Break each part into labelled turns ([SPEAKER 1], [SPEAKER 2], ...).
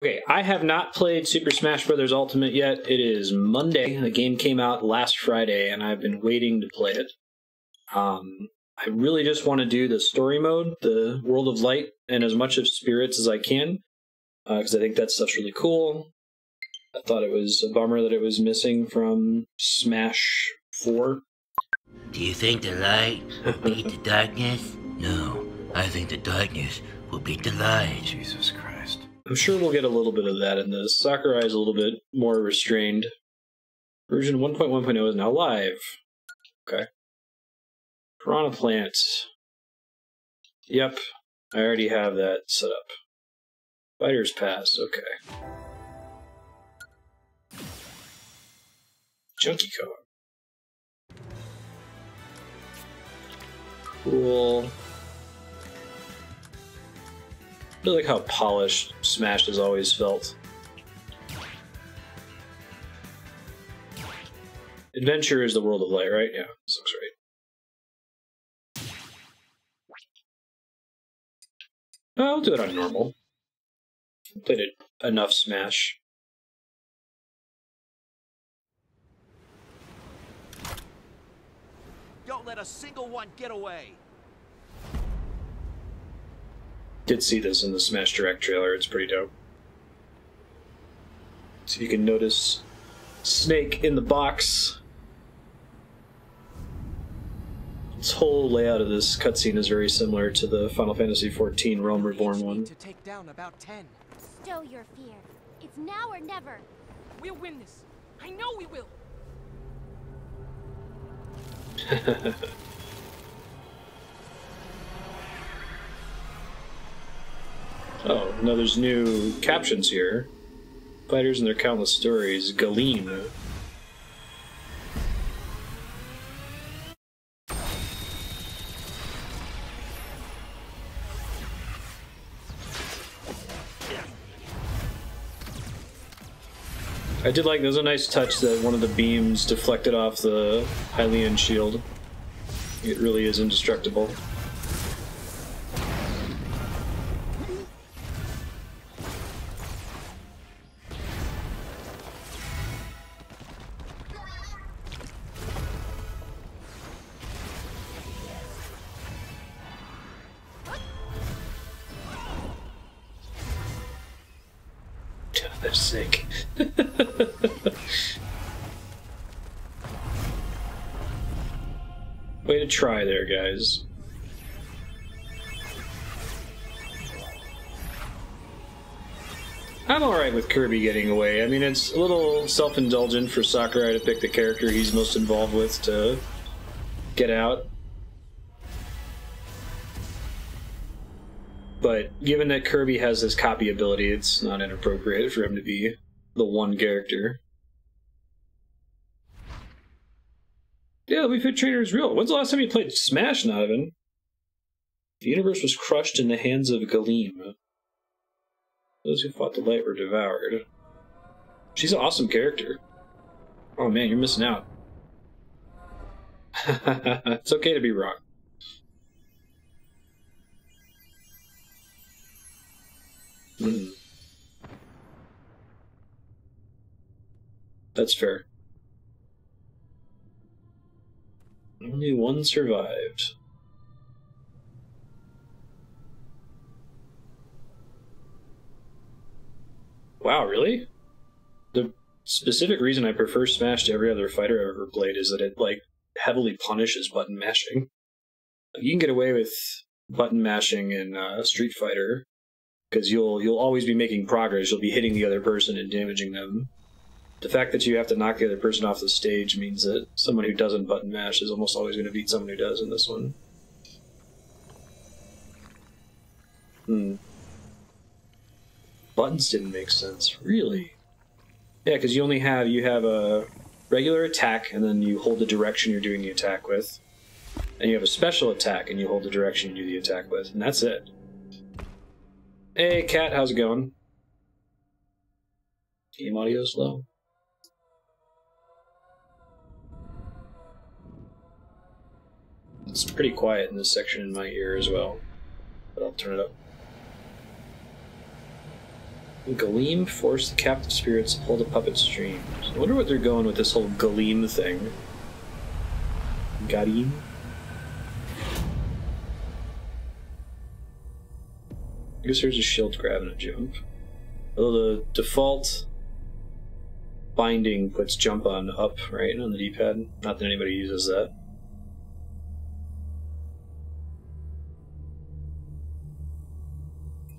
[SPEAKER 1] Okay, I have not played Super Smash Bros. Ultimate yet. It is Monday. The game came out last Friday, and I've been waiting to play it. I really just want to do the story mode, the World of Light, and as much of Spirits as I can, because I think that stuff's really cool. I thought it was a bummer that it was missing from Smash 4.
[SPEAKER 2] Do you think the light will beat the darkness? No, I think the darkness will beat the light.
[SPEAKER 3] Jesus Christ.
[SPEAKER 1] I'm sure we'll get a little bit of that in this. Sakura is a little bit more restrained. Version 1.1.0 is now live. Okay. Piranha Plant. Yep, I already have that set up. Fighter's Pass, okay. Junkie Code. Cool. I really like how polished Smash has always felt. Adventure is the World of Light, right? Yeah, this looks right. I'll do it on normal. Played it enough Smash.
[SPEAKER 4] Don't let a single one get away.
[SPEAKER 1] Did see this in the Smash Direct trailer. It's pretty dope. So you can notice Snake in the box. This whole layout of this cutscene is very similar to the Final Fantasy XIV Realm Reborn one.
[SPEAKER 5] To take down about 10.
[SPEAKER 6] Stow your fear. It's now or never.
[SPEAKER 5] We'll win this. I know we will.
[SPEAKER 1] Oh, no, there's new captions here. Fighters and their countless stories. Galim. I did like, there's a nice touch that one of the beams deflected off the Hylian shield. It really is indestructible. They're sick. Way to try there, guys. I'm alright with Kirby getting away. I mean, it's a little self-indulgent for Sakurai to pick the character he's most involved with to get out. But given that Kirby has this copy ability, it's not inappropriate for him to be the one character. Yeah, Wii Fit Trainer is real. When's the last time you played Smash, Nodovan? The universe was crushed in the hands of Galim. Those who fought the light were devoured. She's an awesome character. Oh man, you're missing out. It's okay to be wrong. That's fair. Only one survived. Wow, really? The specific reason I prefer Smash to every other fighter I've ever played is that it, like, heavily punishes button mashing. You can get away with button mashing in Street Fighter, because you'll always be making progress. You'll be hitting the other person and damaging them. The fact that you have to knock the other person off the stage means that someone who doesn't button mash is almost always going to beat someone who does in this one. Buttons didn't make sense, really. Yeah, because you have a regular attack, and then you hold the direction you're doing the attack with. And you have a special attack, and you hold the direction you do the attack with, and that's it. Hey, Cat, how's it going? Game audio slow. It's pretty quiet in this section in my ear as well, but I'll turn it up. Gleam force the captive spirits to pull the puppet stream. I wonder what they're going with this whole Gleam thing. Gleam? I guess there's a shield grab and a jump. Although the default binding puts jump on up, right, on the D-pad. Not that anybody uses that.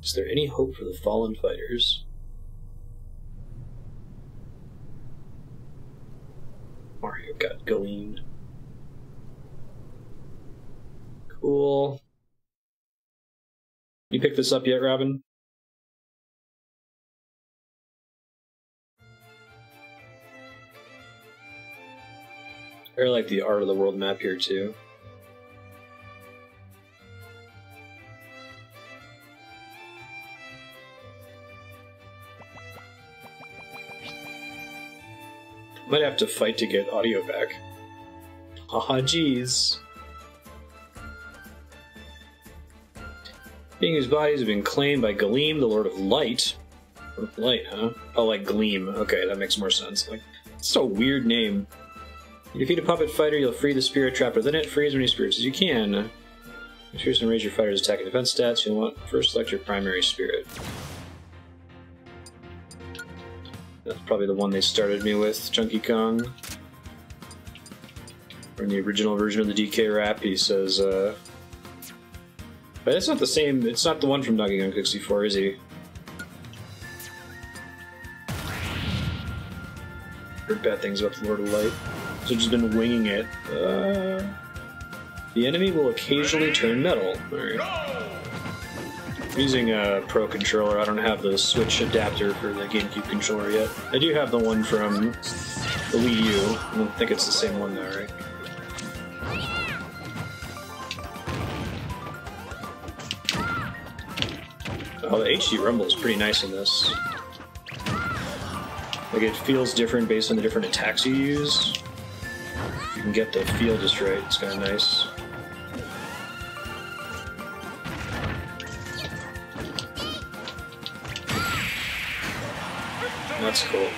[SPEAKER 1] Is there any hope for the fallen fighters? Mario got gleamed. Cool. You picked this up yet, Robin? I like the art of the world map here too. Might have to fight to get audio back. Haha, jeez. Being whose bodies have been claimed by Gleam, the Lord of Light. Lord of Light, huh? Oh, like Gleam. Okay, that makes more sense. Like, it's a weird name. You defeat a puppet fighter, you'll free the spirit trapped within it. Free as many spirits as you can. Choose and raise your fighter's attack and defense stats. You'll want first select your primary spirit. That's probably the one they started me with, Chunky Kong. Or in the original version of the DK rap, he says, but it's not the same, it's not the one from Donkey Kong 64, is he? Heard bad things about the Lord of Light. So just been winging it. The enemy will occasionally turn metal. Alright. I'm using a Pro controller. I don't have the Switch adapter for the GameCube controller yet. I do have the one from the Wii U. I don't think it's the same one though, right? Oh, the HD rumble is pretty nice in this. Like, it feels different based on the different attacks you use. You can get the feel just right. It's kind of nice. That's cool.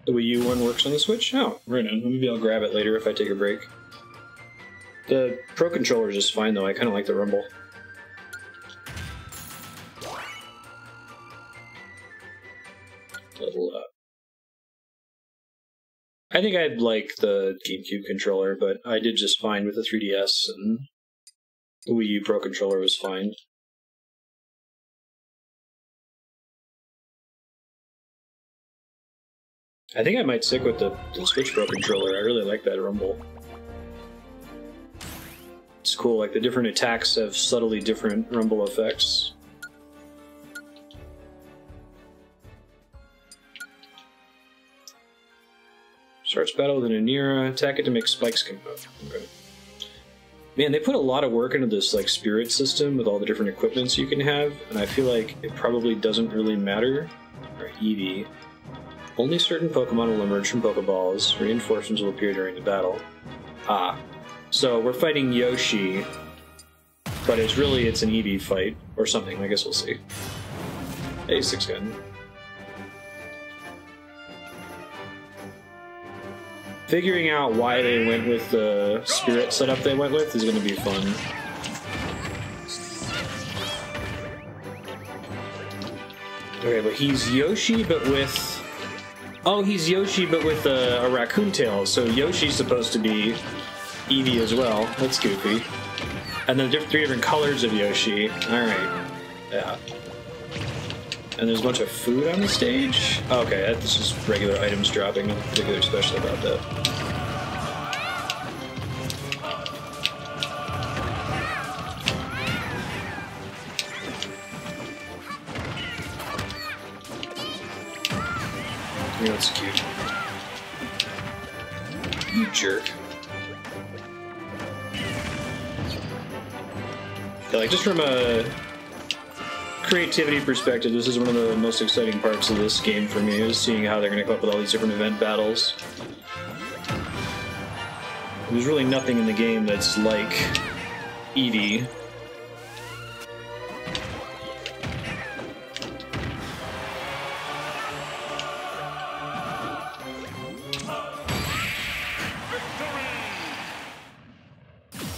[SPEAKER 1] The Wii U one works on the Switch? Oh, right on. Maybe I'll grab it later if I take a break. The Pro controller is just fine though. I kind of like the rumble. Level up. I think I'd like the GameCube controller, but I did just fine with the 3DS, and the Wii U Pro controller was fine. I think I might stick with the Switch Pro controller. I really like that rumble. It's cool, like the different attacks have subtly different rumble effects. Starts battle with an Anira, attack it to make spikes come up. Okay. Man, they put a lot of work into this like spirit system with all the different equipments you can have, and I feel like it probably doesn't really matter. Alright, Eevee. Only certain Pokemon will emerge from Pokeballs. Reinforcements will appear during the battle. Ah. So we're fighting Yoshi, but it's an Eevee fight, or something, I guess we'll see. Hey, 6-gun. Figuring out why they went with the spirit setup they went with is going to be fun. Okay, but he's Yoshi, but with... Oh, he's Yoshi, but with a raccoon tail, so Yoshi's supposed to be Eevee as well. That's goofy. And then 3 different colors of Yoshi. Alright. Yeah. And there's a bunch of food on the stage? Okay, that's just regular items dropping. Nothing particularly special about that. Yeah, that's cute. You jerk. Yeah, like, just from a creativity perspective, this is one of the most exciting parts of this game for me, is seeing how they're going to come up with all these different event battles. There's really nothing in the game that's like Eevee.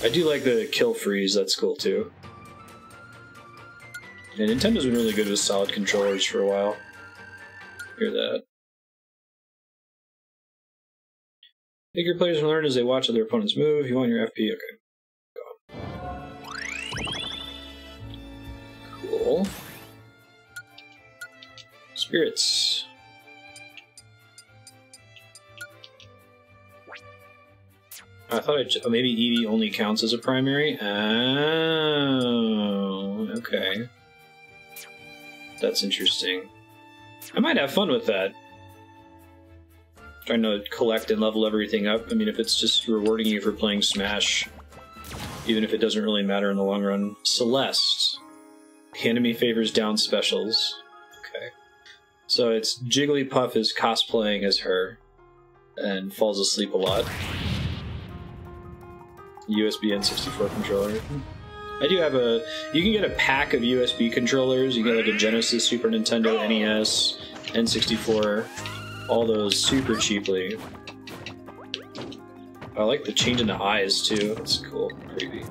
[SPEAKER 1] I do like the kill freeze, that's cool too. And Nintendo's been really good with solid controllers for a while. Hear that. Make your players learn as they watch other opponents move. You want your FP? Okay. Go. Cool. Spirits. I thought maybe Eevee only counts as a primary. Oh, okay. That's interesting. I might have fun with that. Trying to collect and level everything up. I mean, if it's just rewarding you for playing Smash, even if it doesn't really matter in the long run. Celeste. The enemy favors down specials. Okay. So it's Jigglypuff is cosplaying as her and falls asleep a lot. USB N64 controller. I do have a... You can get a pack of USB controllers. You get like a Genesis, Super Nintendo, NES, N64. All those super cheaply. I like the change in the eyes too. That's cool. Creepy.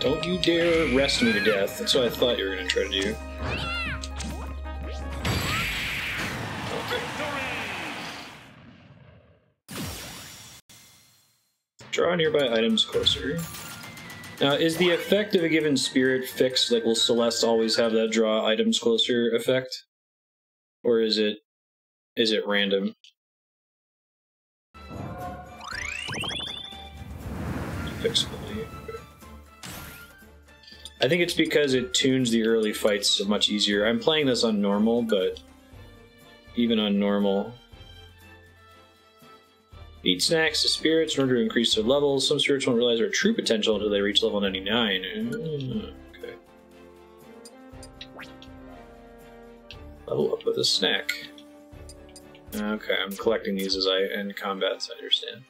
[SPEAKER 1] Don't you dare rest me to death. That's what I thought you were going to try to do. Draw nearby items closer. Now, is the effect of a given spirit fixed? Like, will Celeste always have that draw items closer effect? Or is it random? Fixability. Okay. I think it's because it tunes the early fights so much easier. I'm playing this on normal, but even on normal... Eat snacks to spirits in order to increase their levels. Some spirits won't realize their true potential until they reach level 99. Okay. Level up with a snack. Okay, I'm collecting these as I end combat, so I understand.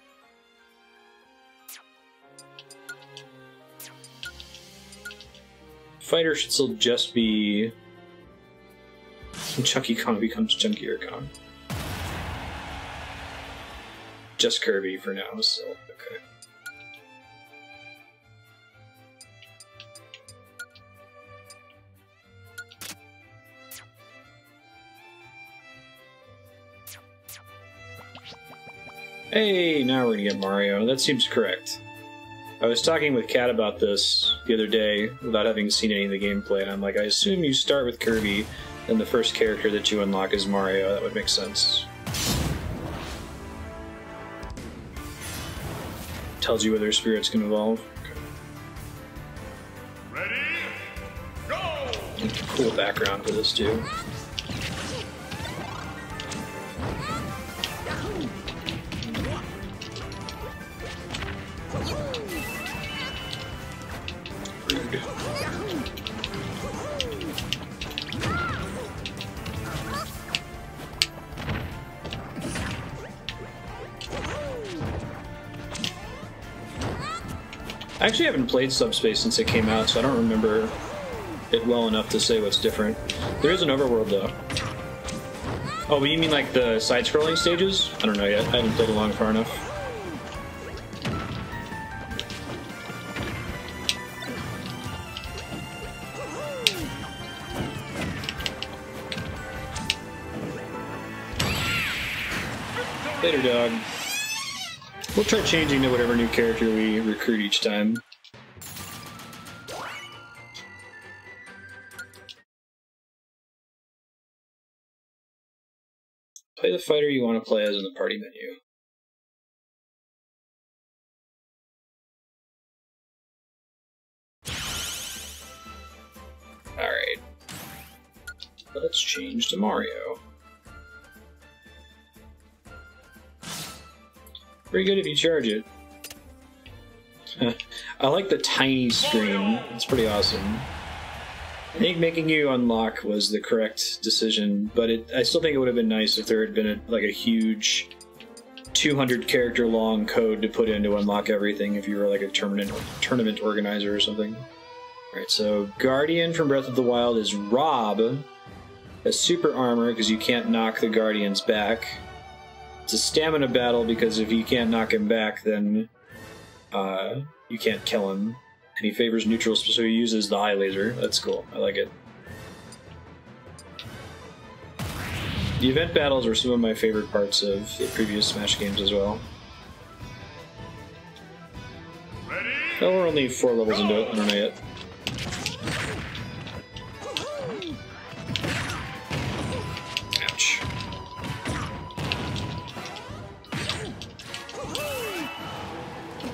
[SPEAKER 1] Fighter should still just be... Chunky Kong becomes Chunkier Kong. Just Kirby for now, so okay. Hey, now we're gonna get Mario. That seems correct. I was talking with Kat about this the other day without having seen any of the gameplay, and I'm like, I assume you start with Kirby, and the first character that you unlock is Mario. That would make sense. Tells you whether spirits can evolve. Okay.
[SPEAKER 3] Ready? Go!
[SPEAKER 1] Cool background for this too. Rude. I actually haven't played Subspace since it came out, so I don't remember it well enough to say what's different. There is an overworld, though. Oh, but you mean like the side-scrolling stages? I don't know yet. I haven't played along far enough. Later, dog. We'll try changing to whatever new character we recruit each time. Play the fighter you want to play as in the party menu. Alright. Let's change to Mario. Pretty good if you charge it. I like the tiny screen. It's pretty awesome. I think making you unlock was the correct decision, but I still think it would have been nice if there had been like a huge 200 character long code to put in to unlock everything if you were like a tournament organizer or something. Alright, so Guardian from Breath of the Wild is Rob. a super armor because you can't knock the guardians back. It's a stamina battle because if you can't knock him back, then you can't kill him. And he favors neutrals, so he uses the eye laser. That's cool. I like it. The event battles were some of my favorite parts of the previous Smash games as well. Oh, we're only 4 levels into it. I don't know yet. Ouch.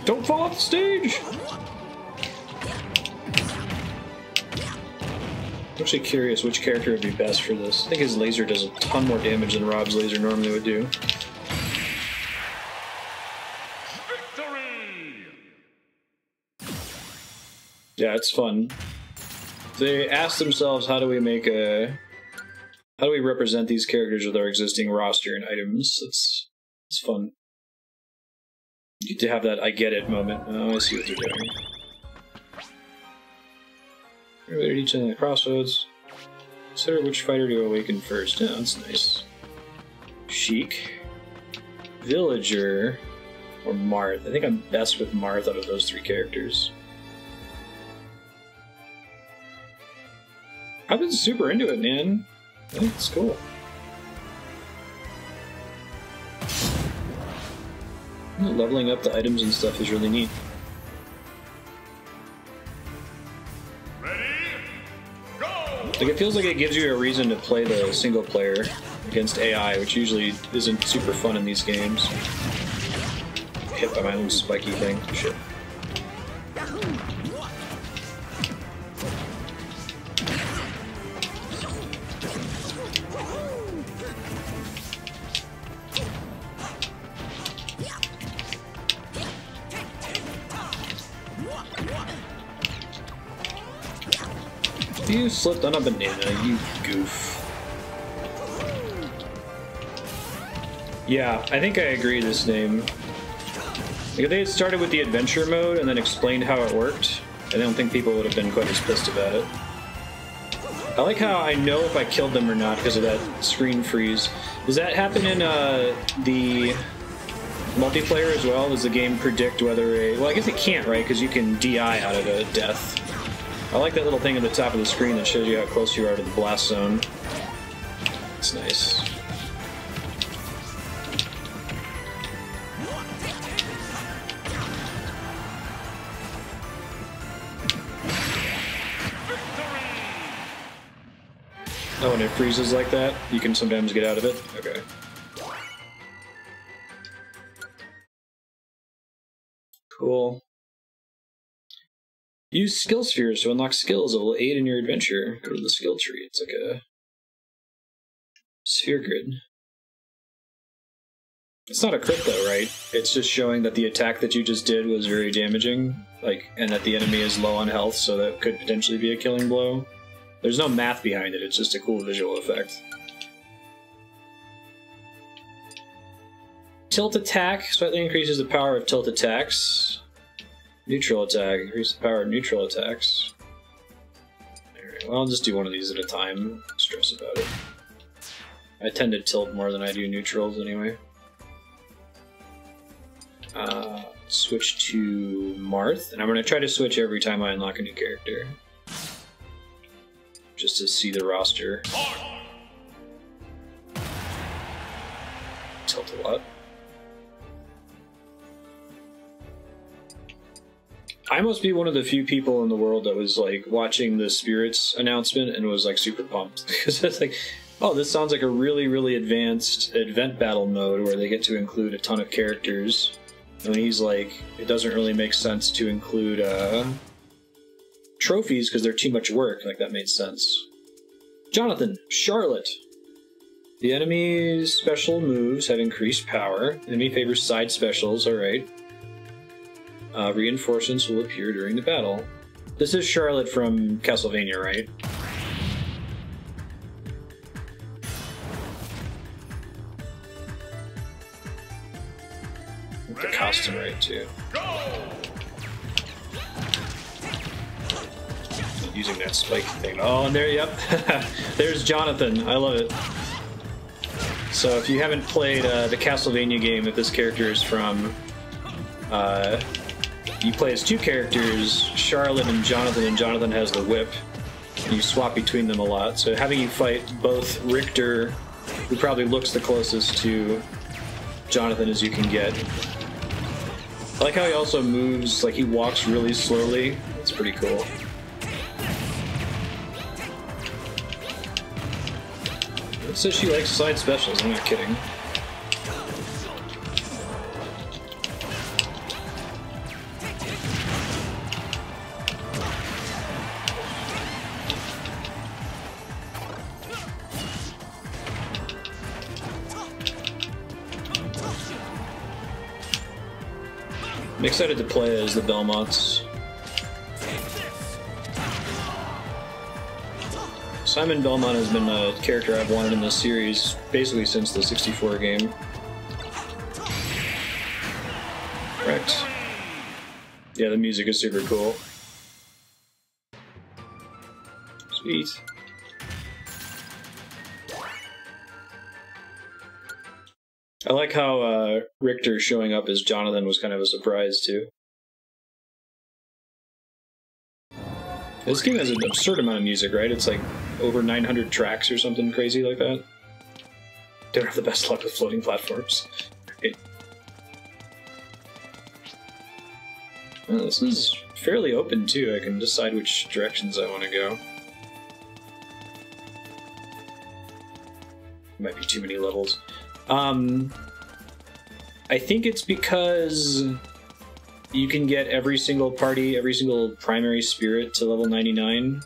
[SPEAKER 1] Don't fall off the stage! I'm actually curious which character would be best for this. I think his laser does a ton more damage than Rob's laser normally would do. Yeah, it's fun. They asked themselves, how do we represent these characters with our existing roster and items? It's fun. You get to have that I get it moment. Oh, I see what they're doing. Everybody at each end of the crossroads. Consider which fighter to awaken first. Yeah, that's nice. Sheik, Villager, or Marth. I think I'm best with Marth out of those 3 characters. I've been super into it, man. I think it's cool. Leveling up the items and stuff is really neat. Like, it feels like it gives you a reason to play the single player against AI, which usually isn't super fun in these games. Hit by my own spiky thing. Shit. You slipped on a banana, you goof. Yeah, I think I agree this name. Like, if they had started with the adventure mode and then explained how it worked, I don't think people would have been quite as pissed about it. I like how I know if I killed them or not because of that screen freeze. Does that happen in the multiplayer as well? Does the game predict whether a... Well, I guess it can't, right? Because you can DI out of a death. I like that little thing at the top of the screen that shows you how close you are to the blast zone. It's nice. Oh, when it freezes like that, you can sometimes get out of it? Okay. Cool. Use skill spheres to unlock skills that will aid in your adventure. Go to the skill tree. It's like a sphere grid. It's not a crit though, right? It's just showing that the attack that you just did was very damaging, like, and that the enemy is low on health, so that could potentially be a killing blow. There's no math behind it, it's just a cool visual effect. Tilt attack slightly increases the power of tilt attacks. Neutral attack, increase the power of neutral attacks. Alright, well, I'll just do one of these at a time. Don't stress about it. I tend to tilt more than I do neutrals anyway. Switch to Marth, and I'm going to try to switch every time I unlock a new character. Just to see the roster. Tilt a lot. I must be one of the few people in the world that was like watching the Spirits announcement and was like super pumped because it's like, oh, this sounds like a really, really advanced event battle mode where they get to include a ton of characters. And he's like, it doesn't really make sense to include trophies because they're too much work. Like, that made sense. Jonathan, Charlotte. The enemy's special moves have increased power. Enemy favors side specials, alright. Reinforcements will appear during the battle. This is Charlotte from Castlevania, right? The costume right too. using that spike thing. Oh, and there, yep. There's Jonathan. I love it. So if you haven't played the Castlevania game that this character is from, you play as two characters, Charlotte and Jonathan has the whip. And you swap between them a lot. So having you fight both Richter, who probably looks the closest to Jonathan as you can get. I like how he also moves, like he walks really slowly. It's pretty cool. It says she likes side specials, I'm not kidding. I'm excited to play as the Belmonts. Simon Belmont has been a character I've wanted in this series basically since the 64 game. Correct. Yeah, the music is super cool. Sweet. I like how Richter showing up as Jonathan was kind of a surprise too. This game has an absurd amount of music, right? It's like over 900 tracks or something crazy like that. Don't have the best luck with floating platforms. Right. Well, this is fairly open too. I can decide which directions I want to go. Might be too many levels. I think it's because you can get every single primary spirit to level 99.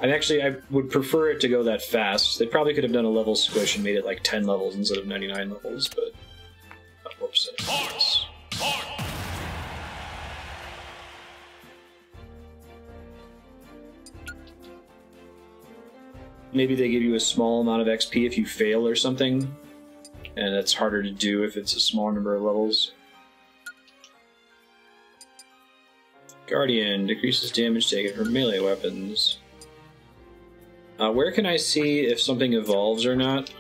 [SPEAKER 1] I would prefer it to go that fast. They probably could have done a level squish and made it like 10 levels instead of 99 levels, but... whoops. Maybe they give you a small amount of XP if you fail or something, and it's harder to do if it's a small number of levels. Guardian decreases damage taken from melee weapons. Where can I see if something evolves or not?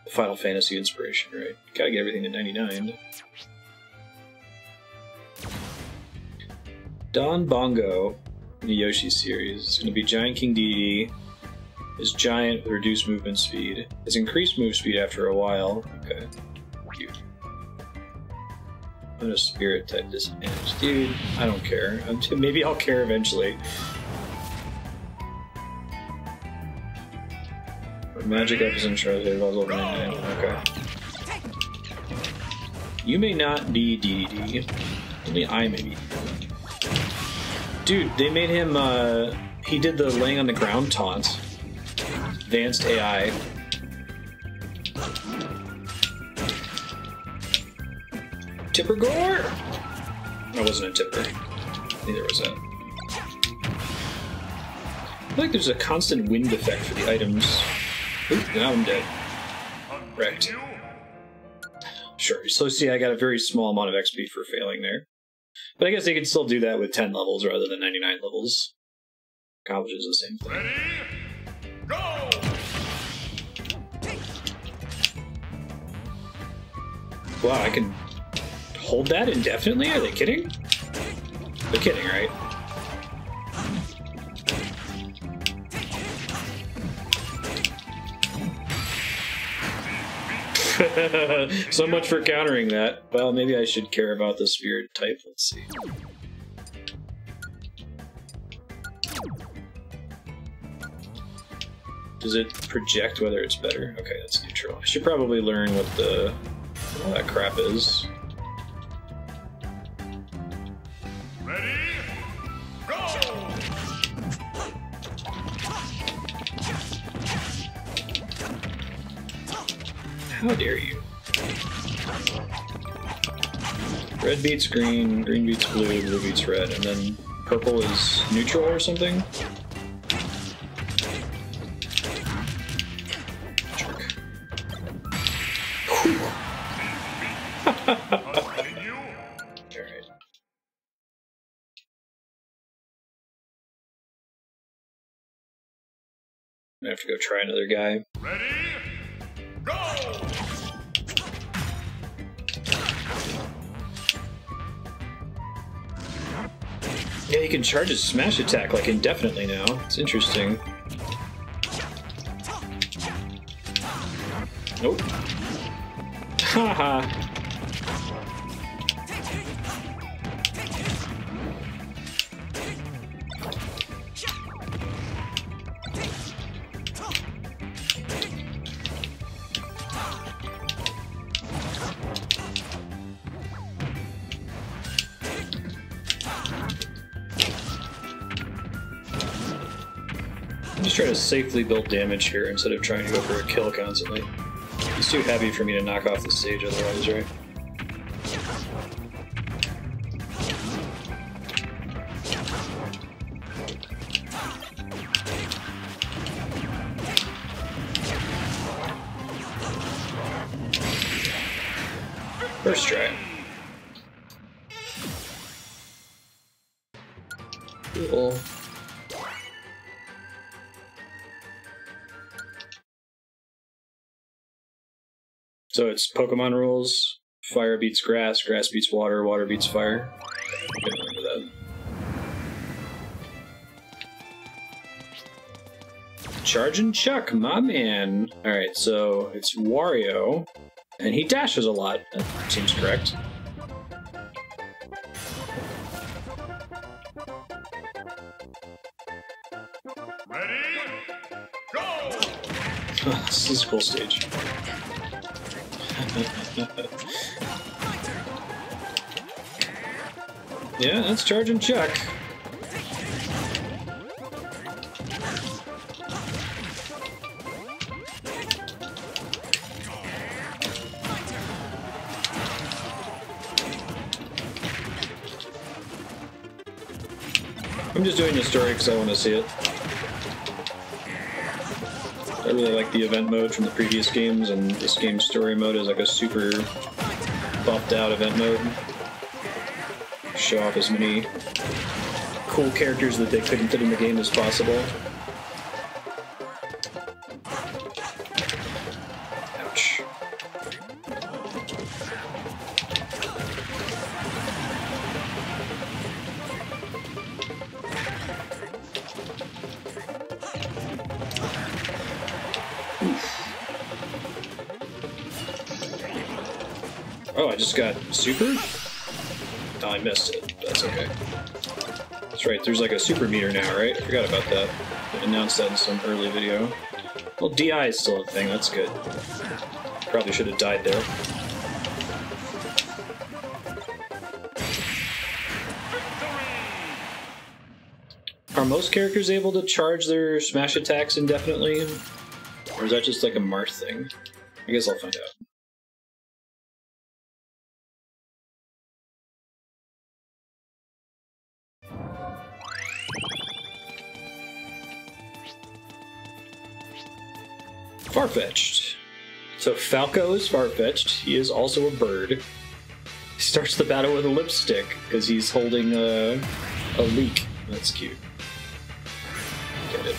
[SPEAKER 1] Final Fantasy inspiration, right? Gotta get everything to 99. Don Bongo in the Yoshi series. It's going to be Giant King Dedede. Is giant with reduced movement speed. It's increased move speed after a while. Okay. Cute. I'm a spirit type disadvantage. Dude, I don't care. Maybe I'll care eventually. Magic up is in charge of level 99. Okay. You may not be Dedede. Only I may be. Dude, they made him, he did the laying on the ground taunt. Advanced AI. Tipper Gore! That wasn't a tipper. Neither was that. I feel like there's a constant wind effect for the items. Oop, now I'm dead. Wrecked. Sure, so see, I got a very small amount of XP for failing there. But I guess they could still do that with 10 levels rather than 99 levels. Accomplishes the same thing.
[SPEAKER 3] Ready? Go!
[SPEAKER 1] Wow, I can hold that indefinitely? Are they kidding? They're kidding, right? So much for countering that. Well, maybe I should care about the spirit type. Let's see. Does it project whether it's better? Okay, that's neutral. I should probably learn what all that crap is.
[SPEAKER 3] Ready? Go!
[SPEAKER 1] How dare you? Red beats green, green beats blue, blue beats red, and then purple is neutral or something? Jerk. gonna have to go try another guy.
[SPEAKER 3] Ready? Go!
[SPEAKER 1] Yeah, he can charge his smash attack like indefinitely now. It's interesting. Nope. Haha. I'm just trying to safely build damage here instead of trying to go for a kill constantly. He's too heavy for me to knock off the stage otherwise, right? First try. Cool. So it's Pokemon rules. Fire beats grass, grass beats water, water beats fire. I can remember that. Chargin' Chuck, my man. Alright, so it's Wario. And he dashes a lot. That seems correct.
[SPEAKER 3] Ready? Go!
[SPEAKER 1] This is a cool stage. Yeah, that's Chargin' Chuck. I'm just doing the story because I want to see it. I really like the event mode from the previous games, and this game's story mode is like a super buffed out event mode. Show off as many cool characters that they couldn't fit in the game as possible. Ouch. Oh, I just got super? Oh, I missed it. That's okay. That's right, there's like a super meter now, right? I forgot about that. They announced that in some early video. Well, DI is still a thing, that's good. Probably should have died there. Are most characters able to charge their smash attacks indefinitely? Or is that just like a Marth thing? I guess I'll find out. Farfetch'd. So Falco is Farfetch'd. He is also a bird. He starts the battle with a lipstick because he's holding a leek. That's cute. Get it.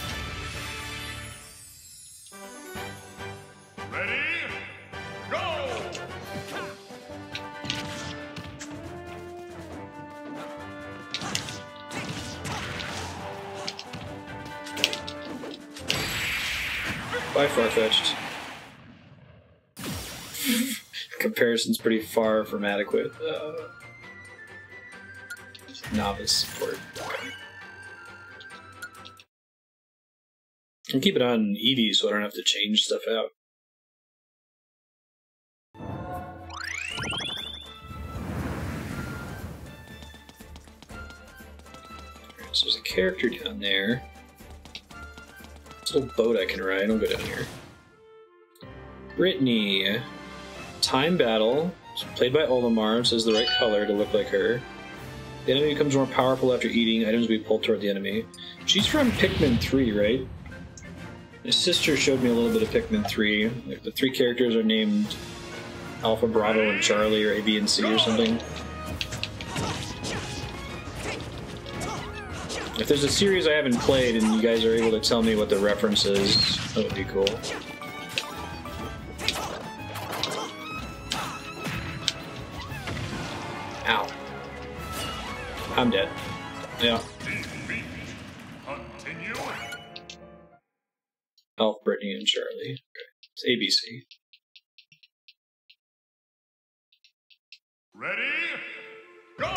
[SPEAKER 3] Ready? Go!
[SPEAKER 1] Bye, Farfetch'd. Comparison's pretty far from adequate. Novice support. Okay. I'll keep it on Eevee so I don't have to change stuff out. Alright, so there's a character down there. This little boat I can ride. I'll go down here. Brittany. Time battle. Played by Olimar. Says the right color to look like her. The enemy becomes more powerful after eating. Items will be pulled toward the enemy. She's from Pikmin 3, right? My sister showed me a little bit of Pikmin 3. Like the three characters are named Alpha, Bravo, and Charlie, or A, B, and C or something. If there's a series I haven't played and you guys are able to tell me what the reference is, that would be cool. Ow. I'm dead. Yeah.
[SPEAKER 3] Continue.
[SPEAKER 1] Elf, Brittany, and Charlie. Okay. It's ABC.
[SPEAKER 3] Ready? Go!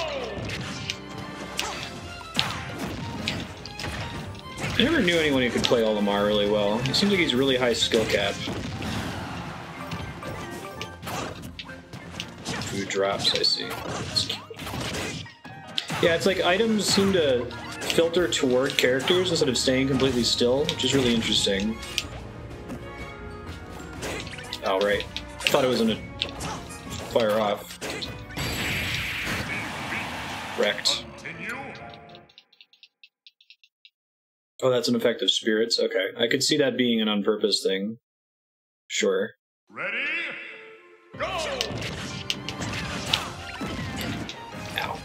[SPEAKER 1] I never knew anyone who could play Olimar really well. He seems like he's really high skill cap. Food drops, I see. Yeah, it's like items seem to filter toward characters instead of staying completely still, which is really interesting. Oh, right. I thought it was gonna fire off. Wrecked. Oh, that's an effect of spirits? Okay. I could see that being an on-purpose thing. Sure.
[SPEAKER 3] Ready? Go!
[SPEAKER 1] Ow.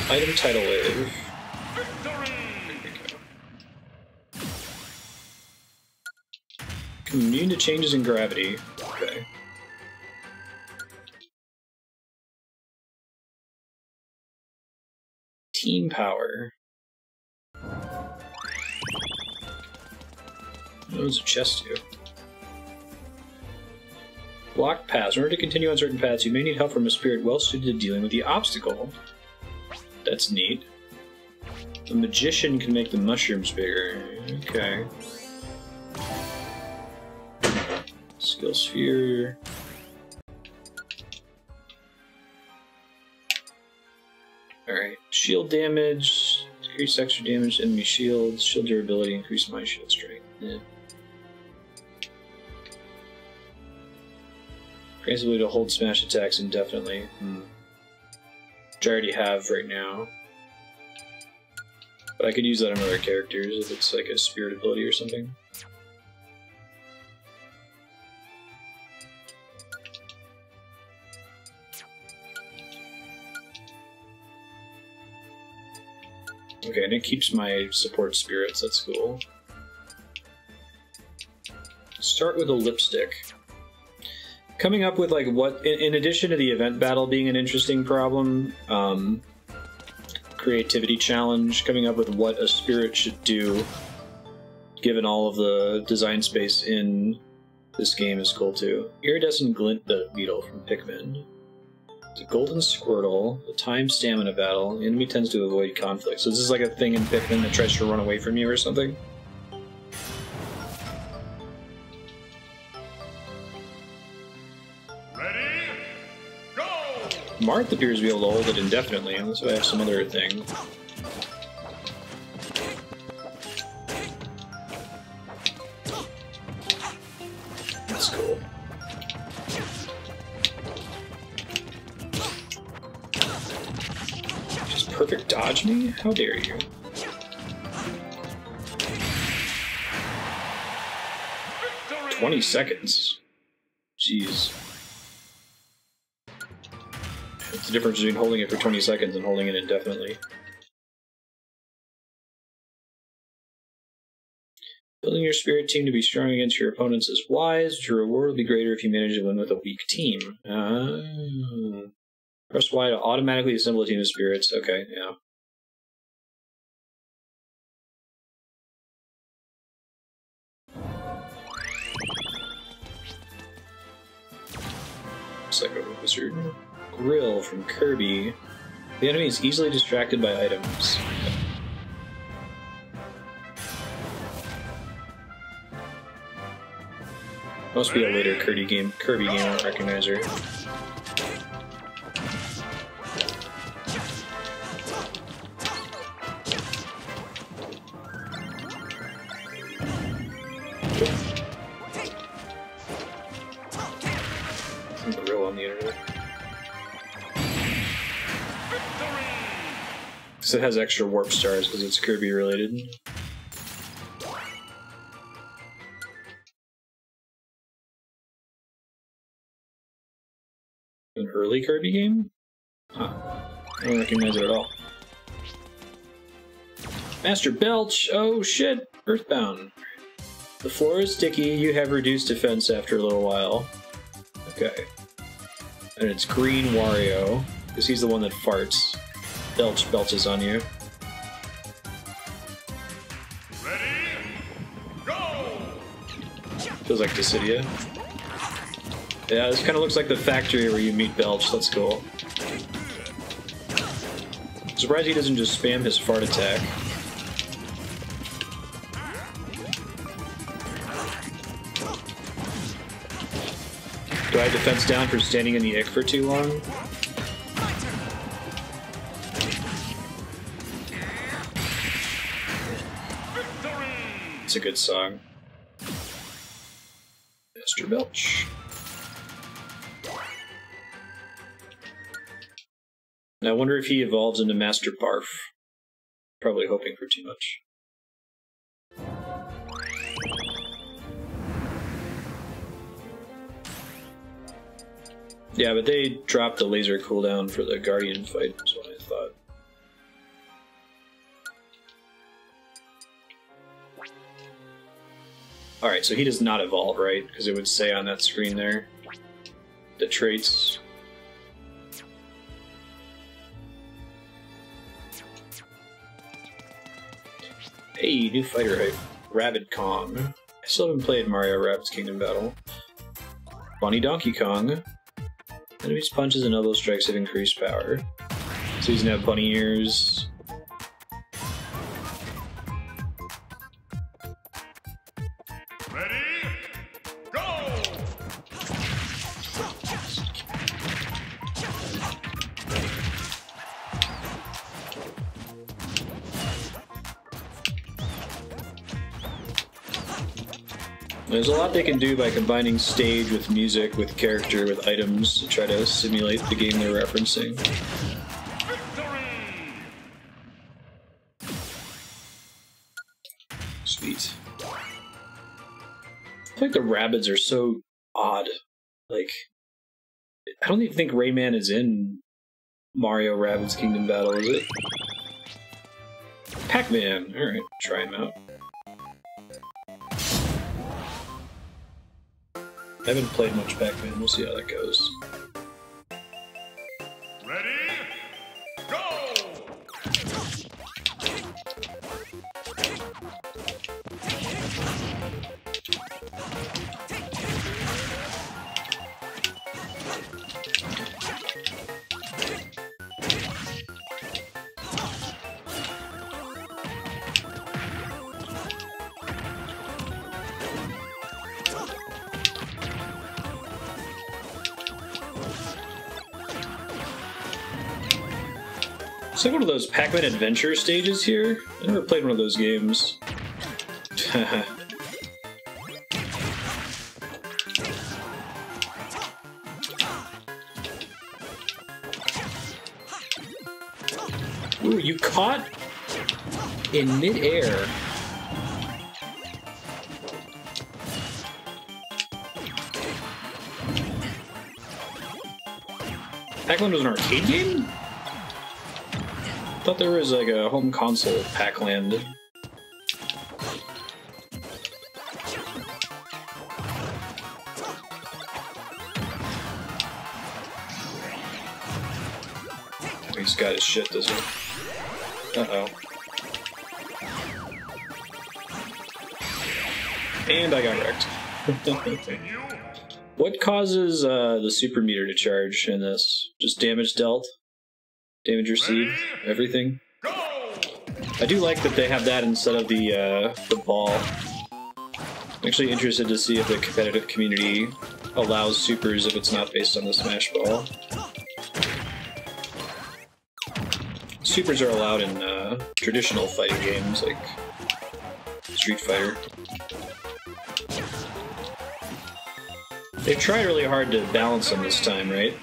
[SPEAKER 1] Item title wave. Immune to changes in gravity. Okay. Team power. There's a chest too. Block paths. In order to continue on certain paths, you may need help from a spirit well suited to dealing with the obstacle. That's neat. The magician can make the mushrooms bigger. Okay. Skill sphere. Alright. Shield damage. Decrease extra damage to enemy shields. Shield durability. Increase my shield strength. Yeah. Grants ability to hold smash attacks indefinitely. Which I already have right now. But I could use that on other characters if it's like a spirit ability or something. Okay, and it keeps my support spirits, that's cool. Start with a lipstick. Coming up with like what, in addition to the event battle being an interesting problem, creativity challenge, coming up with what a spirit should do, given all of the design space in this game is cool too. Iridescent Glint the Beetle from Pikmin. The Golden Squirtle, the time stamina battle, enemy tends to avoid conflict. So this is like a thing in Pikmin that tries to run away from you or something?
[SPEAKER 3] Ready? Go!
[SPEAKER 1] Marth appears to be able to hold it indefinitely, unless I have some other thing. That's cool. Just perfect dodge me? How dare you?
[SPEAKER 3] Victory!
[SPEAKER 1] 20 seconds. Jeez. What's the difference between holding it for 20 seconds and holding it indefinitely? Building your spirit team to be strong against your opponents is wise, but your reward will be greater if you manage to win with a weak team. Press Y to automatically assemble a team of spirits. Okay, yeah. Psycho Wizard. Gryll from Kirby. The enemy is easily distracted by items. Must be a later Kirby game I don't recognize her. Gryll on the internet. So it has extra warp stars because it's Kirby related. An early Kirby game? Huh. I don't recognize it at all. Master Belch! Oh shit! Earthbound. The floor is sticky, you have reduced defense after a little while. Okay. And it's Green Wario, because he's the one that farts. Belch belches on you.
[SPEAKER 3] Ready? Go!
[SPEAKER 1] Feels like Dissidia. Yeah, this kind of looks like the factory where you meet Belch. That's cool. I'm surprised he doesn't just spam his fart attack. Do I have defense down for standing in the ick for too long? It's a good song. Mr. Belch. Now I wonder if he evolves into Master Barf. Probably hoping for too much. Yeah, but they dropped the laser cooldown for the Guardian fight, is what I thought. Alright, so he does not evolve, right? Because it would say on that screen there the traits. Hey, new fighter hype. Rabbid Kong. I still haven't played Mario Rabbids Kingdom Battle. Bunny Donkey Kong. Enemies' punches and elbow strikes have increased power. So he's gonna have bunny ears.
[SPEAKER 3] Ready? Go!
[SPEAKER 1] There's a lot they can do by combining stage with music, with character, with items to try to simulate the game they're referencing. Sweet. I feel like the Rabbids are so odd. Like, I don't even think Rayman is in Mario Rabbids Kingdom Battle, is it? Pac-Man! Alright, try him out. I haven't played much Pac-Man, we'll see how that goes.
[SPEAKER 3] Ready? Go!
[SPEAKER 1] It's like one of those Pac-Man adventure stages here. I never played one of those games. Ooh, you caught in mid-air. Pac-Man was an arcade game? I thought there was like a home console Pac-Land. He's got his shit, does he? Uh-oh. And I got wrecked. What causes the super meter to charge in this? Just damage dealt? Damage received? Everything?
[SPEAKER 3] Go!
[SPEAKER 1] I do like that they have that instead of the ball. I'm actually interested to see if the competitive community allows supers if it's not based on the Smash Ball. Supers are allowed in traditional fighting games like Street Fighter. They've tried really hard to balance them this time, right?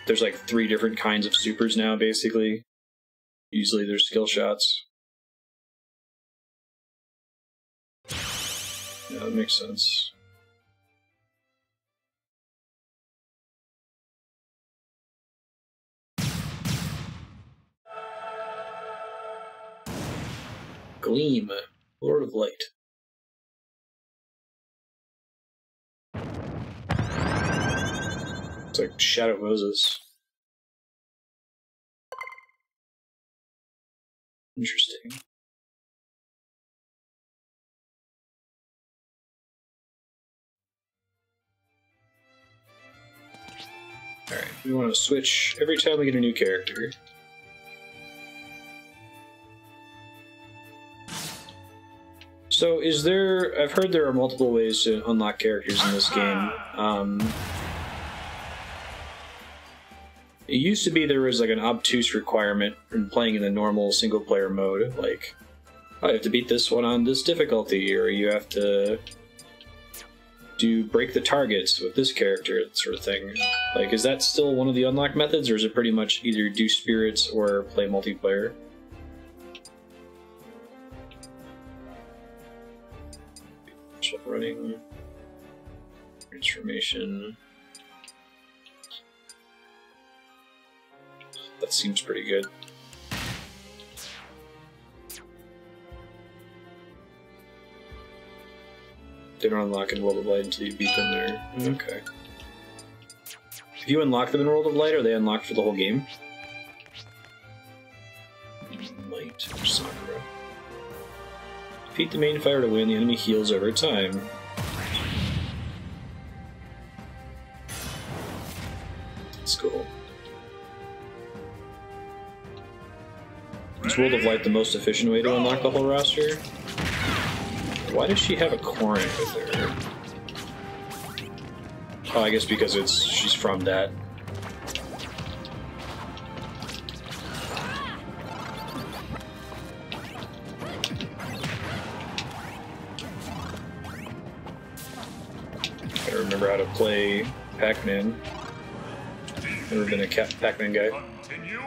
[SPEAKER 1] There's like 3 different kinds of supers now, basically. Usually there's skill shots. Yeah, that makes sense. Gleam, Lord of Light. It's like Shadow Moses. Interesting. Alright, we want to switch every time we get a new character. So is there... I've heard there are multiple ways to unlock characters in this game. It used to be there was like an obtuse requirement in playing in the normal single-player mode, like, oh, you have to beat this one on this difficulty, or you have to break the targets with this character, that sort of thing. Like, is that still one of the unlock methods, or is it pretty much either do spirits or play multiplayer? Running, transformation. That seems pretty good. They don't unlock in World of Light until you beat them there. Okay. If you unlock them in World of Light, are they unlocked for the whole game? Mite or Sakura. Defeat the main fighter to win, the enemy heals over time. That's cool. Is World of Light the most efficient way to unlock the whole roster? Why does she have a Corrin with her? Oh, I guess because she's from that. Gotta remember how to play Pac-Man. Never been a Pac-Man guy.
[SPEAKER 3] Continue.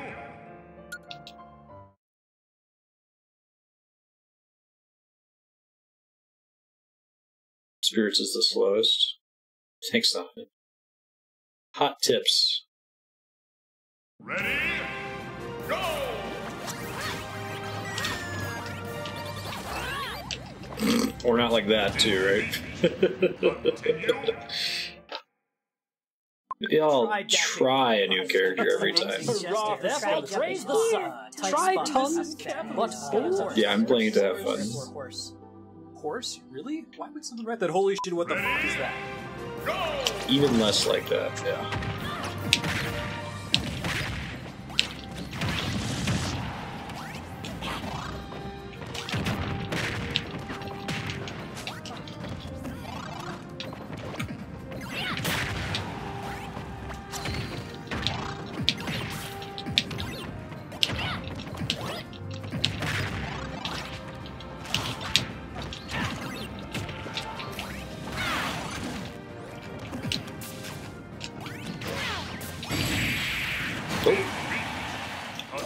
[SPEAKER 1] Spirits is the slowest. Thanks, Simon. Hot tips.
[SPEAKER 3] Ready? Go!
[SPEAKER 1] Or not like that, too, right? Maybe I'll try a new character every time.
[SPEAKER 7] Try tons, but
[SPEAKER 1] Yeah, I'm playing to have fun.
[SPEAKER 7] Horse? Really? Why would someone write that? Holy shit, what the fuck is that?
[SPEAKER 3] Go!
[SPEAKER 1] Even less like that, yeah.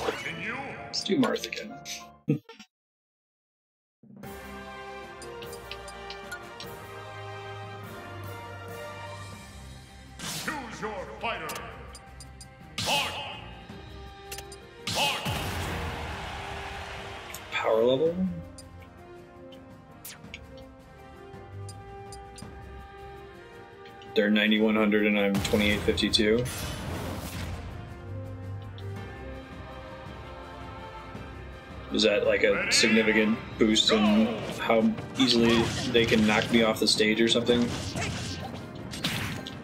[SPEAKER 3] Continue.
[SPEAKER 1] Let's do Marth again.
[SPEAKER 3] Choose your fighter. Marth. Marth.
[SPEAKER 1] Power level? They're 9100 and I'm 2852. Is that like a significant boost in how easily they can knock me off the stage or something?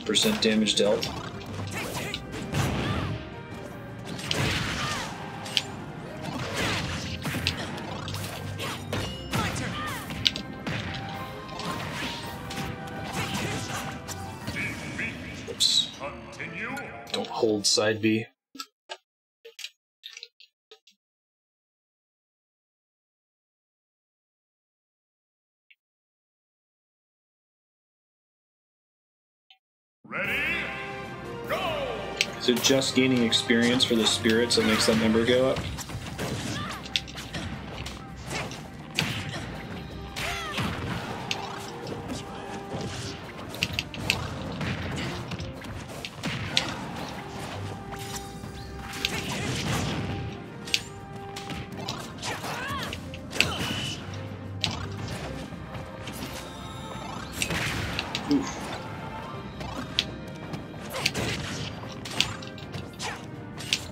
[SPEAKER 1] Percent damage dealt? Oops.
[SPEAKER 3] Continue.
[SPEAKER 1] Don't hold side B.
[SPEAKER 3] Ready? Go!
[SPEAKER 1] Is it just gaining experience for the spirits that makes that number go up?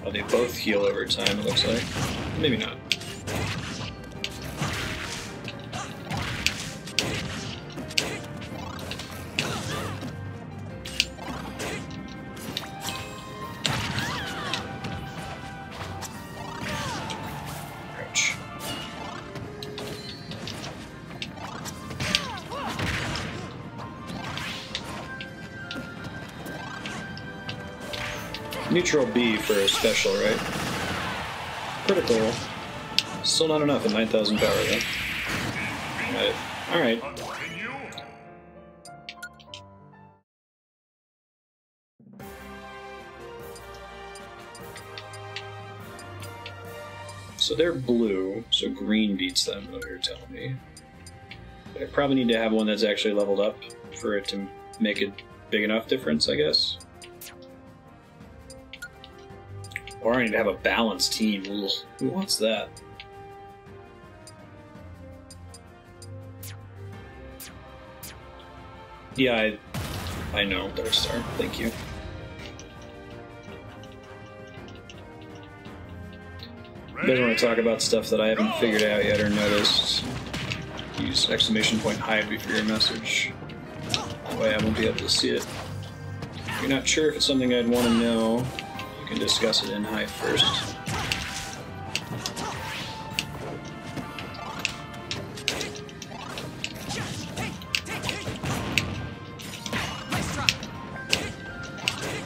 [SPEAKER 1] Oh, they both heal over time, it looks like. Maybe not. Ouch. Neutral B for a special, right? Critical. Still not enough at 9,000 power, though. Alright.
[SPEAKER 3] Continue.
[SPEAKER 1] So they're blue, so green beats them, what you're telling me. But I probably need to have one that's actually leveled up for it to make a big enough difference, I guess. Or I need to have a balanced team. Ugh. Who wants that? Yeah, I know, Dark Star. Thank you. You guys want to talk about stuff that I haven't figured out yet or noticed? Use exclamation point hide before your message. That way I won't be able to see it. If you're not sure if it's something I'd want to know, you can discuss it in hide first.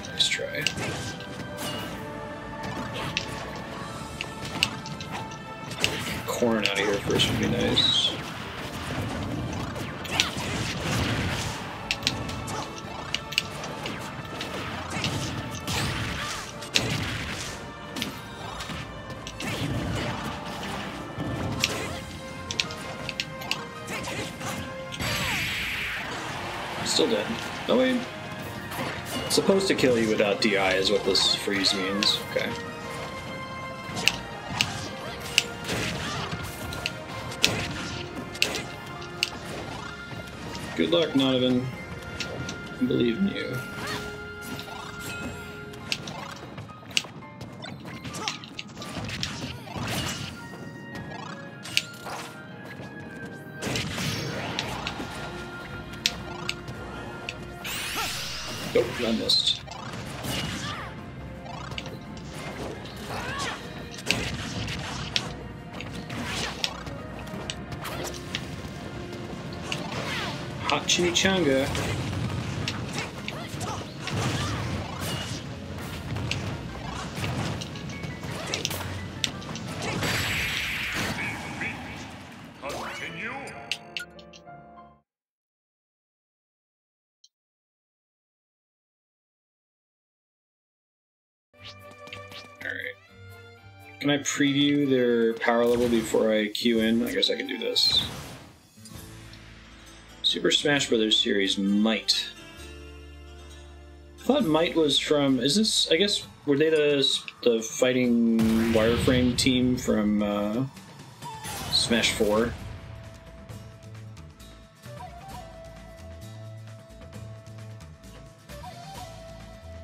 [SPEAKER 1] Nice try. Corn out of here first would be nice. Still dead. Oh wait. It's supposed to kill you without DI is what this freeze means. Okay. Good luck, Nonovan. I believe in you. Nope, I missed. Hot chimichanga.
[SPEAKER 3] Continue.
[SPEAKER 1] Alright. Can I preview their power level before I queue in? I guess I can do this. Super Smash Bros. Series Mite. I thought Mite was from... Is this... I guess... Were they the fighting wireframe team from Smash 4?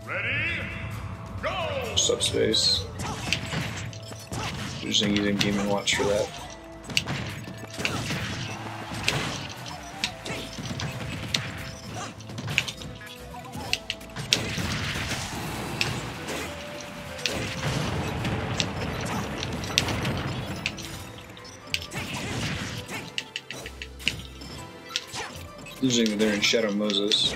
[SPEAKER 3] Ready? Go!
[SPEAKER 1] Subspace. Interesting using Game & Watch for that. Interesting that they're in Shadow Moses.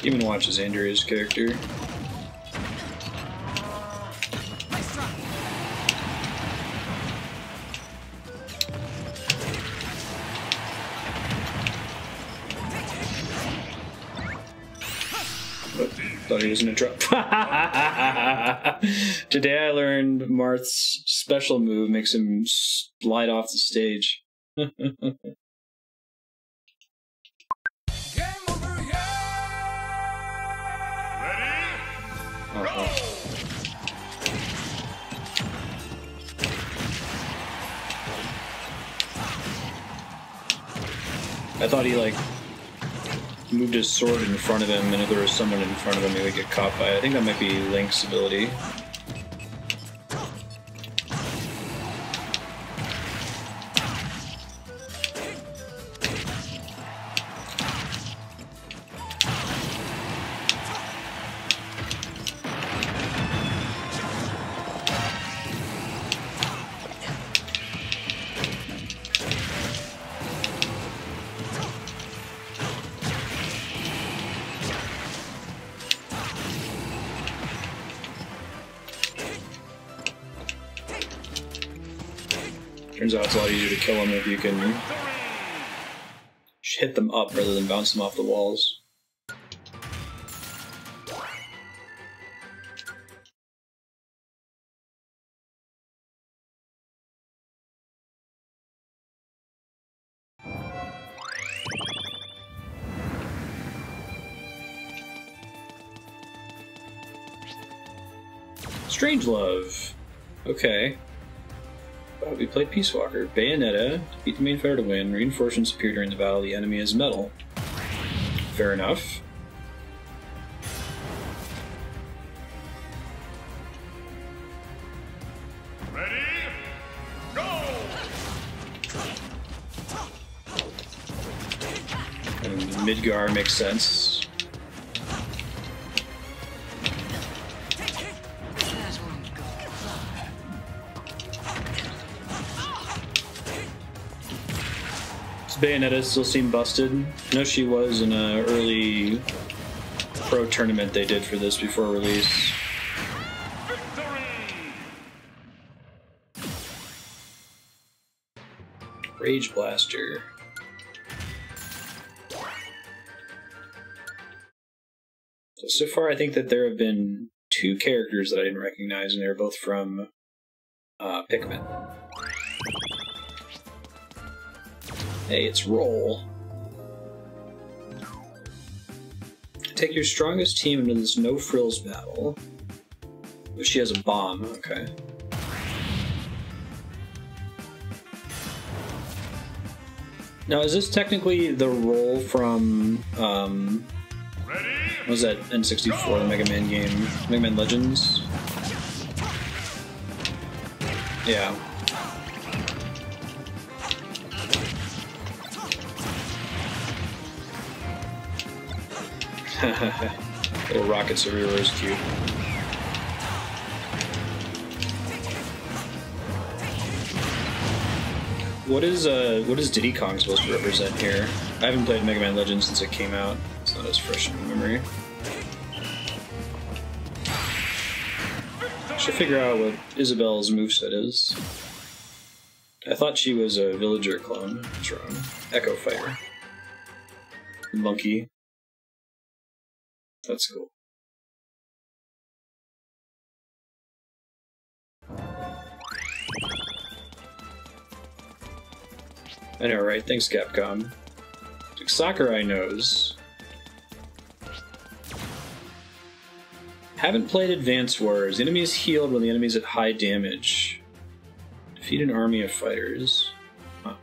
[SPEAKER 1] Even watches Andrea's character. What the thought he was gonna drop. Today I learned Marth's special move makes him slide off the stage.
[SPEAKER 3] Game over, yeah! Ready? Go!
[SPEAKER 1] I thought he, like, moved his sword in front of him, and if there was someone in front of him, he would get caught by it. I think that might be Link's ability. Turns out it's a lot easier to kill them if you can hit them up rather than bounce them off the walls. Strangelove. Okay. We played Peace Walker. Bayonetta. Defeat the main fighter to win. Reinforcements appear during the battle. The enemy is metal. Fair enough.
[SPEAKER 3] Ready? Go!
[SPEAKER 1] And Midgar makes sense. Bayonetta still seemed busted. I know she was in an early pro tournament they did for this before release. Rage Blaster. So far I think that there have been two characters that I didn't recognize, and they're both from Pikmin. Hey, it's Roll. Take your strongest team into this no-frills battle. Oh, she has a bomb, okay. Now, is this technically the Roll from, what was that, N64, the Mega Man game? Mega Man Legends? Yeah. Little rocket Sakura is cute. What is Diddy Kong supposed to represent here? I haven't played Mega Man Legends since it came out. It's not as fresh in my memory. Should figure out what Isabelle's moveset is. I thought she was a villager clone. That's wrong. Echo Fighter. Monkey. That's cool. I know, right? Thanks, Capcom. Sakura knows. Haven't played Advance Wars. The enemy is healed when the enemy is at high damage. Defeat an army of fighters. Huh.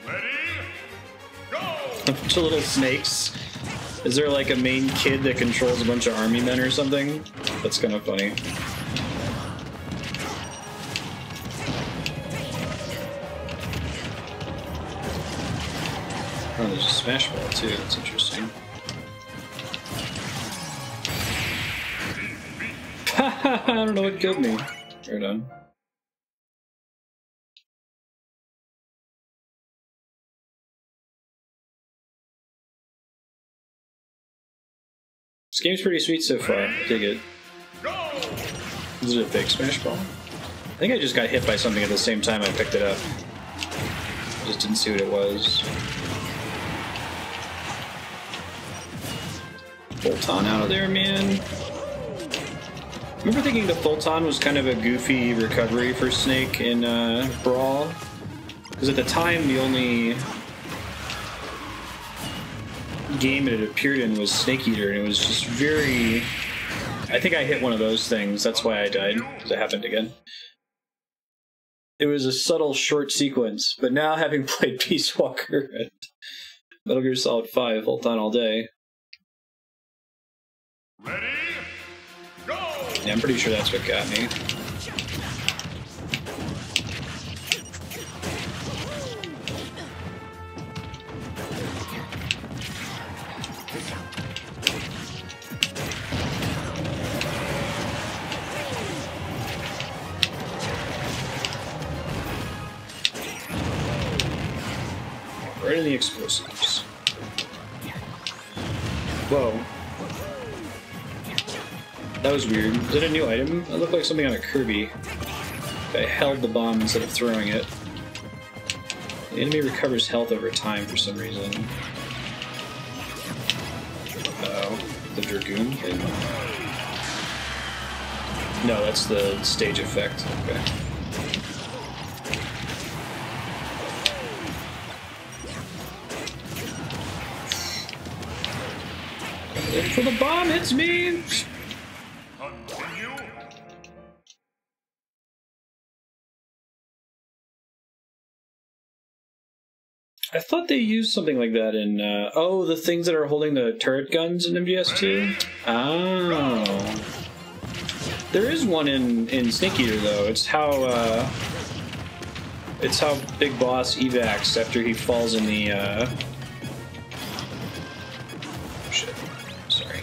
[SPEAKER 3] Ready? Go!
[SPEAKER 1] A bunch of little snakes. Is there like a main kid that controls a bunch of army men or something? That's kind of funny. Oh, there's a smash ball too. That's interesting. I don't know what killed me. We're done. This game's pretty sweet so far. I dig it. Is it a big smash ball? think I just got hit by something at the same time I picked it up. Just didn't see what it was. Fulton out of there, man. I remember thinking the Fulton was kind of a goofy recovery for Snake in Brawl. Because at the time, the only game it had appeared in was Snake Eater, and it was just very... I think I hit one of those things, that's why I died, because it happened again. It was a subtle, short sequence, but now having played Peace Walker and Metal Gear Solid 5, Fulton all day.
[SPEAKER 3] Ready? Go!
[SPEAKER 1] Yeah, I'm pretty sure that's what got me. Right in the explosives. Whoa. That was weird. Is that a new item? That looked like something on a Kirby. I held the bomb instead of throwing it. The enemy recovers health over time for some reason. Uh-oh. The Dragoon thing? No, that's the stage effect. Okay. Wait for the bomb, it's me!
[SPEAKER 3] Continue.
[SPEAKER 1] I thought they used something like that in, oh, the things that are holding the turret guns in MGS2? Oh. There is one in Snake Eater, though. It's how Big Boss evacs after he falls in the, shit. Sorry.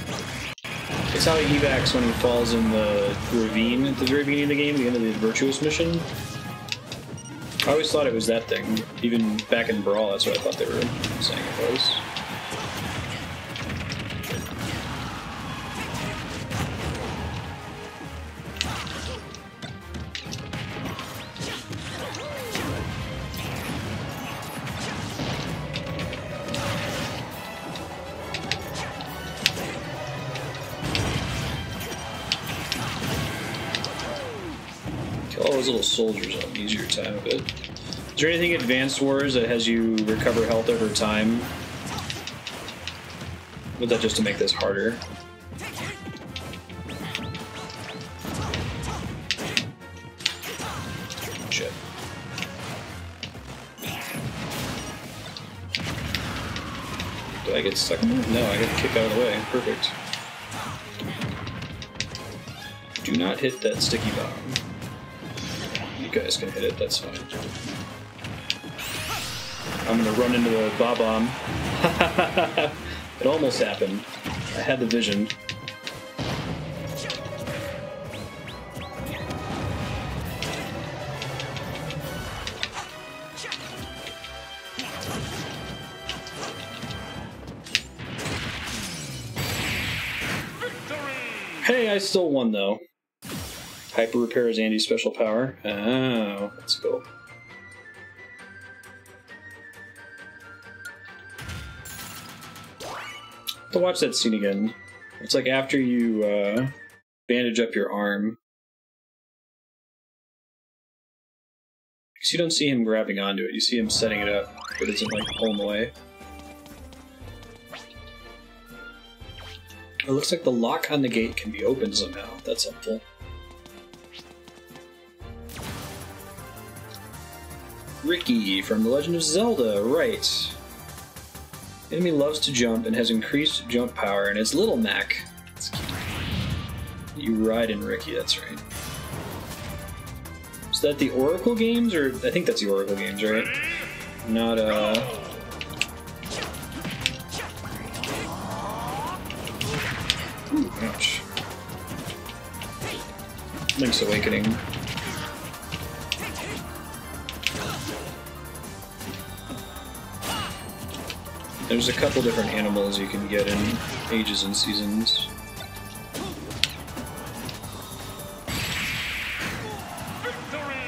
[SPEAKER 1] It's how he evacs when he falls in the ravine at the very beginning of the game, the end of the Virtuous mission. I always thought it was that thing. Even back in Brawl, that's what I thought they were saying it was. All those little soldiers on easier time a bit. Is there anything in Advanced Wars that has you recover health over time? Was that just to make this harder? Shit. Do I get stuck? No, I get kicked out of the way. Perfect. Do not hit that sticky bomb. You guys can hit it, that's fine. I'm gonna run into the Bob-Omb. It almost happened. I had the vision. Hey, I still won though. Hyper Repair is Andy's special power. Oh, that's cool. To watch that scene again. It's like after you bandage up your arm. Because you don't see him grabbing onto it, you see him setting it up, but it doesn't like pull him away. It looks like the lock on the gate can be opened somehow. That's helpful. Ricky from The Legend of Zelda, right. Enemy loves to jump and has increased jump power, and it's Little Mac. That's cute. You ride in Ricky, that's right. Is that the Oracle games, or I think that's the Oracle games, right? Not, Ooh, ouch. Link's Awakening. There's a couple different animals you can get in Ages and Seasons.
[SPEAKER 3] Victory!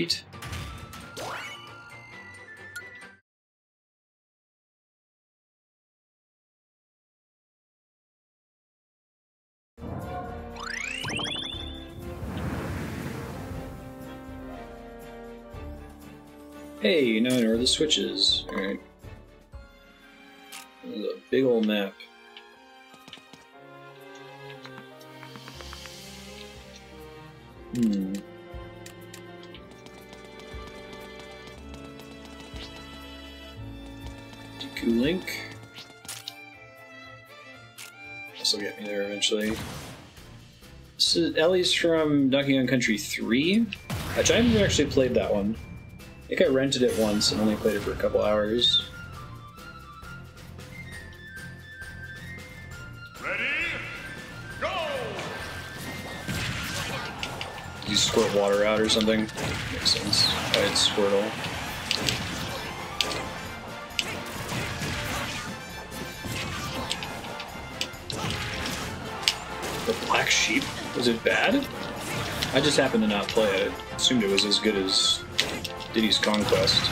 [SPEAKER 1] Sweet. Hey, now I know where the switch is. Alright. There's a big old map. Deku Link. This will get me there eventually. This is Ellie's from Donkey Kong Country 3, which I haven't actually played that one. I think I rented it once and only played it for a couple hours.
[SPEAKER 3] Ready? Go!
[SPEAKER 1] You squirt water out or something? Makes sense. It's Squirtle. The Black Sheep? Was it bad? I just happened to not play it. I assumed it was as good as Diddy's Conquest.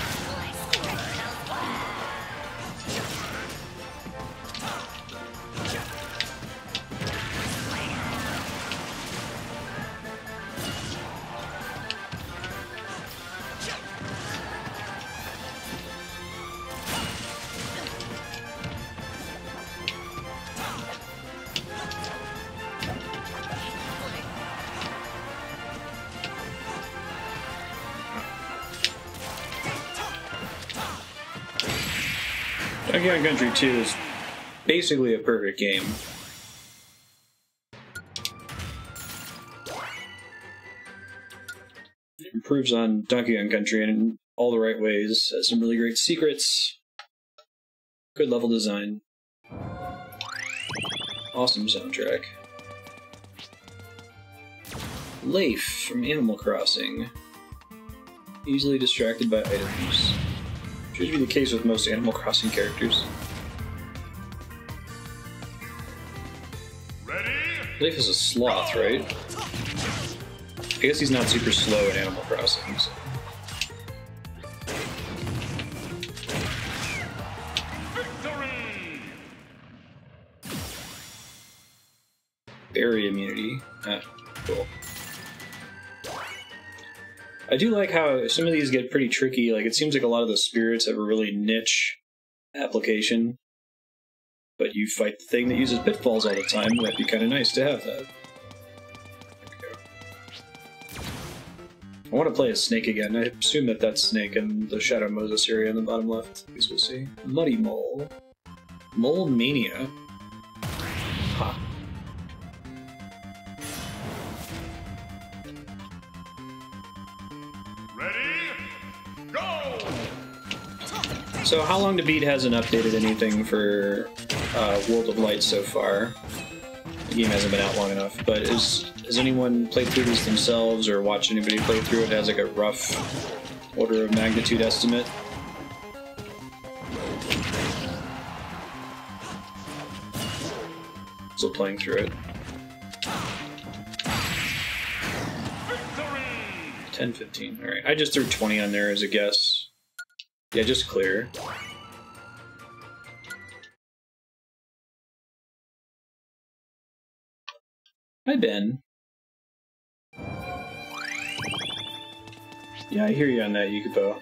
[SPEAKER 1] Donkey Kong Country 2 is basically a perfect game. It improves on Donkey Kong Country in all the right ways. Has some really great secrets. Good level design. Awesome soundtrack. Leif from Animal Crossing. Easily distracted by items. Should be the case with most Animal Crossing characters.
[SPEAKER 3] Ready?
[SPEAKER 1] Leif is a sloth, right? I guess he's not super slow in Animal Crossing, so.
[SPEAKER 3] Victory!
[SPEAKER 1] Berry immunity. Ah, cool. I do like how some of these get pretty tricky. Like, it seems like a lot of the spirits have a really niche application. But you fight the thing that uses pitfalls all the time. That'd be kind of nice to have that. I want to play as Snake again. I assume that that's Snake in the Shadow Moses area in the bottom left. At least we'll see. Muddy Mole. Mole Mania. Ha.
[SPEAKER 3] Ready? Go!
[SPEAKER 1] So how long to beat hasn't updated anything for World of Light so far. The game hasn't been out long enough, but has anyone played through this themselves or watched anybody play through it? Has like a rough order of magnitude estimate? Still playing through it. 10-15. Alright, I just threw 20 on there as a guess. Yeah, just clear. Hi, Ben. Yeah, I hear you on that, Yukipo.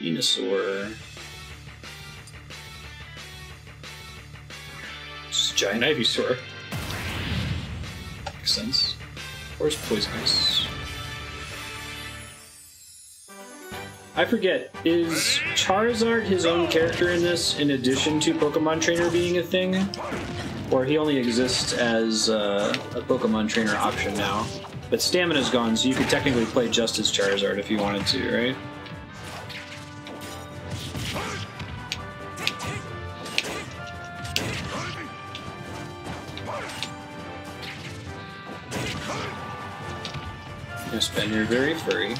[SPEAKER 1] Venusaur. Just giant Ivysaur. Makes sense. Or poisonous. I forget, is Charizard his own character in this in addition to Pokemon Trainer being a thing? Or he only exists as a Pokemon Trainer option now? But Stamina's gone, so you could technically play just as Charizard if you wanted to, right? Yes, Ben, you're very furry.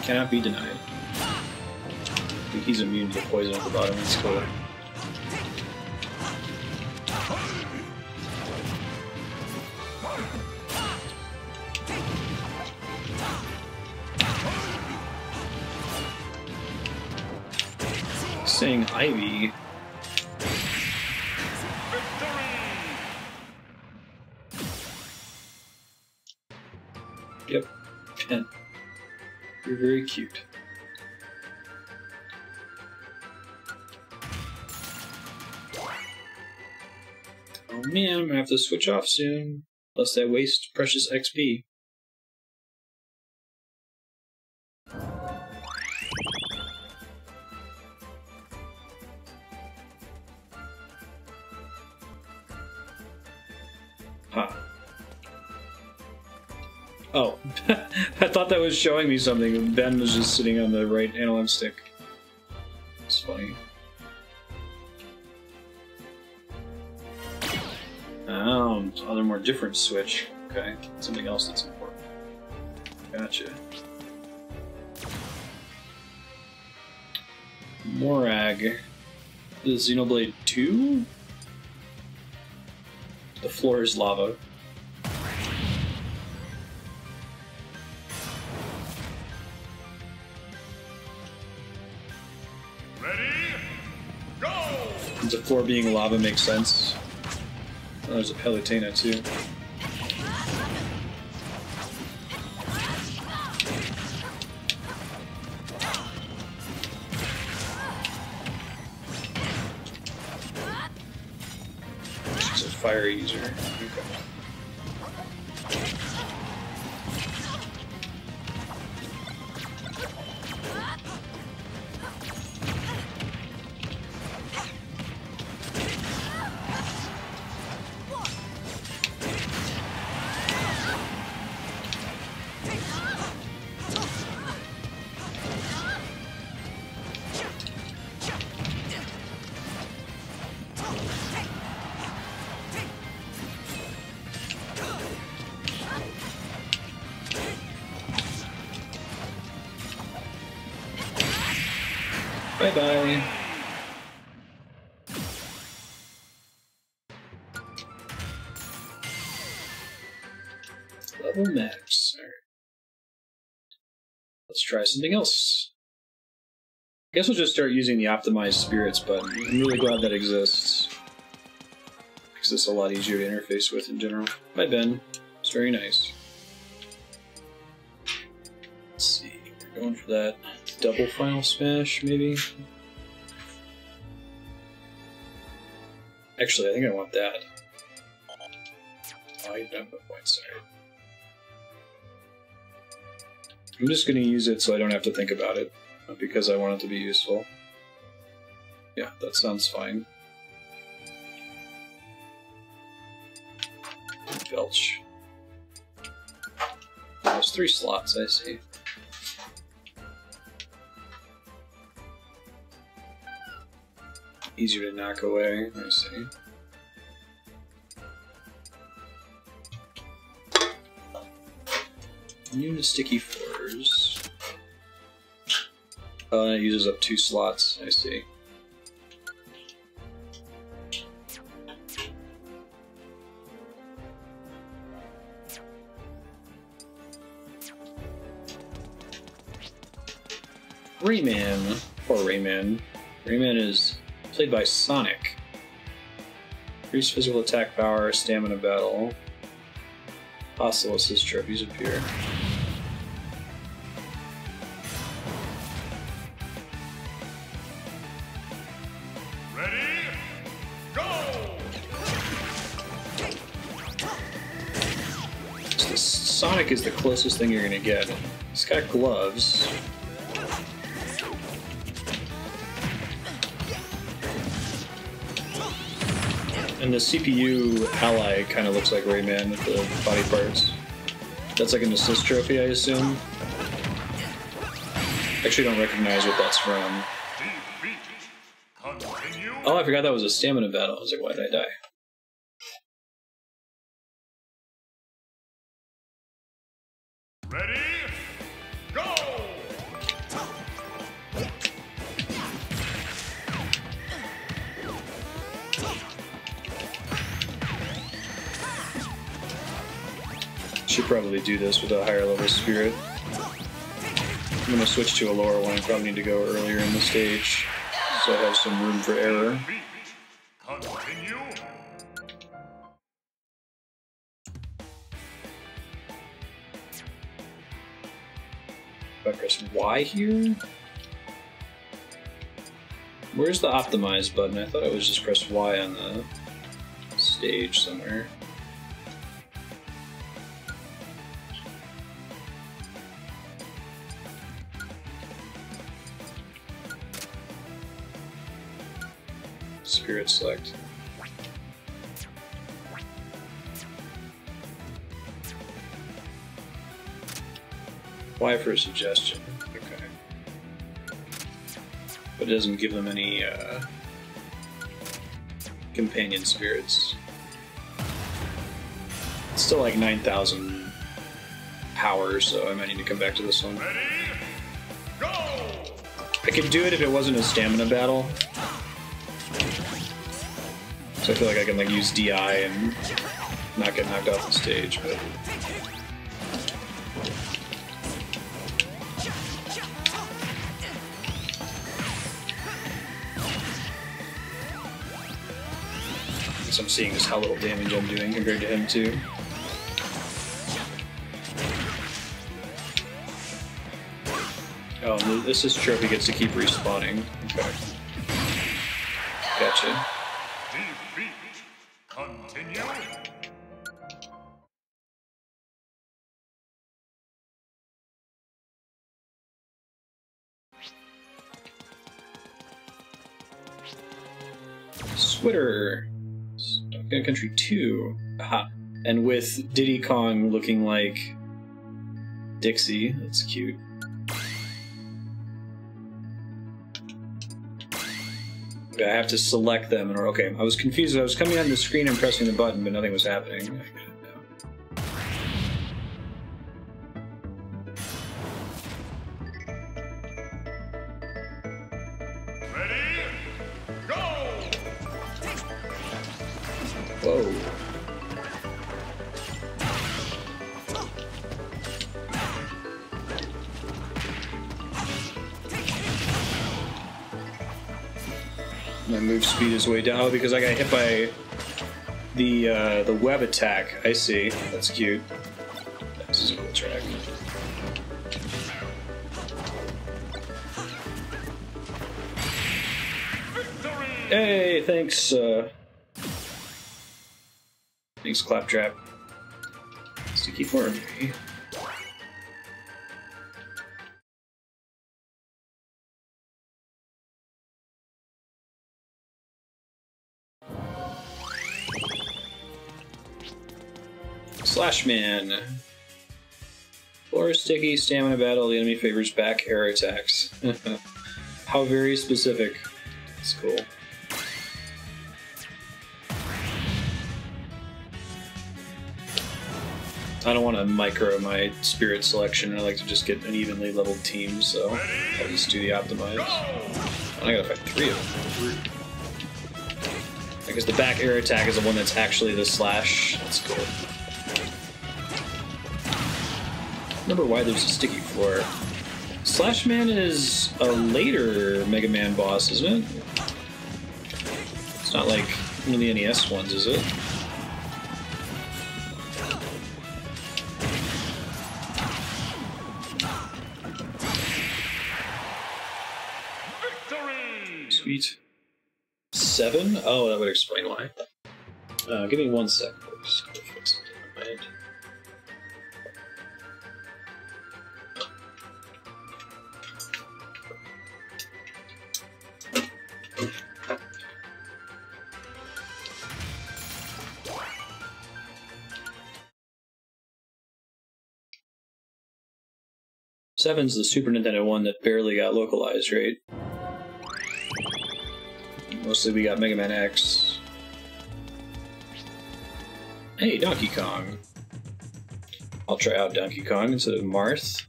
[SPEAKER 1] Cannot be denied. I think he's immune to poison at the bottom, that's cool. saying Ivy. Yep, Pen. You're very cute. Oh man, I'm gonna have to switch off soon, lest I waste precious XP. Huh. Oh, I thought that was showing me something, and Ben was just sitting on the right analog stick. It's funny. Oh, other more different switch. Okay, something else that's important. Gotcha. Mòrag. The Xenoblade 2? The floor is lava.
[SPEAKER 3] Ready? Go!
[SPEAKER 1] The floor being lava makes sense. Oh, there's a Palutena too. She's a fire user. Okay. Bye-bye. Level max. Alright. Let's try something else. I guess we'll just start using the optimized spirits button. I'm really glad that exists. Makes this a lot easier to interface with in general. Bye, Ben. It's very nice. Let's see. We're going for that double final smash, maybe? Actually, I think I want that. Oh, I don't have the points there. I'm just going to use it so I don't have to think about it, not because I want it to be useful. Yeah, that sounds fine. Belch. There's 3 slots, I see. Easier to knock away, I see. Immune to sticky floors. Oh, and it uses up 2 slots, I see. Rayman, or Rayman. Rayman is played by Sonic. Increase physical attack power, stamina battle. Hostile assist trophies appear.
[SPEAKER 3] Ready? Go!
[SPEAKER 1] So Sonic is the closest thing you're gonna get. He's got gloves. And the CPU ally kind of looks like Rayman with the body parts. That's like an assist trophy, I assume. Actually, don't recognize what that's from.
[SPEAKER 3] Continue.
[SPEAKER 1] Oh, I forgot that was a stamina battle. I was like, why did I die?
[SPEAKER 3] Ready? Go!
[SPEAKER 1] Should probably do this with a higher level spirit. I'm gonna switch to a lower one. I probably need to go earlier in the stage, so so I have some room for error.
[SPEAKER 3] Beat. Continue.
[SPEAKER 1] If I press Y here? Where's the optimize button? I thought I was just press Y on the stage somewhere. Spirit select. Y for a suggestion. Okay. But it doesn't give them any companion spirits. It's still like 9,000 power, so I might need to come back to this one.
[SPEAKER 3] Ready? Go!
[SPEAKER 1] I could do it if it wasn't a stamina battle. So I feel like I can like use DI and not get knocked off the stage, but I'm seeing just how little damage I'm doing compared to him too. Oh, and this is trophy gets to keep respawning. Okay. Gotcha.
[SPEAKER 3] Defeat. Continue.
[SPEAKER 1] Squitter. Country 2. Aha. And with Diddy Kong looking like Dixie. That's cute. Okay, I have to select them. Okay, I was confused. I was coming on the screen and pressing the button, but nothing was happening. Whoa. My move speed is way down because I got hit by the web attack. I see. That's cute. This is a cool track. Hey, thanks. Thanks, Claptrap. Sticky for me. Slashman. Floor is sticky, stamina battle, the enemy favors back air attacks. How very specific. That's cool. I don't want to micro my spirit selection. I like to just get an evenly leveled team, so I'll just do the optimize. And I gotta fight 3 of them. I guess the back air attack is the one that's actually the slash. That's cool. Remember why there's a sticky floor. Slashman is a later Mega Man boss, isn't it? It's not like one of the NES ones, is it? Sweet. 7? Oh, that would explain why. Give me 1 sec, folks. Go fix something on my end. Seven's the Super Nintendo one that barely got localized, right? Mostly we got Mega Man X. Hey, Donkey Kong. I'll try out Donkey Kong instead of Marth.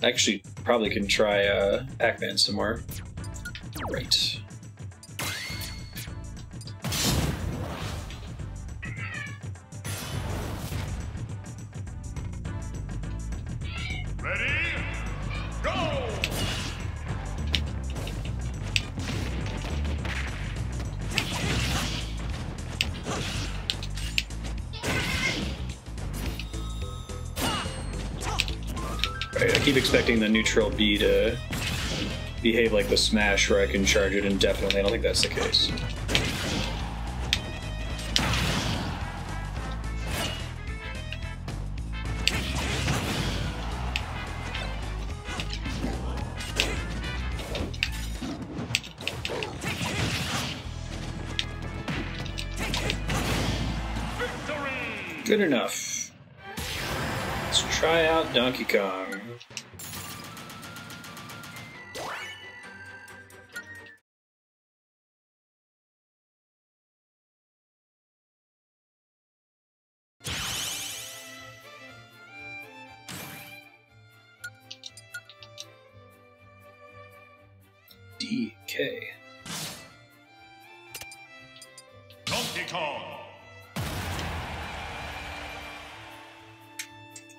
[SPEAKER 1] Actually, probably can try Pac-Man some more. Right. Right, I keep expecting the neutral B to behave like the Smash where I can charge it indefinitely. I don't think that's the case. Good enough. Let's try out Donkey Kong. DK.
[SPEAKER 3] Donkey Kong.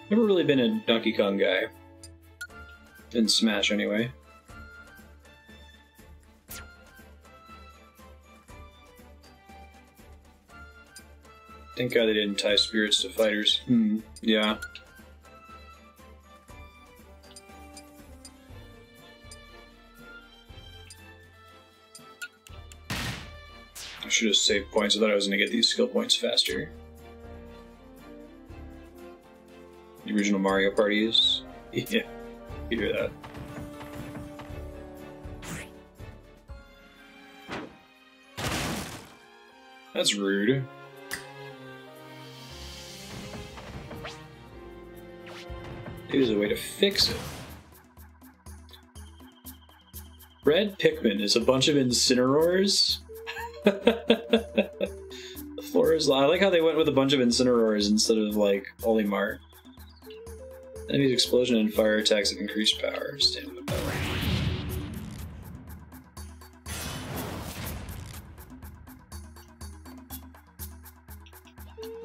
[SPEAKER 1] Never really been a Donkey Kong guy. In Smash, anyway. Thank God they didn't tie spirits to fighters. Yeah. I should have saved points. I thought I was going to get these skill points faster. The original Mario Party is. Yeah, you hear that. That's rude. Maybe there's a way to fix it. Red Pikmin is a bunch of Incineroars. The floor is. I like how they went with a bunch of Incineroars instead of like Olimar. Enemy's explosion and fire attacks have increased power. Stamina power.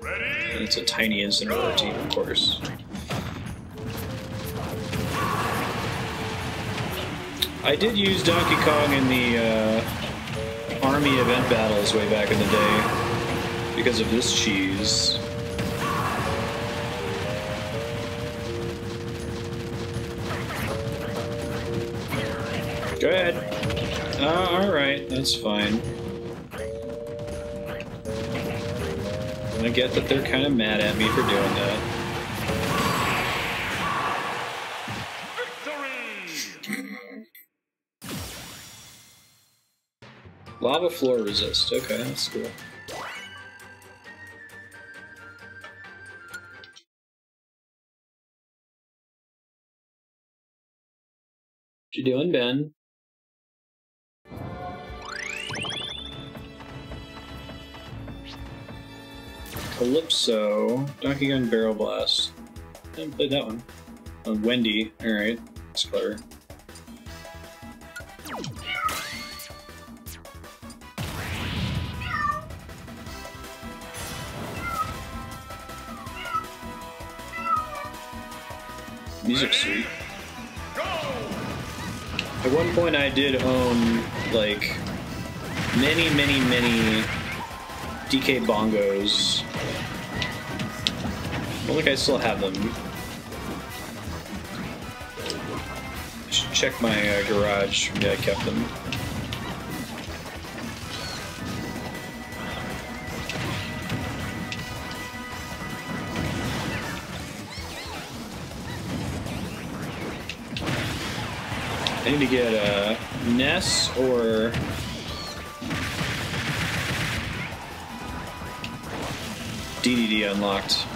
[SPEAKER 3] Ready?
[SPEAKER 1] And it's a tiny Incineroar team, of course. I did use Donkey Kong in the army event battles way back in the day because of this cheese. Go ahead. Alright, that's fine. I get that they're kind of mad at me for doing that. Lava floor resist. Okay, that's cool. What you doing, Ben? Kalypso, Donkey Kong Barrel Blast. I haven't played that one. Oh, Wendy. Alright, that's clever. Music sweet. At one point I did own, like, many DK bongos. I don't think I still have them. I should check my garage. Maybe I kept them. I need to get a Ness or DDD unlocked.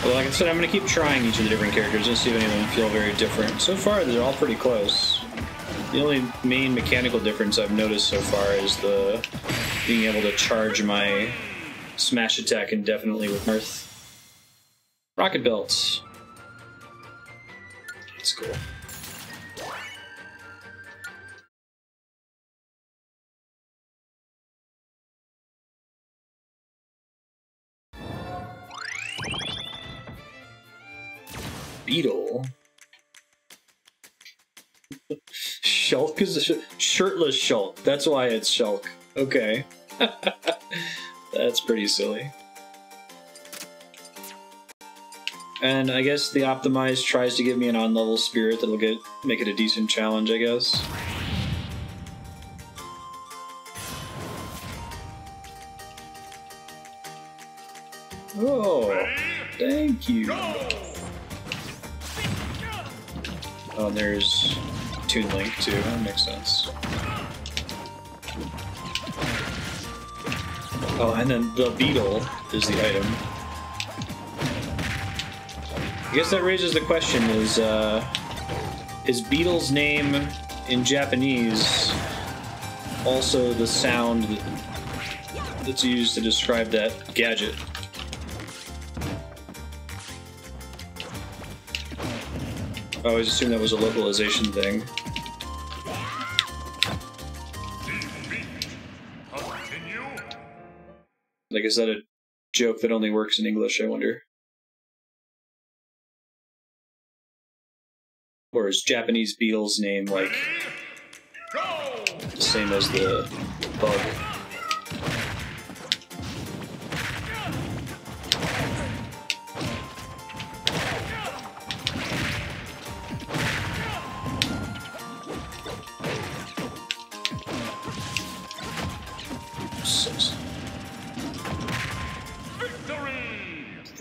[SPEAKER 1] But like I said, I'm going to keep trying each of the different characters and see if any of them feel very different. So far, they're all pretty close. The only main mechanical difference I've noticed so far is the being able to charge my smash attack indefinitely with Marth. Rocket belts. That's cool. Beetle. Shulk is a shirtless Shulk. That's why it's Shulk. Okay. That's pretty silly. And I guess the optimized tries to give me an on-level spirit that'll make it a decent challenge, I guess. Oh, thank you. Oh, and there's Toon Link too. That makes sense. Oh, and then the Beetle is the item. I guess that raises the question: is Beetle's name in Japanese also the sound that's used to describe that gadget? I always assumed that was a localization thing. Like, is that a joke that only works in English, I wonder? Or is Japanese Beetle's name, like, the same as the bug?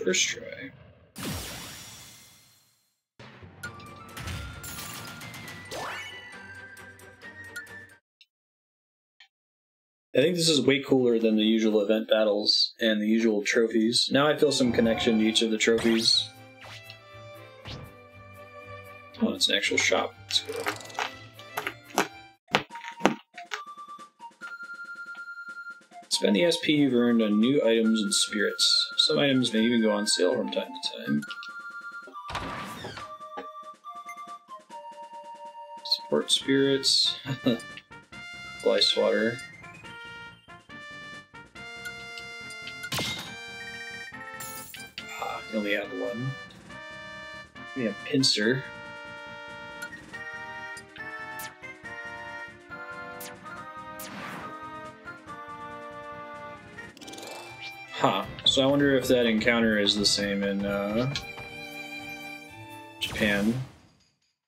[SPEAKER 1] First try. I think this is way cooler than the usual event battles and the usual trophies. Now I feel some connection to each of the trophies. Oh, it's an actual shop. That's cool. Spend the SP you've earned on new items and spirits. Some items may even go on sale from time to time. Support spirits. Fly swatter. Ah, I only have one. We have pincer. Huh. So I wonder if that encounter is the same in Japan.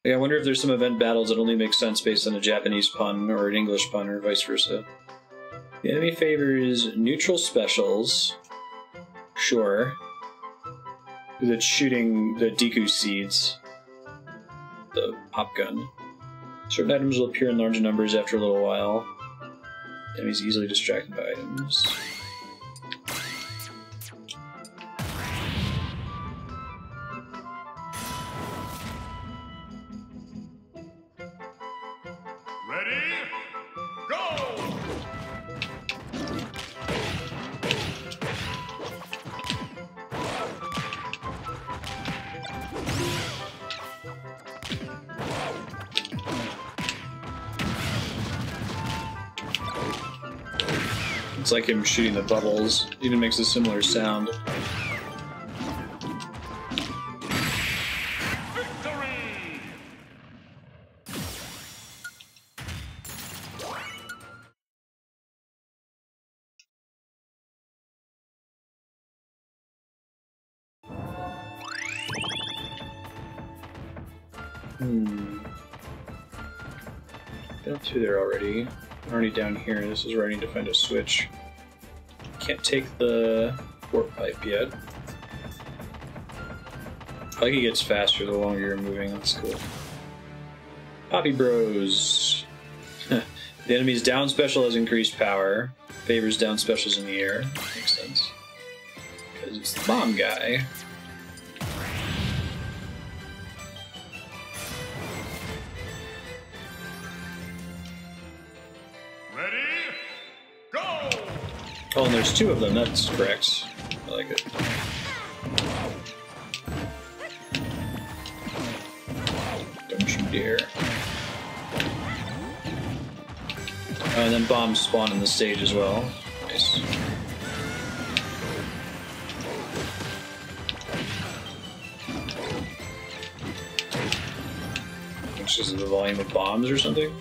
[SPEAKER 1] Yeah, I wonder if there's some event battles that only make sense based on a Japanese pun or an English pun or vice versa. The enemy favors neutral specials. Sure. That's shooting the Deku seeds. The pop gun. Certain items will appear in large numbers after a little while. Enemies easily distracted by items. It's like him shooting the bubbles. It even makes a similar sound. Been up through there already. I'm already down here. This is where I need to find a switch. Can't take the warp pipe yet. I like it gets faster the longer you're moving. That's cool. Poppy Bros. The enemy's down special has increased power. Favors down specials in the air. Makes sense. Because it's the bomb guy. Oh, and there's two of them, that's correct. I like it. Don't you dare. Oh, and then bombs spawn in the stage as well. Nice. Which is the volume of bombs or something?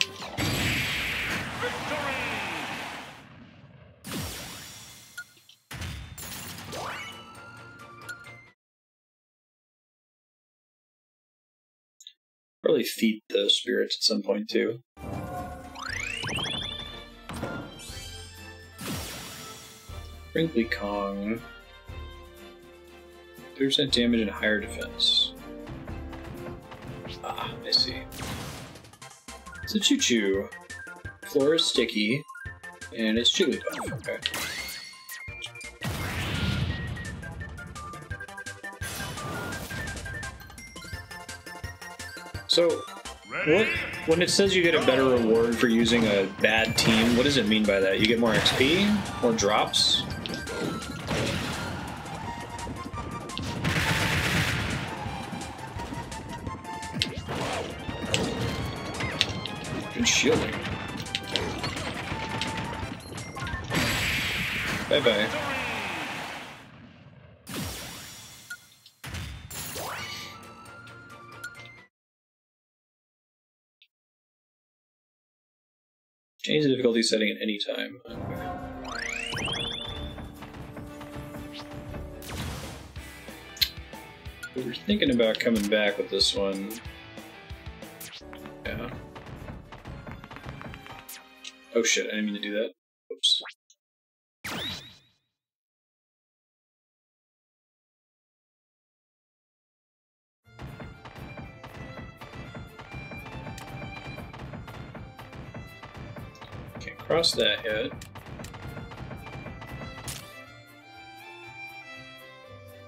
[SPEAKER 1] Probably feed the spirits at some point too. Wrinkly Kong. 30% damage and higher defense. Ah, I see. It's a Choo-Choo. Floor is sticky, and it's Jigglypuff. Okay. So, when it says you get a better reward for using a bad team, what does it mean by that? You get more XP? More drops? Good shielding. Bye-bye. Change the difficulty setting at any time. Okay. We were thinking about coming back with this one. Yeah. Oh shit, I didn't mean to do that. Oops. Can't cross that yet.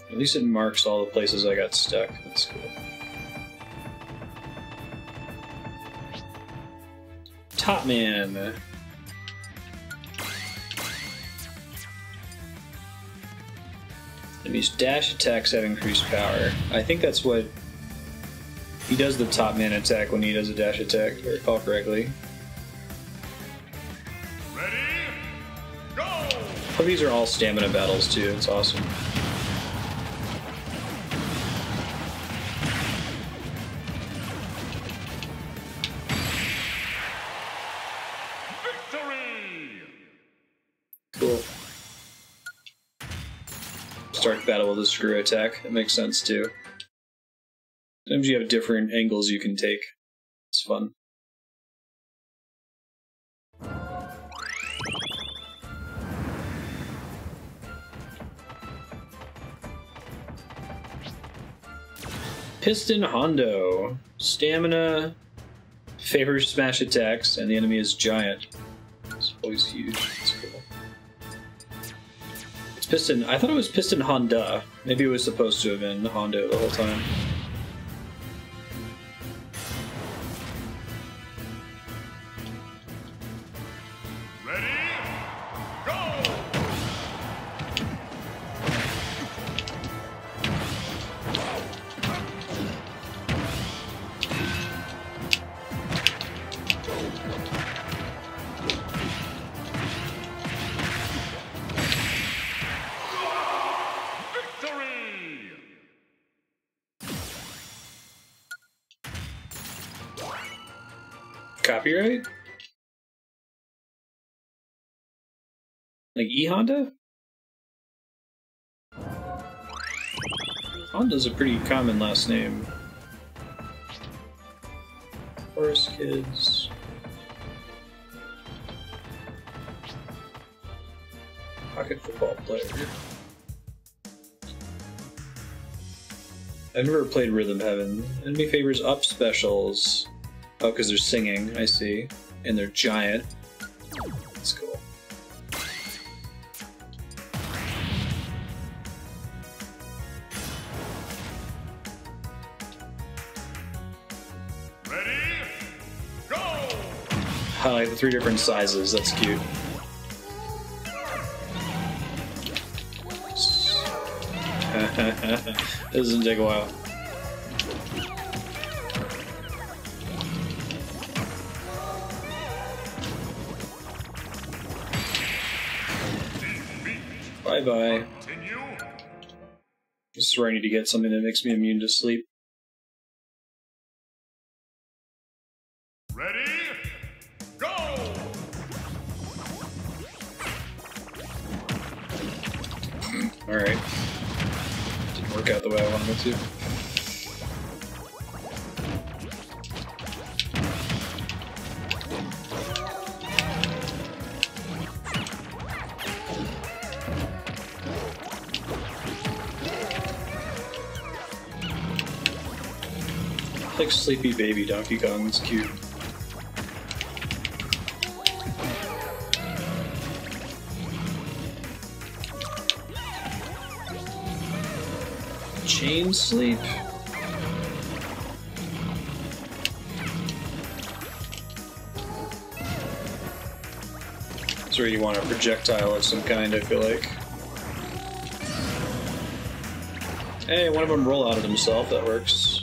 [SPEAKER 1] At least it marks all the places I got stuck. That's cool. Top Man. Enemy's dash attacks have increased power. I think that's what he does, the Top Man attack when he does a dash attack, if I recall correctly.
[SPEAKER 3] Ready? Go!
[SPEAKER 1] Oh, these are all stamina battles too. It's awesome. Cool. Start battle with a screw attack. That makes sense too. Sometimes you have different angles you can take. It's fun. Piston Hondo. Stamina favors smash attacks, and the enemy is giant. It's always huge. It's cool. It's Piston. I thought it was Piston Honda. Maybe it was supposed to have been Hondo the whole time.
[SPEAKER 3] Ready? Go!
[SPEAKER 1] Copyright? Like E-Honda? Honda's a pretty common last name. Forest Kids. Pocket football player. I've never played Rhythm Heaven. Enemy favors up specials. Oh, because they're singing, I see. And they're giant. That's cool.
[SPEAKER 3] Ready? Go!
[SPEAKER 1] I like the 3 different sizes, that's cute. This doesn't take a while. Bye-bye.
[SPEAKER 3] Continue.
[SPEAKER 1] This is where I need to get something that makes me immune to sleep.
[SPEAKER 3] Ready? Go!
[SPEAKER 1] Alright. Didn't work out the way I wanted it to. Like sleepy baby Donkey Kong, it's cute. Chain sleep? That's where you want a projectile of some kind, I feel like. Hey, one of them roll out of himself, that works.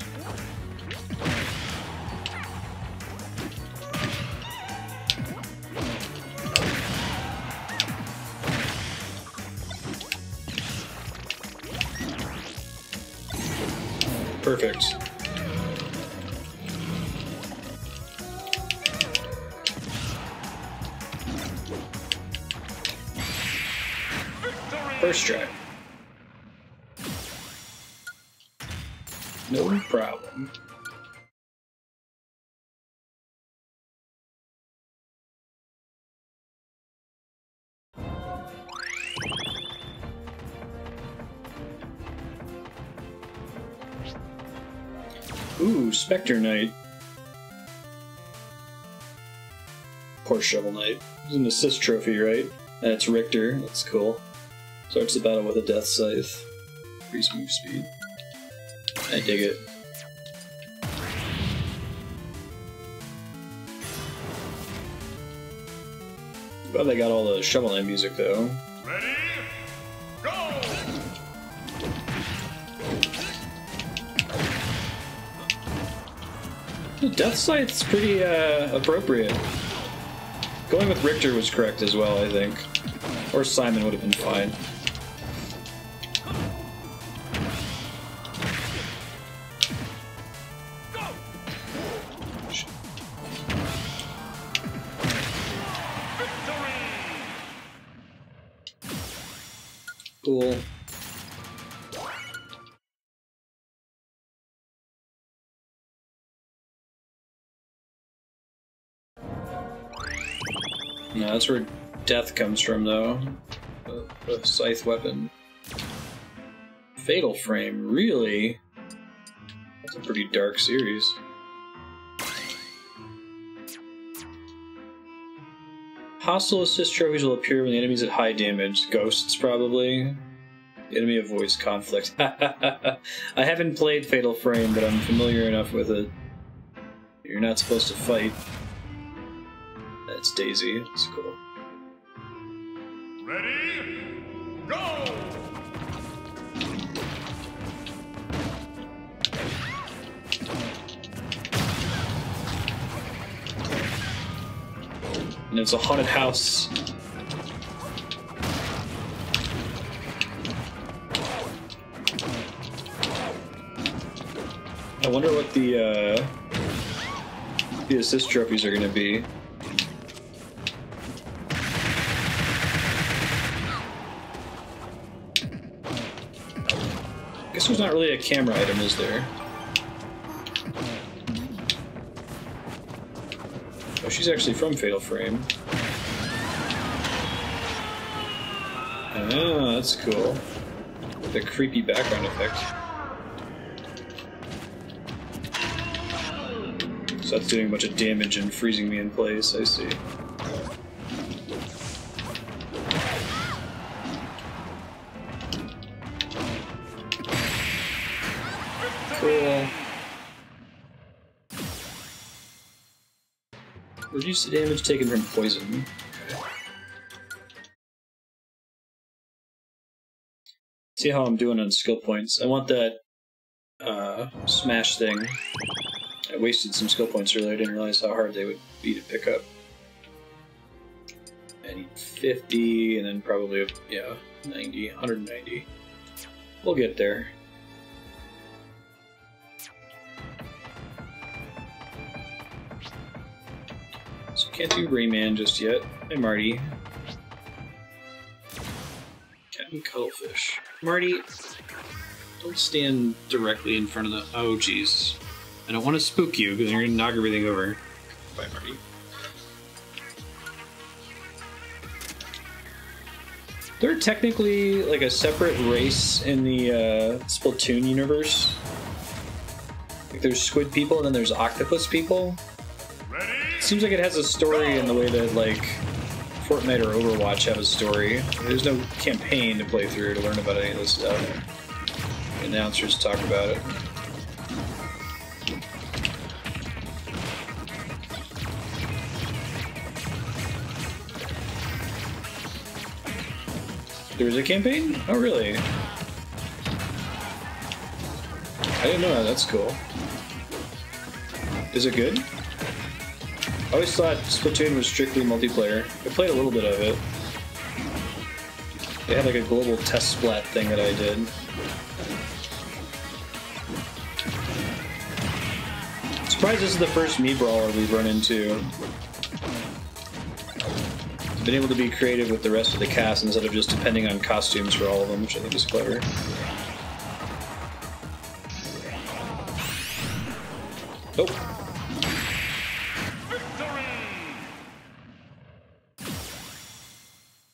[SPEAKER 1] Perfect. First try. No problem. Ooh, Spectre Knight. Poor Shovel Knight. It's an assist trophy, right? That's Richter. That's cool. Starts the battle with a Death Scythe. Increase move speed. I dig it. Glad they got all the Shovel Knight music though.
[SPEAKER 3] Ready? Go!
[SPEAKER 1] The Death Scythe's pretty appropriate. Going with Richter was correct as well, I think. Or Simon would have been fine. Cool. No, that's where death comes from, though. The scythe weapon. Fatal Frame, really? That's a pretty dark series. Hostile assist trophies will appear when the enemy's at high damage. Ghosts, probably. The enemy avoids conflict. I haven't played Fatal Frame, but I'm familiar enough with it. You're not supposed to fight. That's Daisy. That's cool.
[SPEAKER 3] Ready? Go!
[SPEAKER 1] And it's a haunted house. I wonder what the assist trophies are going to be. I guess there's not really a camera item, is there? Oh, she's actually from Fatal Frame. Ah, that's cool. The creepy background effect. So that's doing a bunch of damage and freezing me in place, I see. Cool. Reduce the damage taken from poison. See how I'm doing on skill points. I want that smash thing. I wasted some skill points earlier. I didn't realize how hard they would be to pick up. I need 50, and then probably, yeah, 90, 190. We'll get there. So can't do Rayman just yet. Hey, Marty. Captain Cuttlefish. Marty, don't stand directly in front of the... Oh, jeez. I don't want to spook you, because you're going to knock everything over. Bye, Marty. They're technically like a separate race in the Splatoon universe. Like there's squid people and then there's octopus people. It seems like it has a story in the way that like Fortnite or Overwatch have a story. There's no campaign to play through to learn about any of this stuff. The announcers talk about it. There was a campaign? Oh, really? I didn't know that. That's cool. Is it good? I always thought Splatoon was strictly multiplayer. I played a little bit of it. They had like a global test splat thing that I did. Surprised this is the first Mii brawler we've run into. Been able to be creative with the rest of the cast instead of just depending on costumes for all of them, which I think is clever. Oh.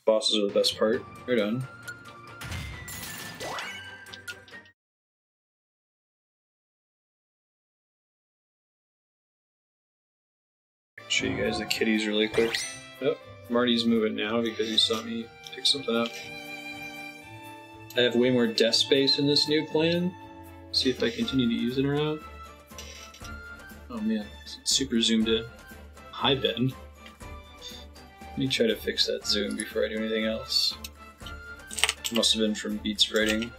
[SPEAKER 1] Bosses are the best part. Right on. Show you guys the kitties really quick. Oh, Marty's moving now because he saw me pick something up. I have way more desk space in this new plan. See if I continue to use it or not. Oh man, it's super zoomed in. Hi, Ben. Let me try to fix that zoom before I do anything else. Must have been from Beats writing.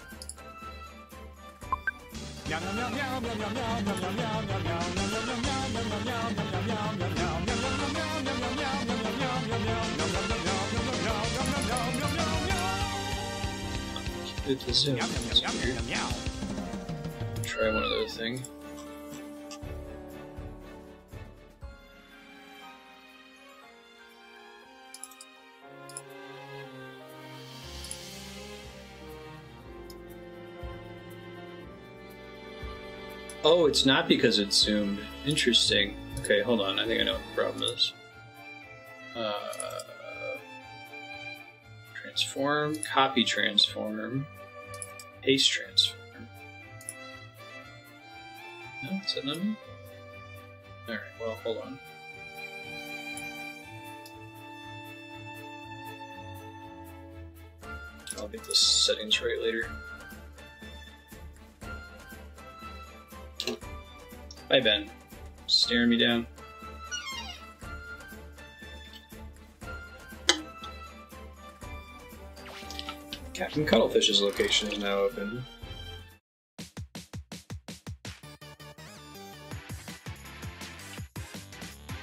[SPEAKER 1] It to zoom. Try one other thing. Oh, it's not because it's zoomed. Interesting. Okay, hold on. I think I know what the problem is. Transform, copy transform, paste transform. No, is that not me? Alright, well, hold on. I'll get the settings right later. Hi, Ben. Staring me down. Captain Cuttlefish's location is now open.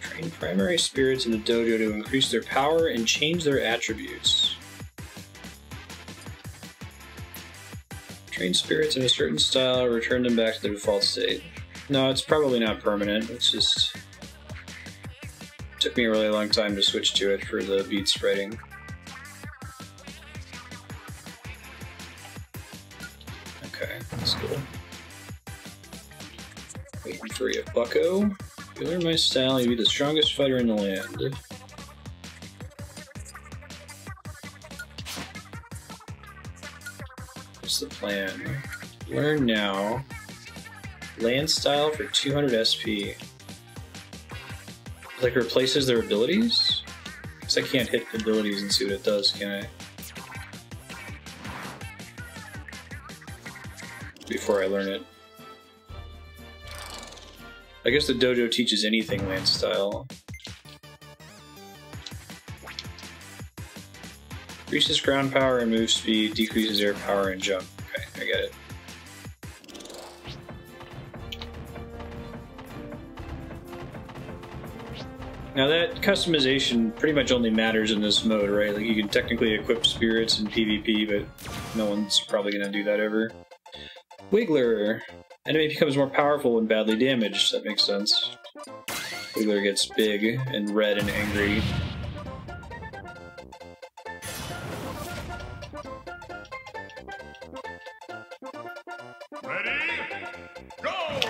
[SPEAKER 1] Train primary spirits in the dojo to increase their power and change their attributes. Train spirits in a certain style, return them back to their default state. No, it's probably not permanent. It's just... took me a really long time to switch to it for the beat spreading. Okay, that's cool. Waiting for you, bucko. You learn my style, you'll be the strongest fighter in the land. What's the plan? Learn now. Land style for 200 SP. Like replaces their abilities? Because I can't hit abilities and see what it does, can I? Before I learn it. I guess the dojo teaches anything land style. Increases ground power and move speed, decreases air power and jump. Okay, I get it. Now that customization pretty much only matters in this mode, right? Like you can technically equip spirits in PvP, but no one's probably gonna do that ever. Wiggler! Enemy becomes more powerful when badly damaged. That makes sense. Wiggler gets big and red and angry.
[SPEAKER 3] Ready? Go!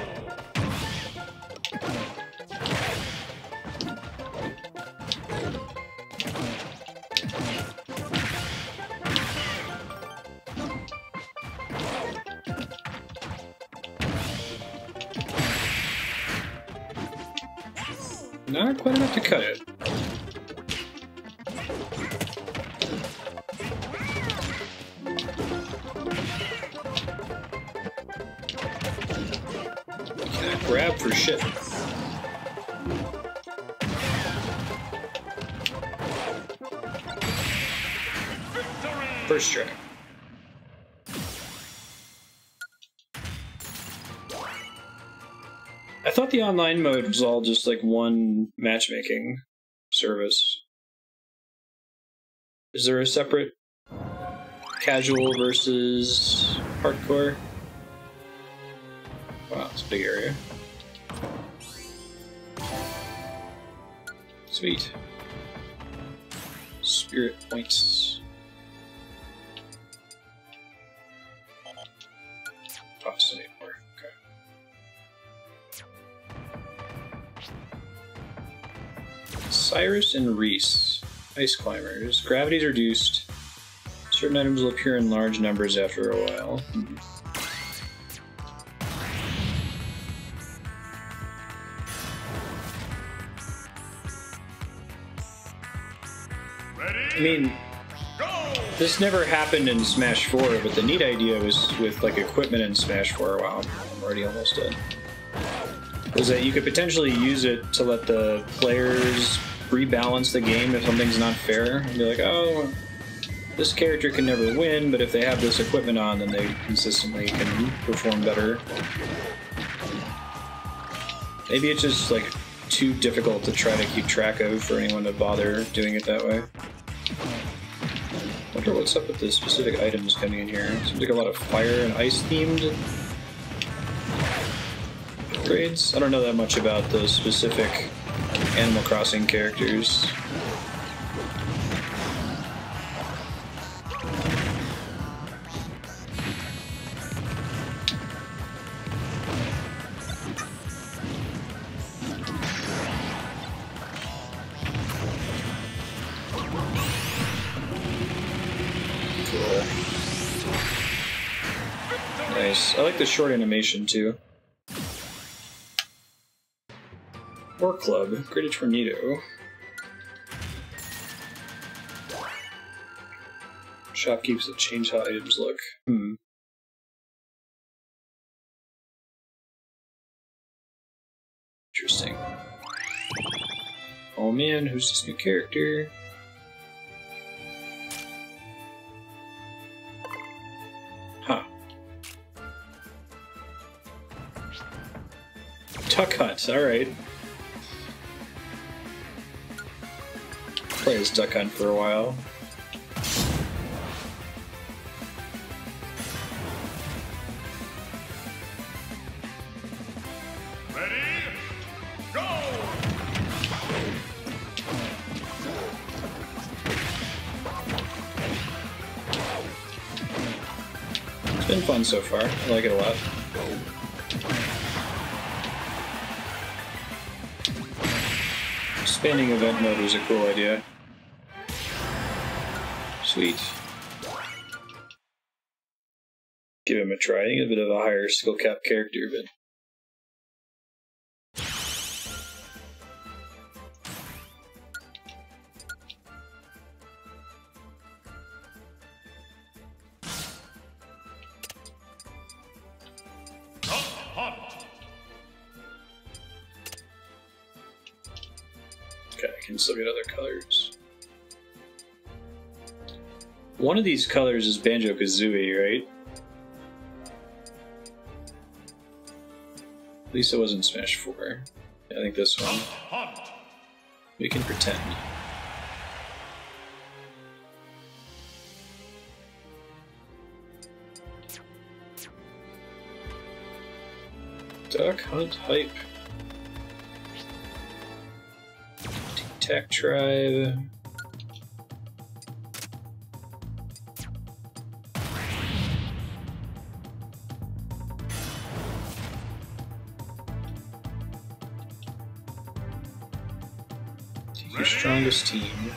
[SPEAKER 1] Not quite enough to cut it. Can't grab for shit. First try. I thought the online mode was all just like one matchmaking service. Is there a separate casual versus hardcore? Wow, it's a big area. Sweet. Spirit points. Toss it more. Okay. Cyrus and Reese, ice climbers. Gravity is reduced. Certain items will appear in large numbers after a while. I mean, this never happened in Smash 4, but the neat idea was with like equipment in Smash 4. Wow, I'm already almost dead. Was that you could potentially use it to let the players rebalance the game if something's not fair, and be like, oh, this character can never win, but if they have this equipment on, then they consistently can perform better. Maybe it's just like too difficult to try to keep track of for anyone to bother doing it that way. I wonder what's up with the specific items coming in here. Seems like a lot of fire and ice themed upgrades. I don't know that much about the specific Animal Crossing characters. Nice. I like the short animation too. War Club, create a tornado. Shopkeepers that change how items look. Interesting. Oh man, who's this new character? Huh. Duck Hunt, alright. Play as Duck Hunt for a while.
[SPEAKER 3] Ready? Go!
[SPEAKER 1] It's been fun so far. I like it a lot. Expanding event mode was a cool idea. Sweet. Give him a try. A bit of a higher skill cap character, but okay, I can still get other colors. One of these colors is Banjo-Kazooie, right? At least it wasn't Smash 4. I think this one. We can pretend. Duck Hunt hype. Tic-Tac Tribe. Your strongest team.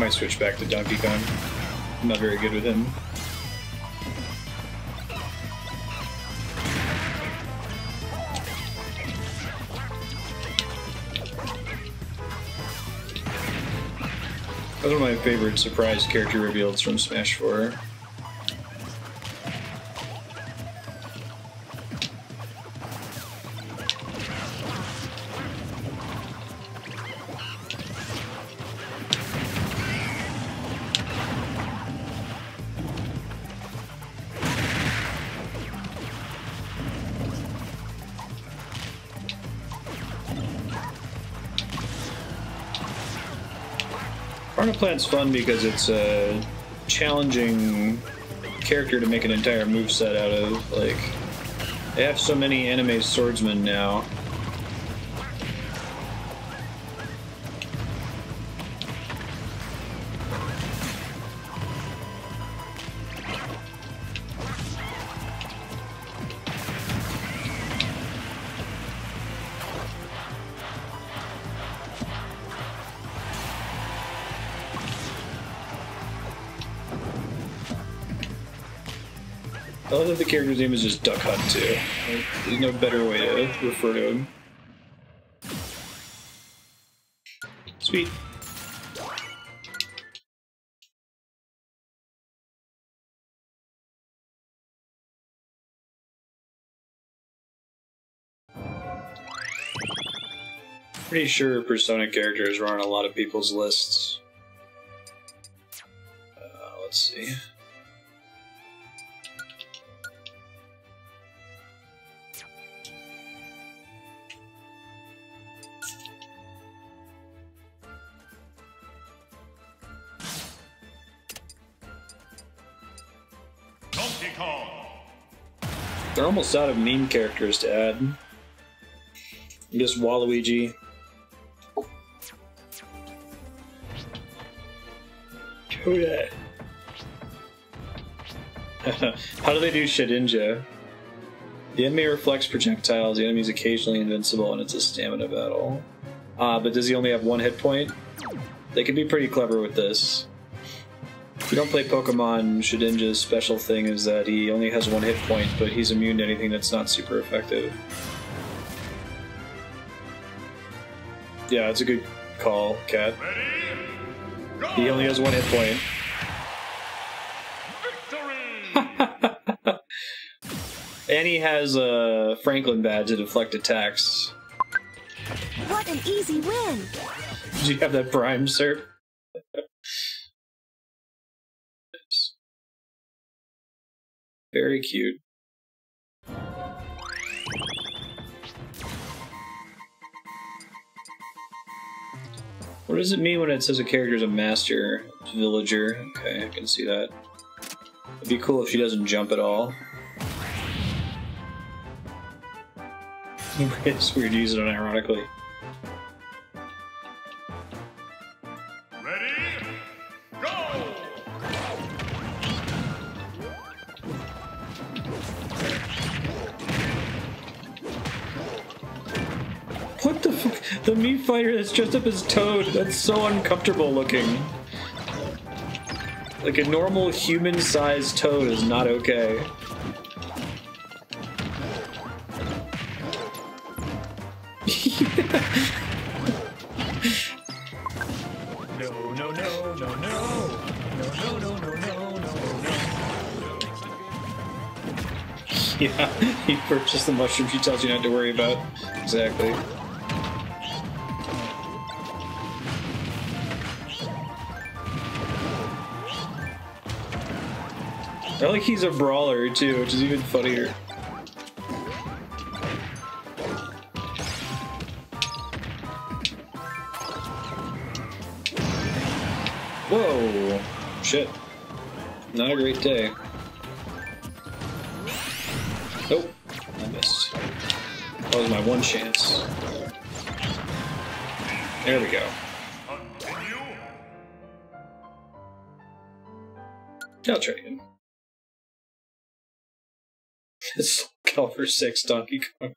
[SPEAKER 1] Might switch back to Donkey Kong. I'm not very good with him. That was one of my favorite surprise character reveals from Smash 4. Piranha Plant's fun because it's a challenging character to make an entire moveset out of. Like, they have so many anime swordsmen now. I love that the character's name is just Duck Hunt, too. Like, there's no better way to refer to him. Sweet. Pretty sure Persona characters are on a lot of people's lists. Let's see. They're almost out of meme characters to add. I guess Waluigi. Oh yeah. How do they do Shedinja? The enemy reflects projectiles, the enemy is occasionally invincible, and it's a stamina battle. But does he only have one hit point? They could be pretty clever with this. If you don't play Pokemon, Shedinja's special thing is that he only has one hit point, but he's immune to anything that's not super effective. Yeah, that's a good call, Cat. He only has one hit point. And he has a Franklin badge to deflect attacks.
[SPEAKER 6] What an easy win!
[SPEAKER 1] Did you have that prime, sir? Very cute. What does it mean when it says a character is a master villager? Okay, I can see that. It'd be cool if she doesn't jump at all. It's weird to use it unironically. What the fuck? The Mii fighter that's dressed up as Toad, that's so uncomfortable looking. Like a normal human-sized Toad is not okay. Yeah, he purchased the mushroom she tells you not to worry about. Exactly. I like he's a brawler too, which is even funnier. Whoa! Shit. Not a great day. Nope. I missed. That was my one chance. There we go. I'll try again. It's Calver 6 Donkey Kong.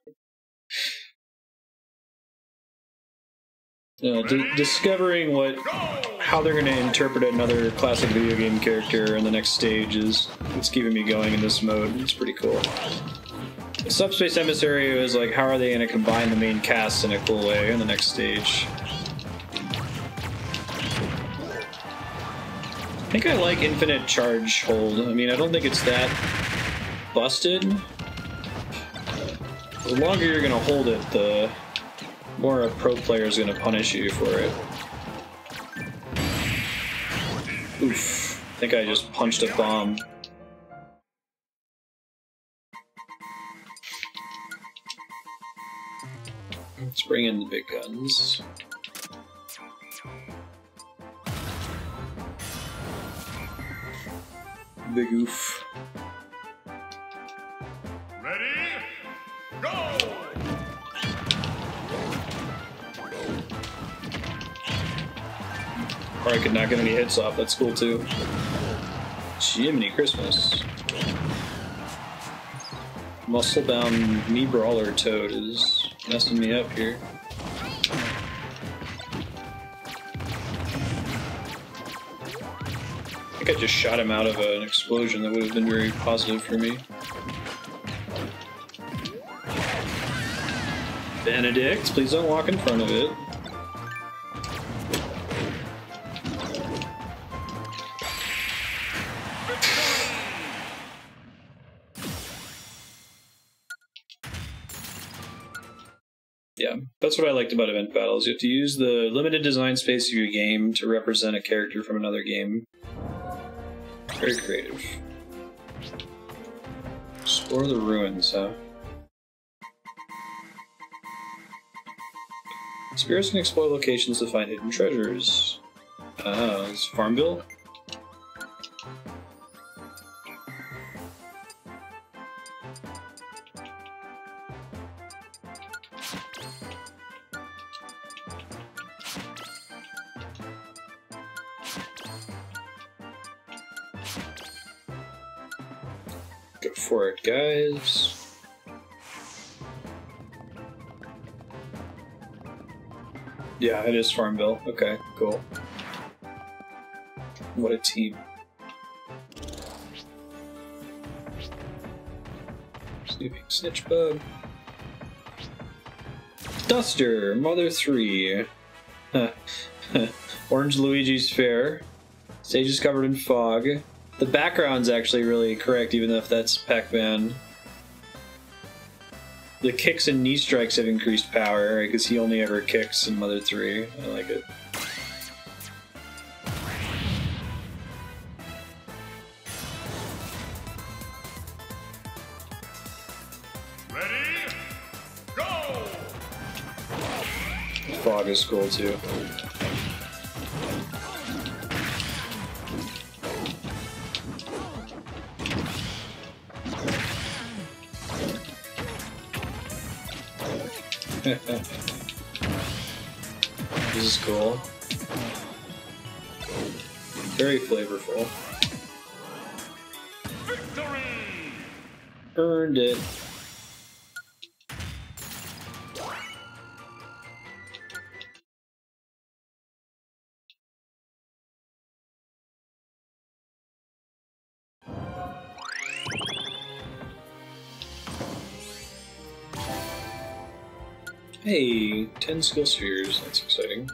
[SPEAKER 1] Discovering how they're going to interpret another classic video game character in the next stage is what's keeping me going in this mode. It's pretty cool. Subspace Emissary is like, how are they going to combine the main cast in a cool way in the next stage? I think I like infinite charge hold. I mean, I don't think it's that busted. The longer you're going to hold it, the more a pro player is going to punish you for it. Oof. I think I just punched a bomb. Let's bring in the big guns. Big oof.
[SPEAKER 3] Ready? Go!
[SPEAKER 1] Or I could not get any hits off, that's cool too. Jiminy Christmas. Muscle-bound knee brawler Toad is messing me up here. I think I just shot him out of an explosion that would have been very positive for me. Benedict, please don't walk in front of it. Yeah, that's what I liked about event battles. You have to use the limited design space of your game to represent a character from another game. Very creative. Explore the ruins, huh? Spirits can explore locations to find hidden treasures. Ah, is Farmville? Go for it, guys. Yeah, it is Farmville. Okay, cool. What a team. Snooping Snitch Bug. Duster, Mother 3. Orange Luigi's Fair. Stage is covered in fog. The background's actually really correct, even if that's Pac-Man. The kicks and knee strikes have increased power, because he only ever kicks in Mother 3. I like it.
[SPEAKER 3] Ready? Go!
[SPEAKER 1] Fog is cool too. This is cool. Very flavorful.
[SPEAKER 3] Victory!
[SPEAKER 1] Earned it. Hey, 10 skill spheres, that's exciting.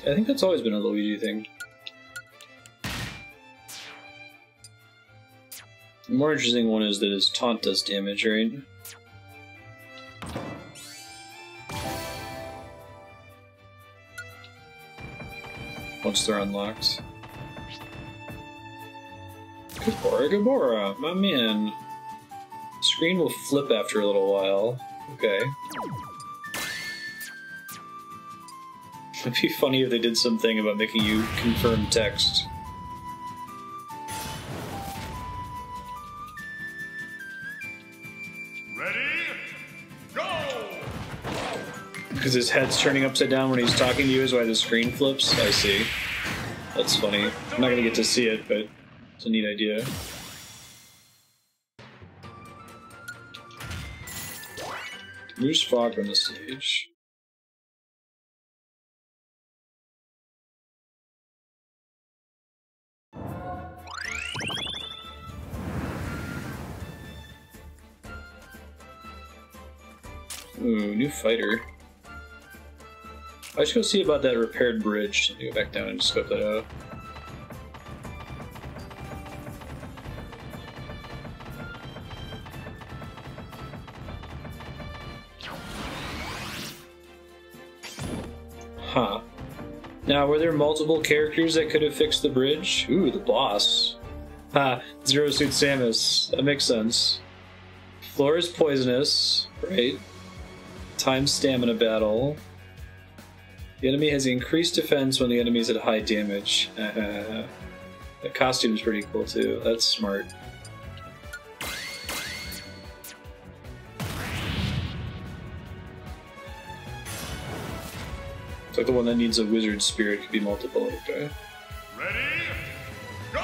[SPEAKER 1] I think that's always been a Luigi thing. The more interesting one is that his taunt does damage, right? Once they're unlocked. Gabora, my man. Screen will flip after a little while. Okay. It'd be funny if they did something about making you confirm text.
[SPEAKER 3] Ready? Go!
[SPEAKER 1] Because his head's turning upside down when he's talking to you is why the screen flips? I see. That's funny. I'm not gonna get to see it, but it's a neat idea. There's fog on the stage. Ooh, new fighter. I should go see about that repaired bridge. Go back down and scope that out. Huh. Now, were there multiple characters that could have fixed the bridge? Ooh, the boss. Ha, Zero Suit Samus. That makes sense. Floor is poisonous, right? Time stamina battle. The enemy has increased defense when the enemy is at high damage. The costume's pretty cool too. That's smart. It's like the one that needs a wizard spirit could be multiple. Okay.
[SPEAKER 3] Ready? Go!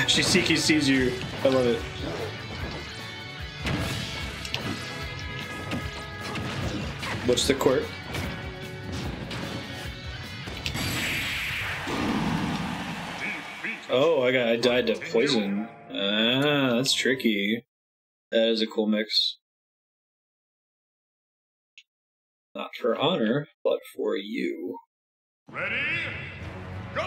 [SPEAKER 1] Shisiki sees you. I love it. What's the quirk? Oh, I died to poison. Ah, that's tricky. That is a cool mix. Not for honor, but for you.
[SPEAKER 3] Ready? Go!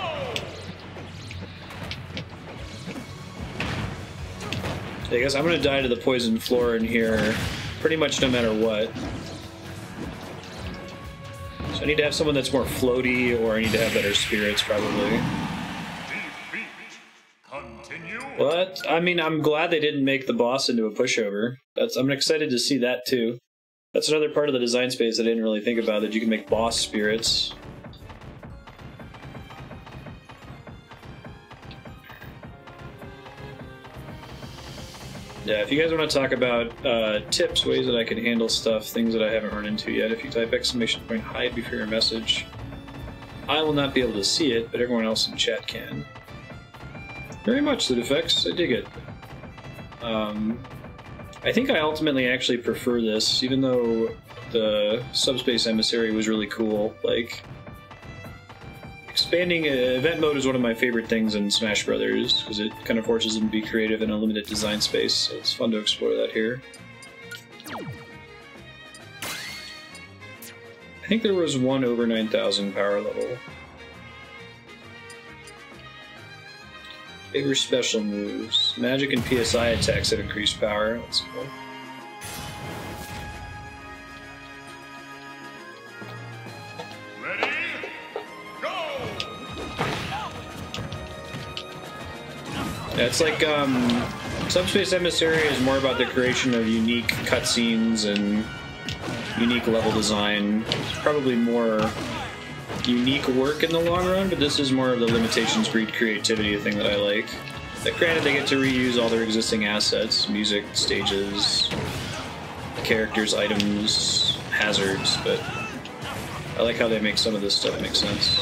[SPEAKER 1] I guess I'm gonna die to the poison floor in here pretty much no matter what. So I need to have someone that's more floaty, or I need to have better spirits, probably.
[SPEAKER 3] Defeat. Continue.
[SPEAKER 1] But, I mean, I'm glad they didn't make the boss into a pushover. I'm excited to see that, too. That's another part of the design space I didn't really think about, that you can make boss spirits. Yeah, if you guys want to talk about tips, ways that I can handle stuff, things that I haven't run into yet, if you type !hide before your message, I will not be able to see it, but everyone else in chat can. Very much, the effects. I dig it. I think I ultimately actually prefer this, even though the Subspace Emissary was really cool. Like, expanding event mode is one of my favorite things in Smash Brothers, because it kind of forces them to be creative in a limited design space, so it's fun to explore that here. I think there was one over 9,000 power level. Bigger special moves. Magic and PSI attacks have increased power. That's cool.
[SPEAKER 3] Ready? Go!
[SPEAKER 1] Yeah, it's like, Subspace Emissary is more about the creation of unique cutscenes and unique level design. It's probably more unique work in the long run, but this is more of the limitations breed creativity thing that I like. Like, granted, they get to reuse all their existing assets, music, stages, characters, items, hazards, but I like how they make some of this stuff make sense.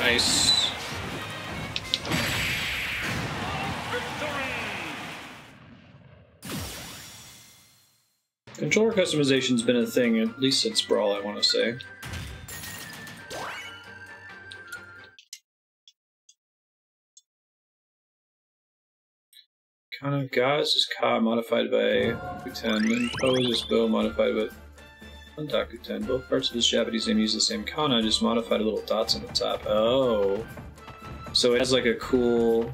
[SPEAKER 1] Nice. Controller customization's been a thing, at least since Brawl, I want to say. Kana Ga is just Ka modified by Kuten, and Po is just Bo modified by Kuten. Both parts of this Japanese name use the same kana, just modified little dots on the top. Oh. So it has like a cool...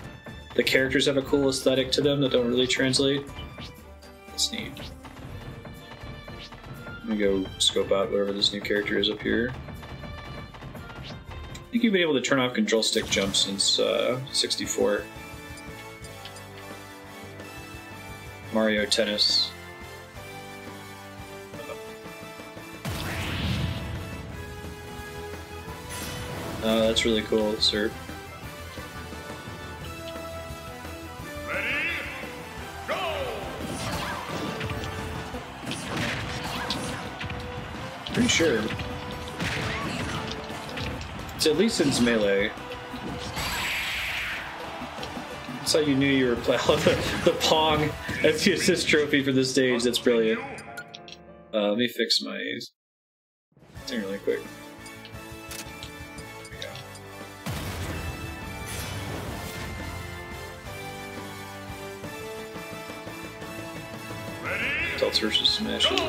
[SPEAKER 1] The characters have a cool aesthetic to them that don't really translate. That's neat. Let me go scope out whatever this new character is up here. I think you've been able to turn off control stick jumps since 64. Mario Tennis. That's really cool, sir.
[SPEAKER 3] Ready? Go!
[SPEAKER 1] mean, sure. It's at least since Melee. That's how you knew you were playing the Pong as the assist trophy for the stage. That's brilliant. Let me fix my thing really quick. Delts versus Smashes.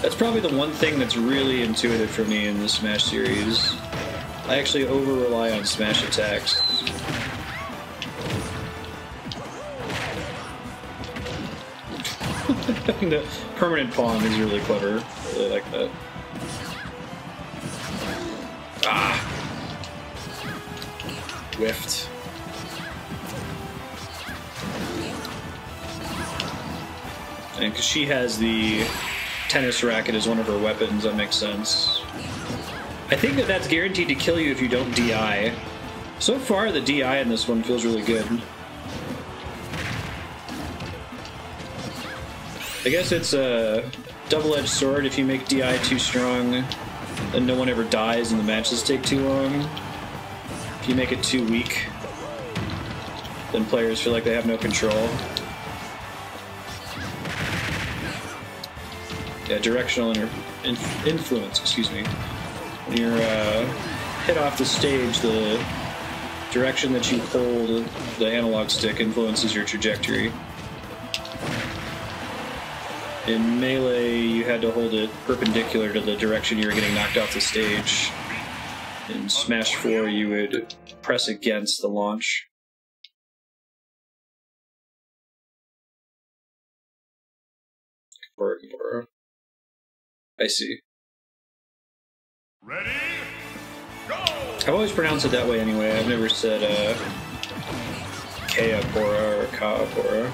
[SPEAKER 1] That's probably the one thing that's really intuitive for me in the Smash series. I actually over-rely on Smash attacks. The permanent Pong is really clever. I really like that. Ah! Whiffed. And because she has the tennis racket as one of her weapons, that makes sense. I think that that's guaranteed to kill you if you don't DI. So far, the DI in this one feels really good. I guess it's a double-edged sword. If you make DI too strong, then no one ever dies and the matches take too long. If you make it too weak, then players feel like they have no control. Yeah, directional influence, excuse me. When you're hit off the stage, the direction that you hold the analog stick influences your trajectory. In Melee, you had to hold it perpendicular to the direction you were getting knocked off the stage. In Smash 4, you would press against the launch. I see.
[SPEAKER 3] Ready? Go!
[SPEAKER 1] I've always pronounced it that way anyway. I've never said Kaapora or Kaapora.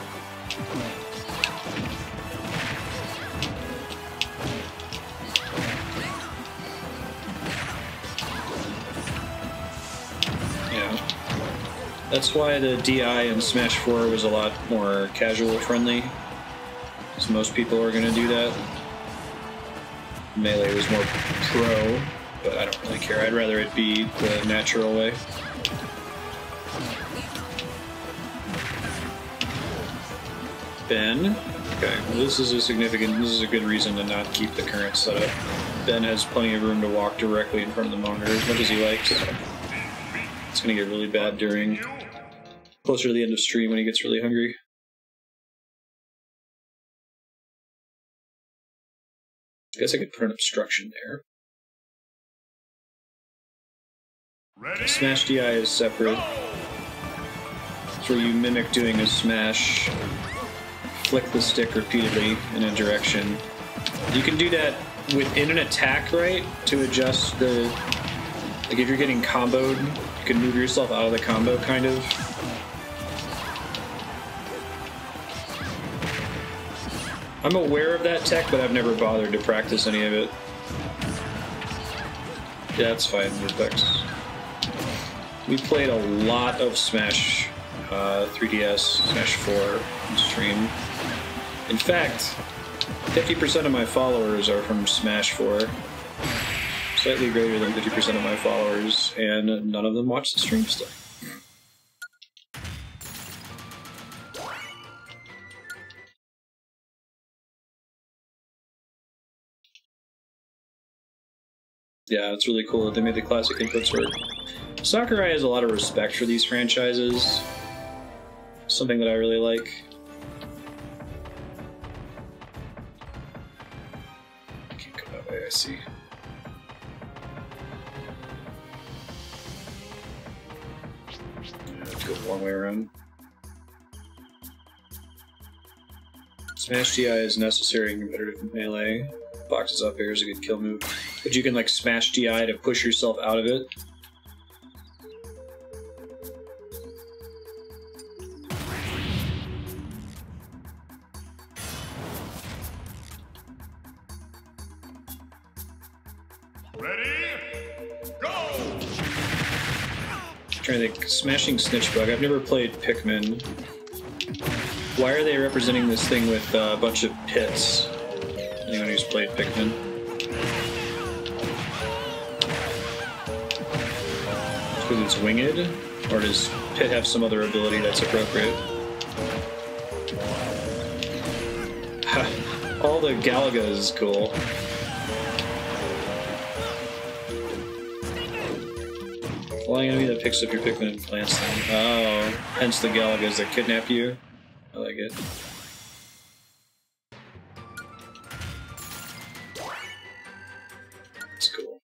[SPEAKER 1] Yeah. That's why the DI in Smash 4 was a lot more casual friendly. Because most people are going to do that. Melee was more pro, but I don't really care. I'd rather it be the natural way. Ben. Okay, well, this is a good reason to not keep the current setup. Ben has plenty of room to walk directly in front of the monitor as much as he likes. It's gonna get really bad closer to the end of stream when he gets really hungry. I guess I could put an obstruction there.
[SPEAKER 3] Ready?
[SPEAKER 1] Smash DI is separate. It's where you mimic doing a smash, flick the stick repeatedly in a direction. You can do that within an attack, right? To adjust the... Like if you're getting comboed, you can move yourself out of the combo, kind of. I'm aware of that tech, but I've never bothered to practice any of it. Yeah, that's fine, Vertex. We played a lot of Smash 3DS, Smash 4 on stream. In fact, 50% of my followers are from Smash 4. Slightly greater than 50% of my followers, and none of them watch the stream still. Yeah, it's really cool that they made the classic inputs work. Sakura has a lot of respect for these franchises. Something that I really like. I can't go that way, I see. Yeah, let's go one way around. Smash DI is necessary in competitive Melee. Boxes up air is a good kill move. But you can like smash DI to push yourself out of it.
[SPEAKER 3] Ready? Go!
[SPEAKER 1] I'm trying to think, smashing Snitch Bug. I've never played Pikmin. Why are they representing this thing with a bunch of pits? Anyone who's played Pikmin? because it's winged, or does Pit have some other ability that's appropriate? All the Galaga is cool. Flying enemy that picks up your Pikmin and plants them. Oh, hence the Galagas that kidnap you. I like it. That's cool.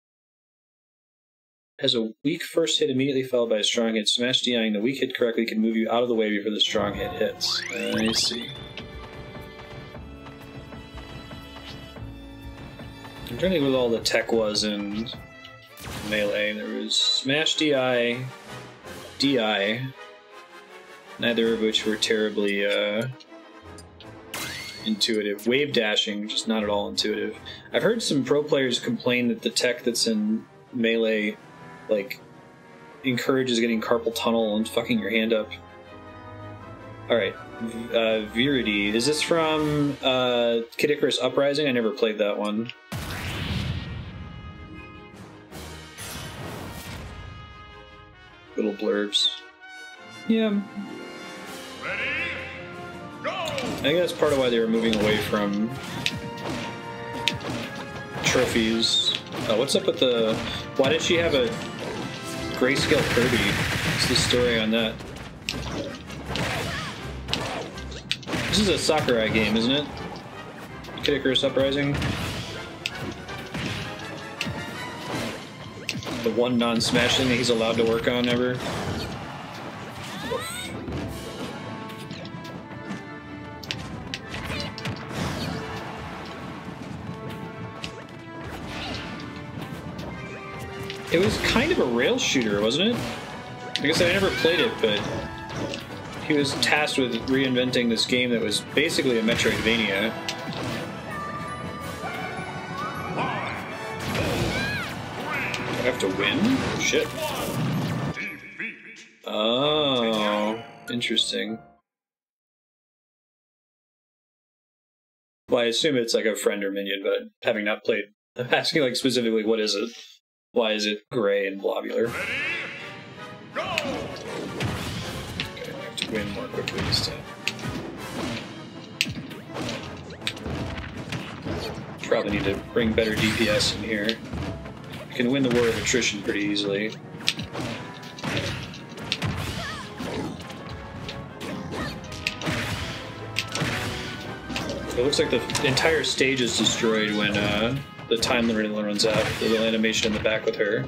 [SPEAKER 1] Has a weak first hit immediately followed by a strong hit. Smash DIing the weak hit correctly can move you out of the way before the strong hit hits. I see. I'm trying to think what all the tech was in Melee. There was Smash DI, DI, neither of which were terribly intuitive. Wave dashing, just not at all intuitive. I've heard some pro players complain that the tech that's in Melee, like, encourages getting carpal tunnel and fucking your hand up. Alright, Viridi. Is this from Kid Icarus Uprising? I never played that one. Little blurbs. Yeah.
[SPEAKER 3] Ready? Go!
[SPEAKER 1] I think that's part of why they were moving away from trophies. What's up with the... Why did she have a grayscale Kirby? What's the story on that? This is a Sakura game, isn't it? Kid Icarus Uprising? The one non-Smash thing that he's allowed to work on ever. It was kind of a rail shooter, wasn't it? I guess I never played it, but he was tasked with reinventing this game that was basically a Metroidvania. I have to win? Shit. Oh, interesting. Well, I assume it's like a friend or minion, but having not played, I'm asking like specifically, what is it? Why is it gray and globular? Okay, I have to win more quickly this time. Probably need to bring better DPS in here. Can win the war of attrition pretty easily. It looks like the entire stage is destroyed when the time limit runs out. The little animation in the back with her.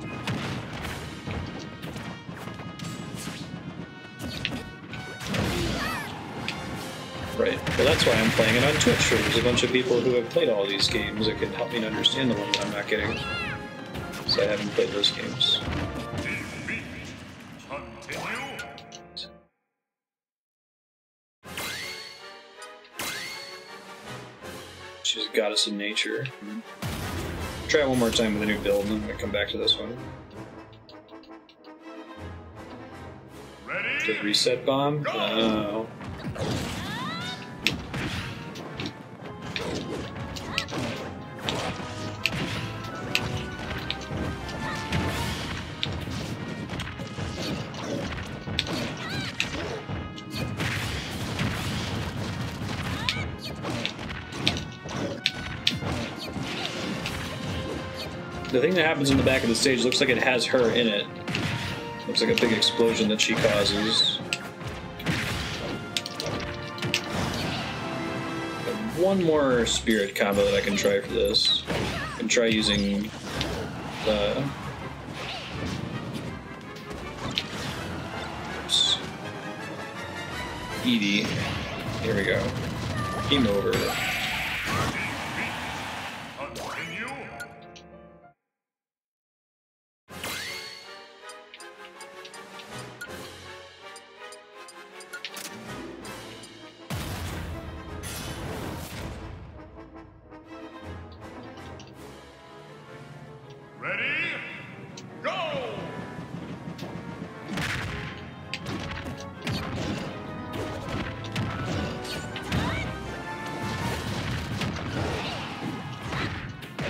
[SPEAKER 1] Right. Well, that's why I'm playing it on Twitch. There's a bunch of people who have played all these games that can help me to understand the ones I'm not getting. So I haven't played those games. She's a goddess of nature. Try it one more time with a new build, and then I'm gonna come back to this one. The reset bomb? Oh. The thing that happens in the back of the stage looks like it has her in it. Looks like a big explosion that she causes. One more spirit combo that I can try for this. I can try using the... Oops. Eevee. Here we go. Game over.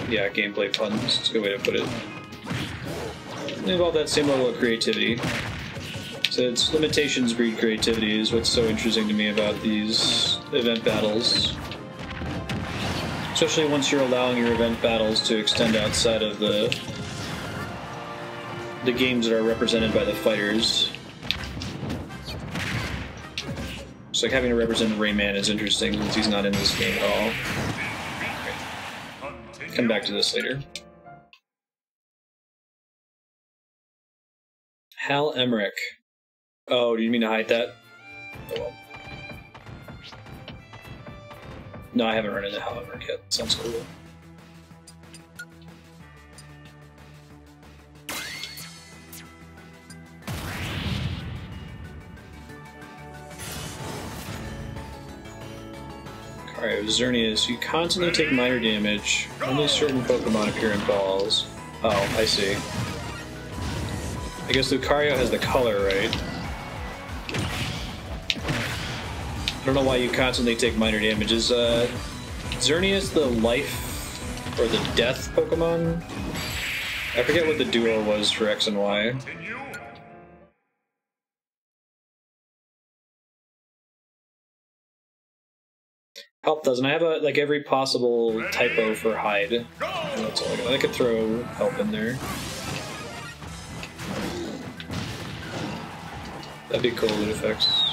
[SPEAKER 1] Yeah, gameplay puns. It's a good way to put it. involve that same level of creativity. So its limitations breed creativity is what's so interesting to me about these event battles. Especially once you're allowing your event battles to extend outside of the games that are represented by the fighters. It's like having to represent Rayman is interesting since he's not in this game at all. Come back to this later. Hal Emmerich. Oh, do you mean to hide that? Oh well. No, I haven't run into Hal Emmerich yet. Sounds cool. Alright, Xerneas, you constantly take minor damage. Only certain Pokemon appear in balls. Oh, I see. I guess Lucario has the color, right? I don't know why you constantly take minor damage. Is Xerneas the life or the death Pokemon? I forget what the duo was for X and Y. Help doesn't. I have like every possible typo for hide. That's all I got. I could throw help in there. That'd be cool with effects.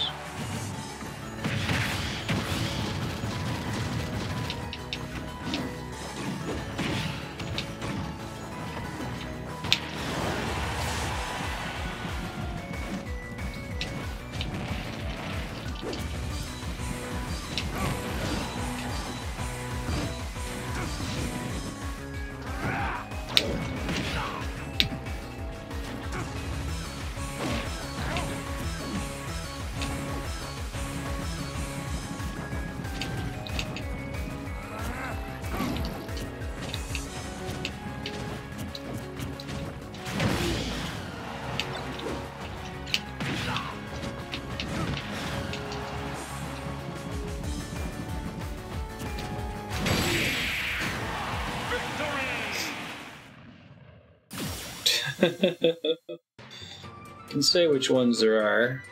[SPEAKER 1] Can say which ones there are.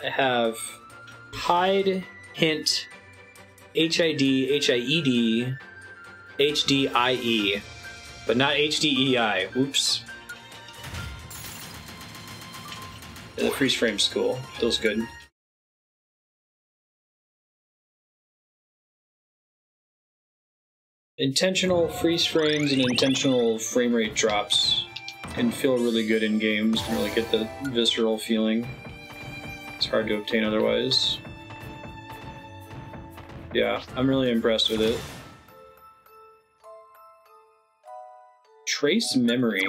[SPEAKER 1] I have Hide, Hint, HID, HIED, HDIE, but not HDEI. Oops. Yeah, the freeze frame's cool. Feels good. Intentional freeze frames and intentional frame rate drops can feel really good in games, can really get the visceral feeling. It's hard to obtain otherwise. Yeah, I'm really impressed with it. Trace Memory.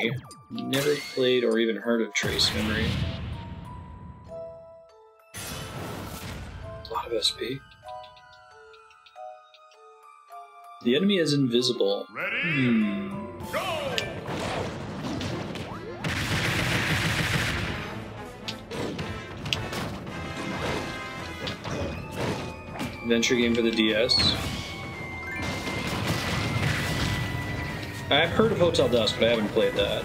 [SPEAKER 1] Never played or even heard of Trace Memory. A lot of SP. The enemy is invisible.
[SPEAKER 3] Ready? Go!
[SPEAKER 1] Adventure game for the DS. I've heard of Hotel Dusk, but I haven't played that.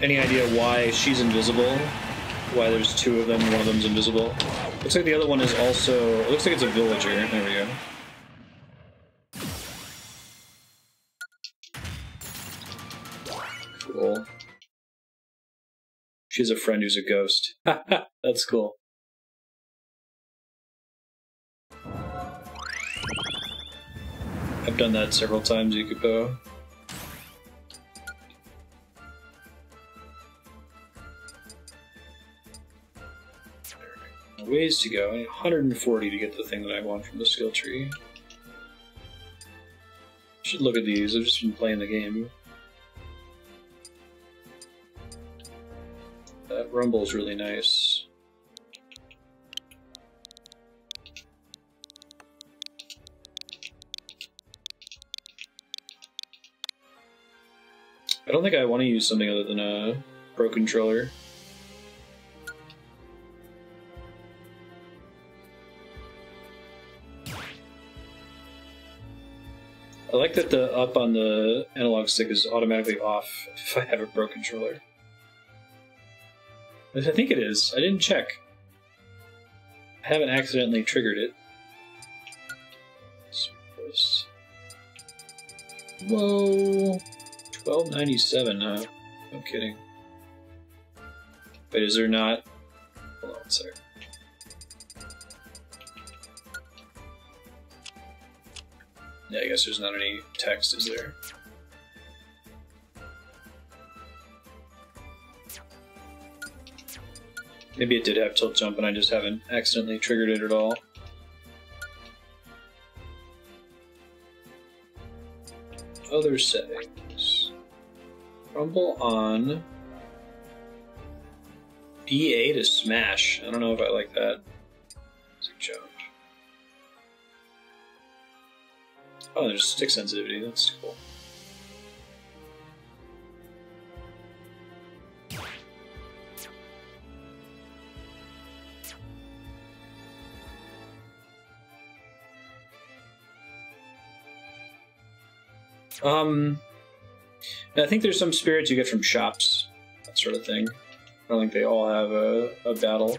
[SPEAKER 1] Any idea why she's invisible? Why there's two of them, one of them's invisible? Looks like the other one is also... It looks like it's a villager. There we go. Cool. She has a friend who's a ghost. That's cool. I've done that several times, Ikupo. Ways to go. 140 to get the thing that I want from the skill tree. Should look at these. I've just been playing the game. That rumble's really nice. I don't think I want to use something other than a Pro Controller. like that the up on the analog stick is automatically off if I have a Pro controller. I think it is. I didn't check. I haven't accidentally triggered it. Whoa! 1297, huh? No kidding. Wait, is there not? Hold on a second. Yeah, I guess there's not any text, is there? Maybe it did have tilt jump and I just haven't accidentally triggered it at all. Other settings. Rumble on BA to smash. I don't know if I like that. It's a jump. Oh, there's stick sensitivity. That's cool. I think there's some spirits you get from shops, that sort of thing. I don't think they all have a battle.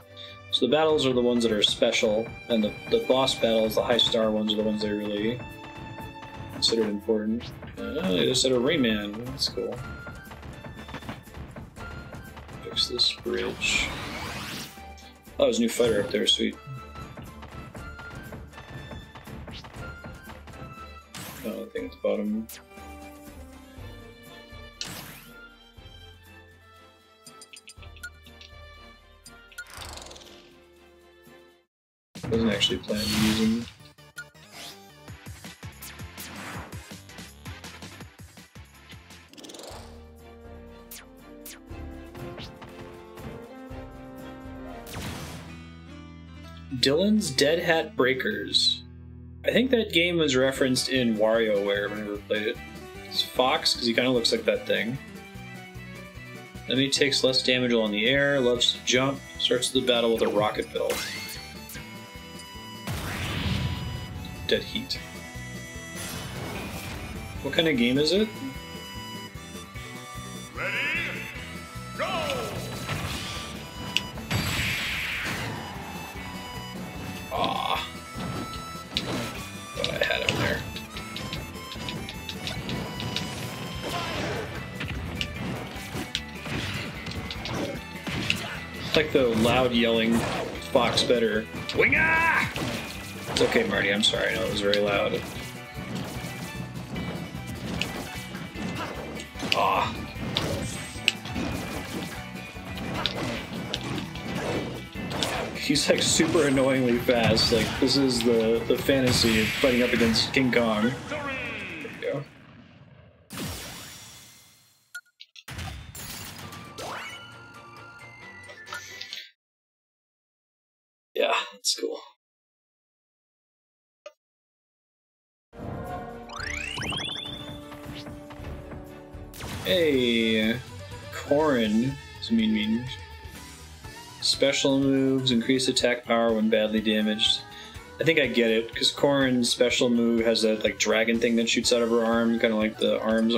[SPEAKER 1] So the battles are the ones that are special, and the boss battles, the high star ones, are the ones that are really considered important. They just said a Rayman. That's cool. Fix this bridge. Oh, there's a new fighter up there. Sweet. Oh, I think it's bottom. Wasn't actually planning to use him. Dylan's Dead Hat Breakers. I think that game was referenced in WarioWare whenever I played it. It's Fox, because he kind of looks like that thing. Enemy takes less damage while in the air, loves to jump, starts the battle with a rocket belt. Dead Heat. What kind of game is it?
[SPEAKER 3] Ready? Go!
[SPEAKER 1] Ah. Thought I had him there. I like the loud yelling Fox better. Winga! It's okay, Marty, I'm sorry, I know it was very loud. Ah. He's like super annoyingly fast, like this is the fantasy of fighting up against King Kong. There we go. Yeah, that's cool. Hey, Corrin is mean. Special moves increase attack power when badly damaged. I think I get it because Corrin's special move has that like dragon thing that shoots out of her arm, kind of like the arms.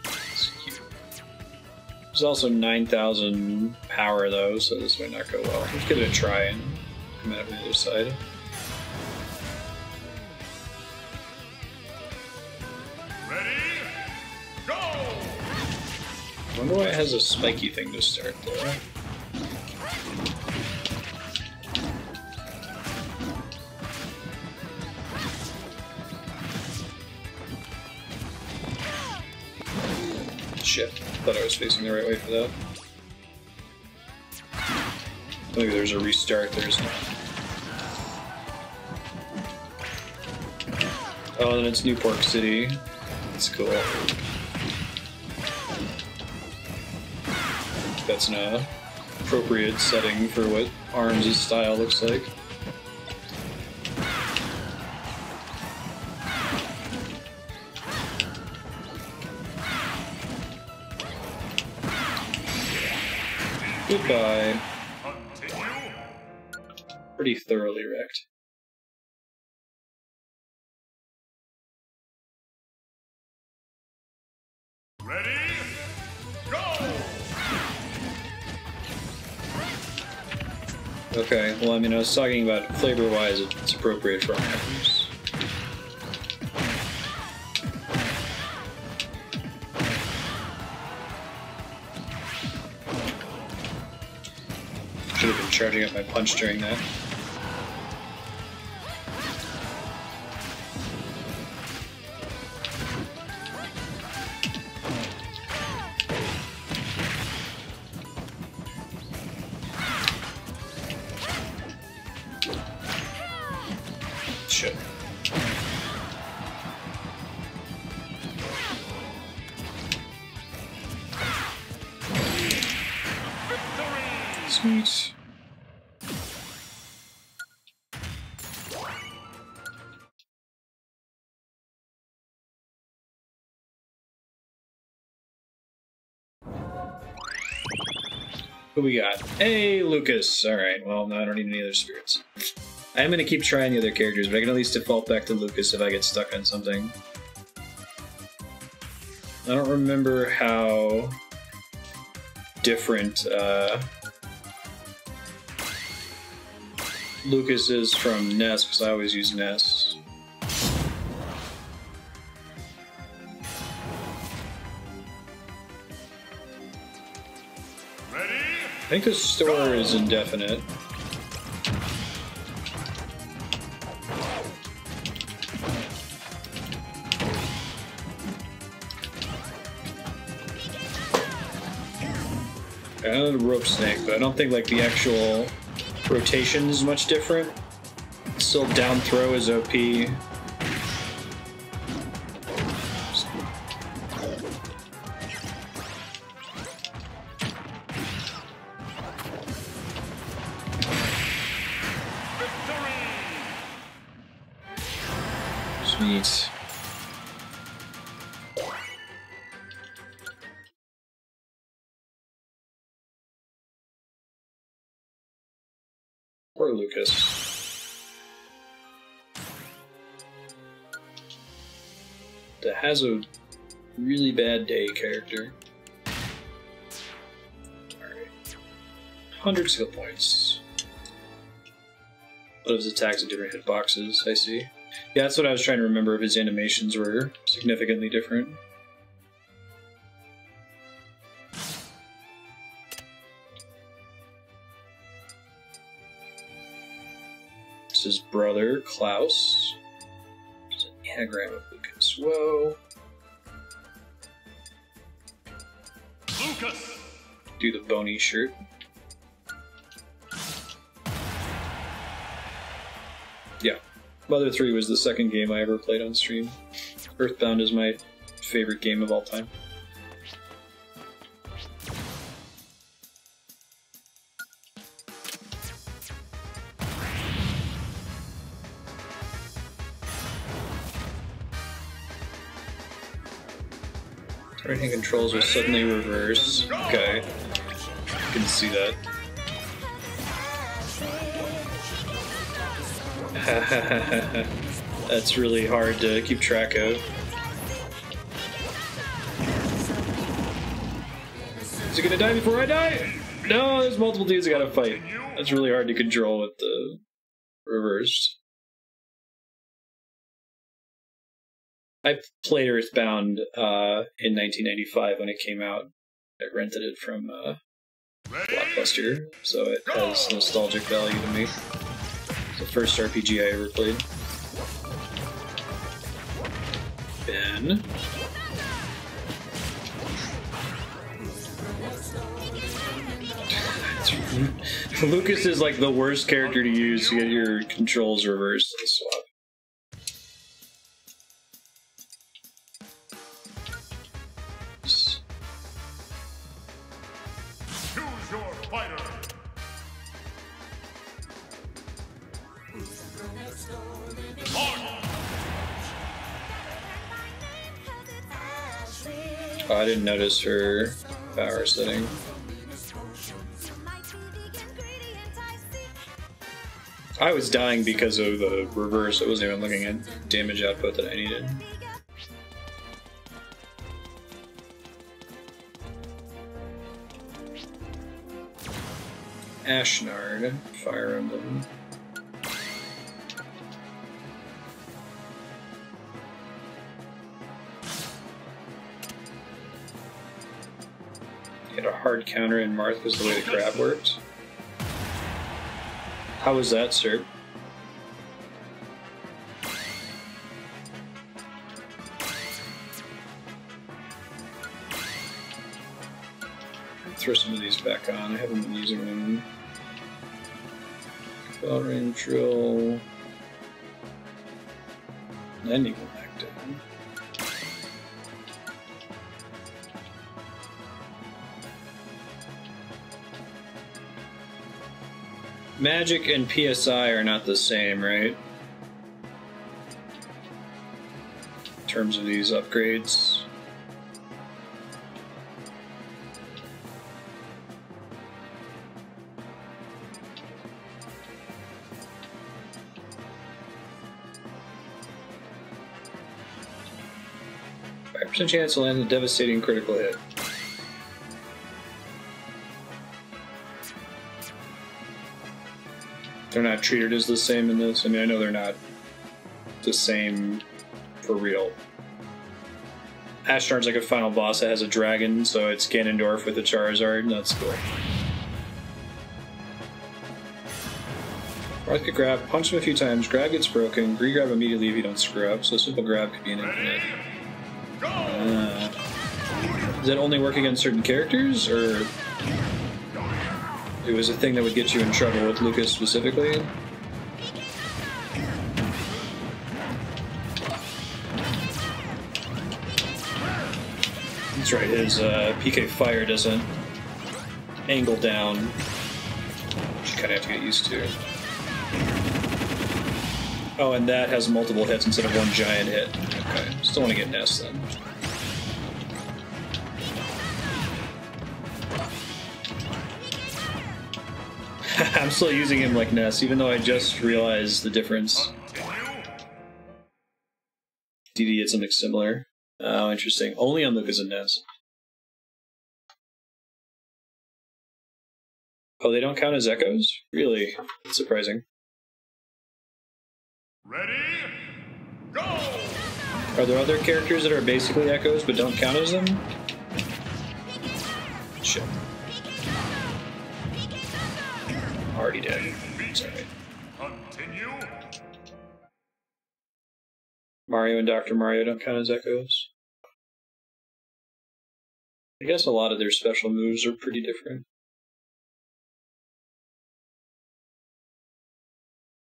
[SPEAKER 1] It's cute. There's also 9,000 power though, so this might not go well. Let's give it a try and come out of the other side. I wonder why it has a spiky thing to start there. Shit, thought I was facing the right way for that. Maybe there's a restart, there's not. Oh, and then it's Newport City. That's cool. That's an appropriate setting for what Arms' style looks like. Goodbye. Pretty thoroughly wrecked.
[SPEAKER 3] Ready? Go!
[SPEAKER 1] Okay, well, I mean, I was talking about flavor-wise, it's appropriate for all items. Should have been charging up my punch during that. Shit. Sweet. Who we got? Hey, Lucas. Alright, well, no, I don't need any other spirits. I'm gonna keep trying the other characters, but I can at least default back to Lucas if I get stuck on something. I don't remember how different Lucas is from Ness, because I always use Ness.
[SPEAKER 3] Ready?
[SPEAKER 1] I think the store is indefinite. I know the rope snake, but I don't think like the actual rotation is much different. Still down throw is OP. Sweet. Poor Lucas. That has a really bad day character. Alright. 100 skill points. A lot of his attacks at different hitboxes, I see. Yeah, that's what I was trying to remember, if his animations were significantly different. This is brother, Klaus. There's an anagram of Lucas. Whoa.
[SPEAKER 3] Lucas!
[SPEAKER 1] Do the bony shirt. Yeah. Mother 3 was the second game I ever played on stream. Earthbound is my favorite game of all time. Right-hand controls will suddenly reverse. Okay. I can see that. That's really hard to keep track of. Is he gonna die before I die? No, there's multiple dudes I gotta fight. That's really hard to control with the reversed. I played Earthbound in 1995 when it came out. I rented it from Blockbuster, so it has nostalgic value to me. It's the first RPG I ever played. Ben. Lucas is like the worst character to use to get your controls reversed and swap.
[SPEAKER 3] Choose your fighter!
[SPEAKER 1] Oh, I didn't notice her power setting. I was dying because of the reverse. I wasn't even looking at damage output that I needed. Ashnard, Fire Emblem. Get a hard counter in Marth was the way the grab worked. How was that, sir? Throw some of these back on. I haven't been using them. Valorant drill. Then you go back down. Magic and PSI are not the same, right? In terms of these upgrades. Chance to land a devastating critical hit. They're not treated as the same in this. I mean, I know they're not the same for real. Ashnard's like a final boss that has a dragon, so it's Ganondorf with a Charizard, and that's cool. Marth could grab, punch him a few times, grab gets broken, re-grab immediately if you don't screw up, so a simple grab could be an infinite. Does that only work against certain characters, or it was a thing that would get you in trouble with Lucas specifically? That's right, his PK Fire doesn't angle down, which you kind of have to get used to. Oh, and that has multiple hits instead of one giant hit. Okay, still want to get Ness then. I'm still using him like Ness, even though I just realized the difference. DD had something similar. Oh, interesting. Only on Lucas and Ness. Oh, they don't count as echoes? Really? That's surprising.
[SPEAKER 3] Ready? Go!
[SPEAKER 1] Are there other characters that are basically echoes but don't count as them? Shit. Already dead. Sorry.
[SPEAKER 3] Continue.
[SPEAKER 1] Mario and Dr. Mario don't count as echoes. I guess a lot of their special moves are pretty different.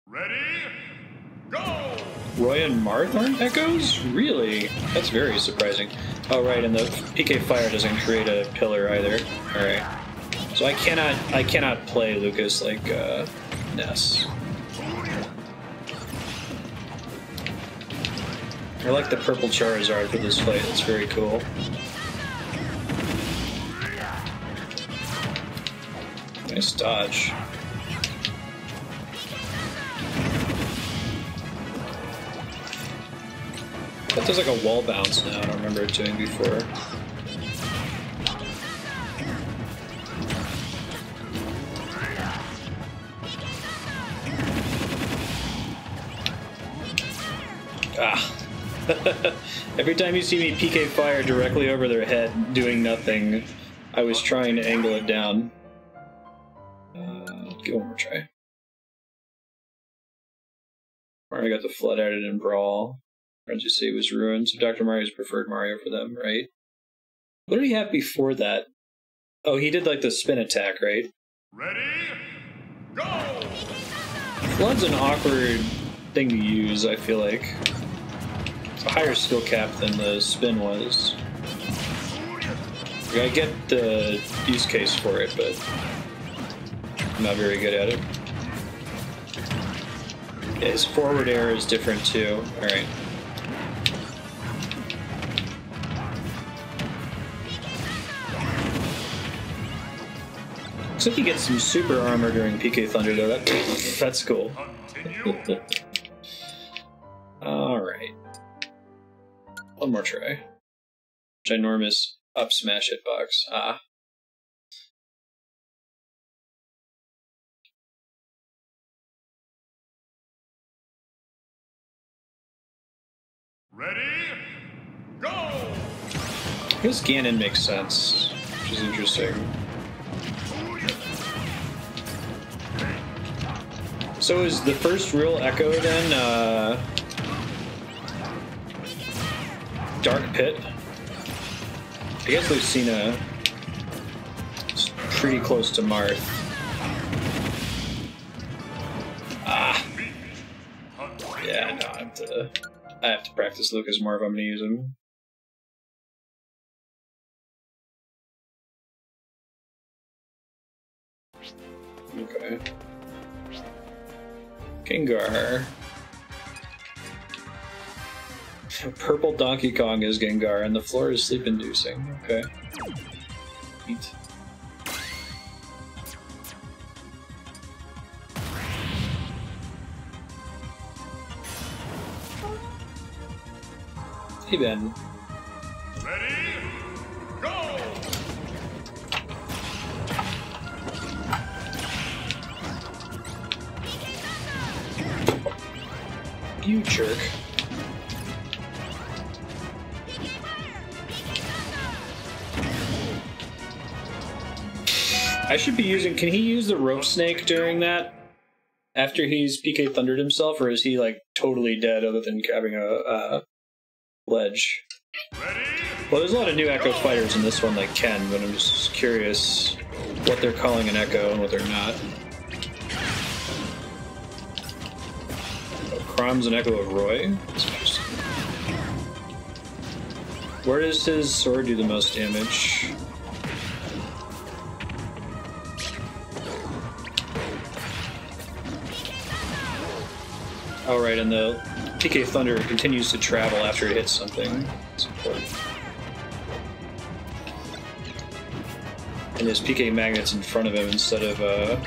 [SPEAKER 3] Ready? Go!
[SPEAKER 1] Roy and Marth aren't echoes? Really? That's very surprising. Oh right, and the PK Fire doesn't create a pillar either. Alright. So I cannot play Lucas like Ness. I like the purple Charizard for this fight, it's very cool. Nice dodge. That does like a wall bounce now, I don't remember it doing before. Ah. Every time you see me PK Fire directly over their head doing nothing, I was trying to angle it down. Give one more try. Mario got the Flood added in Brawl. Friends you say it was ruined, so Dr. Mario's preferred Mario for them, right? What did he have before that? Oh, he did like the spin attack, right?
[SPEAKER 3] Ready? Go!
[SPEAKER 1] Flood's an awkward thing to use, I feel like. It's a higher skill cap than the spin was. I get the use case for it, but I'm not very good at it. Yeah, his forward air is different too. Alright. Looks like he gets some super armor during PK Thunder though. That's cool. Alright. One more try. Ginormous up smash hitbox. Ah.
[SPEAKER 3] Ready? Go!
[SPEAKER 1] I guess Ganon makes sense, which is interesting. So is the first real Echo then Dark Pit? I guess Lucina is pretty close to Marth. Ah. Yeah, no, I have to practice Lucas more if I'm gonna use him. Okay. Gengar. Purple Donkey Kong is Gengar, and the floor is sleep-inducing. Okay. Neat. Hey, Ben.
[SPEAKER 3] Ready? Go!
[SPEAKER 1] You jerk. I should be using... Can he use the rope snake during that? After he's PK Thundered himself, or is he, like, totally dead other than having a ledge?
[SPEAKER 3] Ready?
[SPEAKER 1] Well, there's a lot of new Echo fighters in this one that can, but I'm just curious what they're calling an Echo and what they're not. Oh, Crom's an Echo of Roy? That's interesting. Where does his sword do the most damage? Oh, right, and the PK Thunder continues to travel after it hits something. That's important. And his PK Magnet's in front of him instead of, yeah,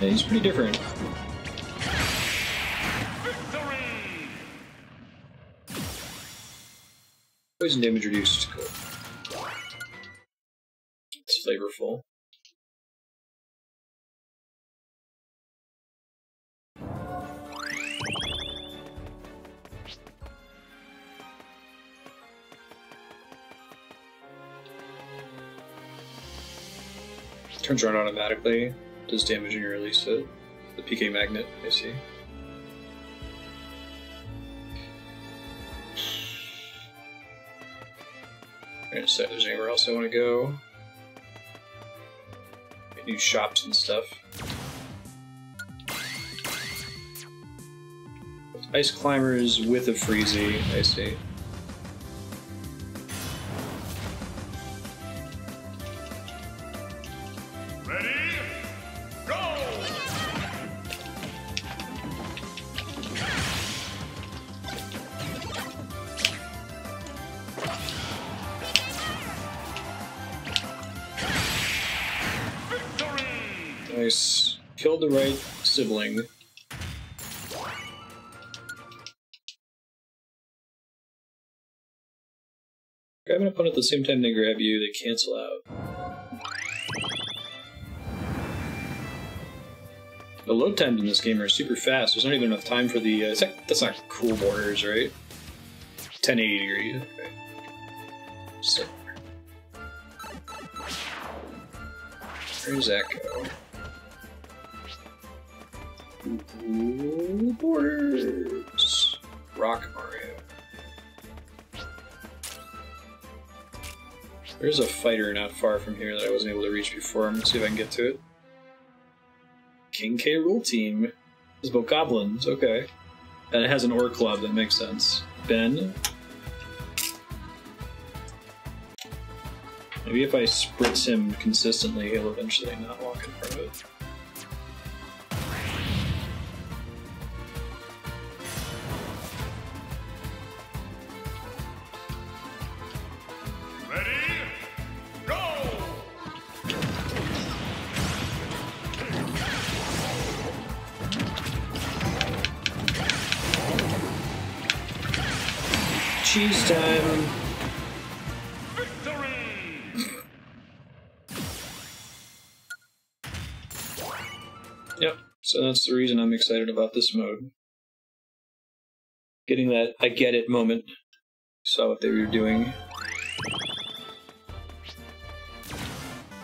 [SPEAKER 1] he's pretty different. Poison damage reduced. Cool. It's flavorful. Turns around automatically, does damage when you release it. The PK Magnet, I see. I'm gonna decide if there's anywhere else I want to go. Get new shops and stuff. Ice Climbers with a Freezy, I see. Nice. Killed the right sibling. Grab an opponent at the same time they grab you, they cancel out. The load times in this game are super fast. There's not even enough time for the... that's not cool borders, right? 1080 degrees. Okay. So, where does that go? Ooh, borders. Rock Mario. There's a fighter not far from here that I wasn't able to reach before. I'm gonna see if I can get to it. King K Rule Team. It's about goblins, okay. And it has an Ore Club, that makes sense. Ben. Maybe if I spritz him consistently, he'll eventually not walk in front of it. Cheese time! Yep, so that's the reason I'm excited about this mode. Getting that I get it moment. Saw what they were doing.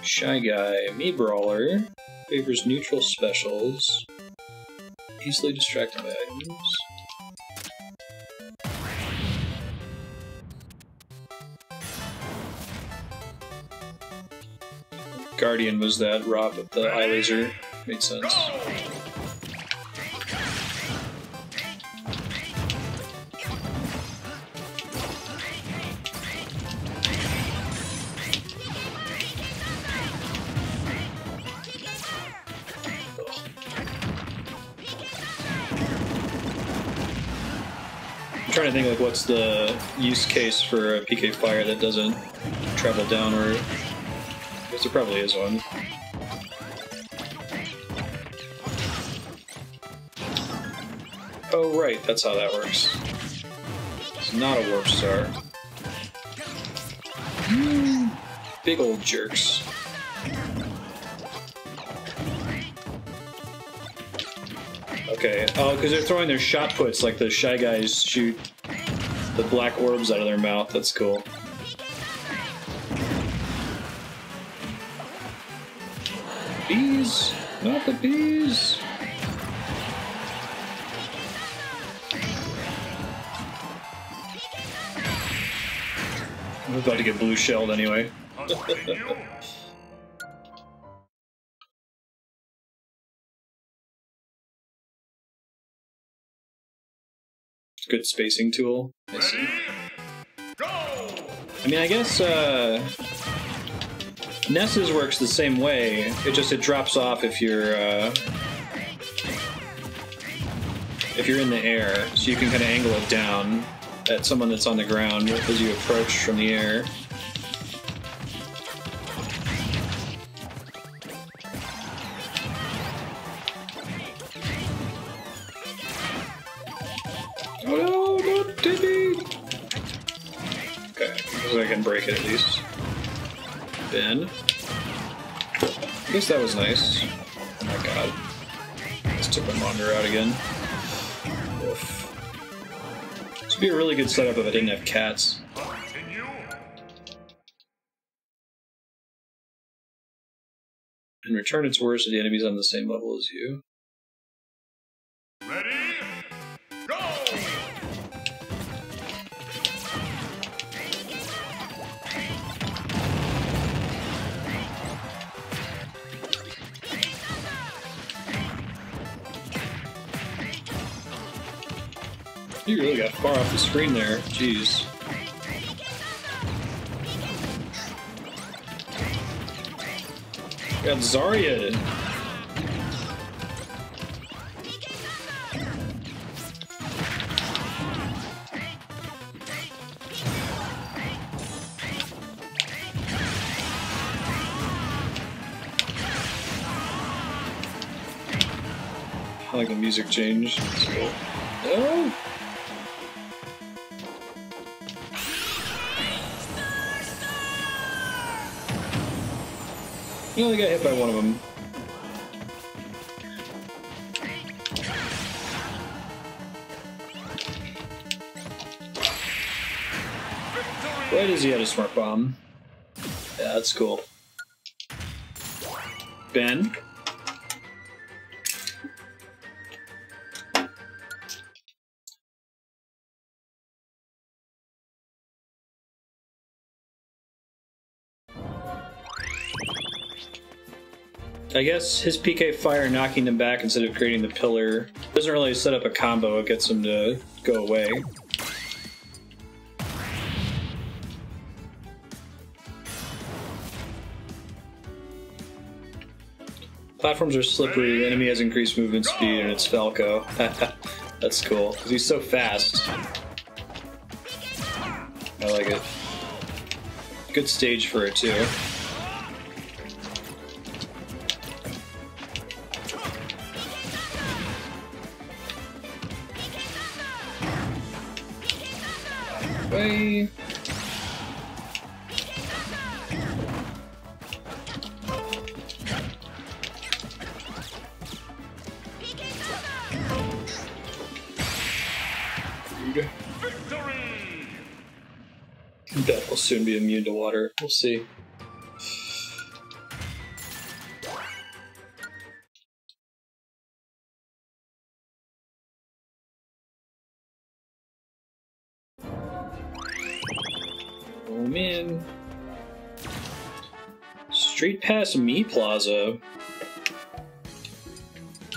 [SPEAKER 1] Shy Guy, Me Brawler, favors neutral specials, easily distracted by items. Guardian was that Rob with the eye laser. Made sense. I'm trying to think, like, what's the use case for a PK Fire that doesn't travel downward? I guess there probably is one. Oh, right, that's how that works. It's not a Warp Star. Big old jerks. Okay, oh, because they're throwing their shot puts like the Shy Guys shoot the black orbs out of their mouth. That's cool. Bees! Not the bees! I'm about to get blue shelled anyway. Good spacing tool. I see. I mean, I guess Ness's works the same way. It drops off if you're in the air, so you can kind of angle it down at someone that's on the ground as you approach from the air. Oh no, not Timmy! Okay, I can break it at least. Ben. I guess that was nice. Oh my god. Let's took my monitor out again. Oof. This would be a really good setup if I didn't have cats. In return, it's worse if the enemy's on the same level as you.
[SPEAKER 3] Ready? Go!
[SPEAKER 1] You really got far off the screen there. Jeez. Got Zarya. I like the music change. It's cool. Oh! You only got hit by one of them. Why does he have a smart bomb? Yeah, that's cool. Ben? I guess his PK Fire knocking them back instead of creating the pillar doesn't really set up a combo, it gets them to go away. Platforms are slippery, the enemy has increased movement speed, and it's Falco. That's cool, because he's so fast. I like it. Good stage for it, too. Way. You Bet will soon be immune to water. We'll see. Oh man. Street Pass Me Plaza.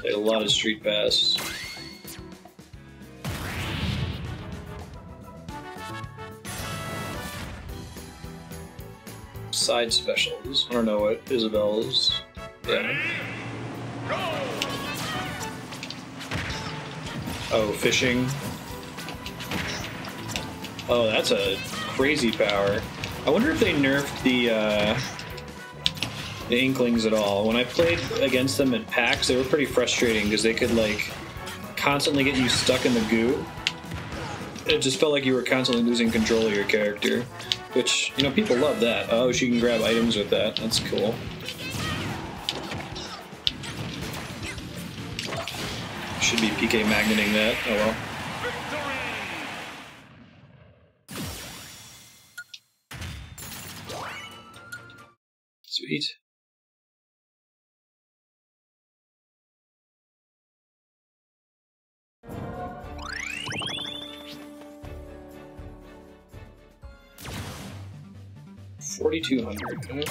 [SPEAKER 1] Like a lot of Street Pass. Side specials. I don't know what Isabel's. Yeah. Oh, fishing. Oh, that's a crazy power. I wonder if they nerfed the Inklings at all. When I played against them at PAX, they were pretty frustrating because they could like constantly get you stuck in the goo. It just felt like you were constantly losing control of your character, which, you know, people love that. Oh, she can grab items with that. That's cool. Should be PK magneting that. Oh well. Sweet. $4,200.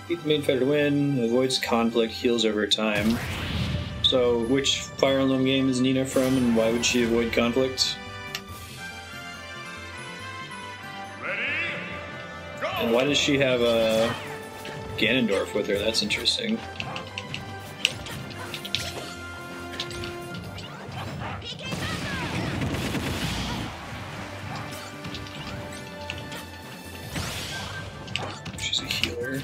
[SPEAKER 1] Beat the main fighter to win. Avoids conflict. Heals over time. So, which Fire Emblem game is Nina from, and why would she avoid conflict? And why does she have a Ganondorf with her? That's interesting. She's a healer.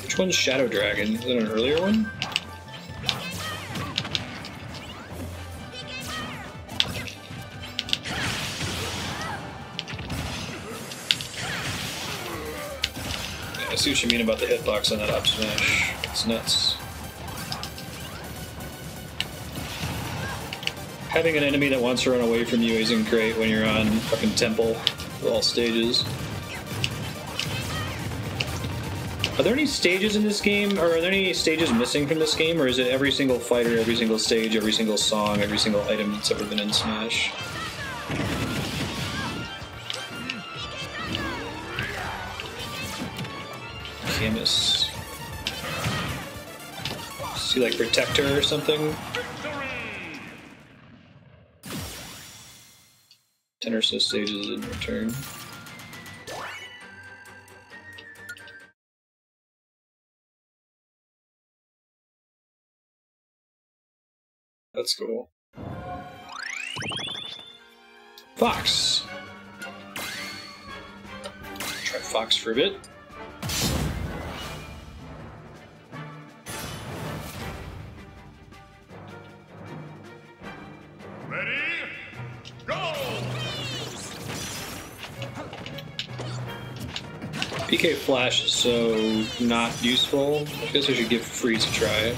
[SPEAKER 1] Which one's Shadow Dragon? Is that an earlier one? I see what you mean about the hitbox on that up smash. It's nuts. Having an enemy that wants to run away from you isn't great when you're on fucking Temple with all stages. Are there any stages in this game, or are there any stages missing from this game, or is it every single fighter, every single stage, every single song, every single item that's ever been in Smash? Camus. See, like, Protector or something? 10 or so stages in return. That's cool. Fox! Try Fox for a bit. PK Flash is so not useful. I guess I should give Freeze a try.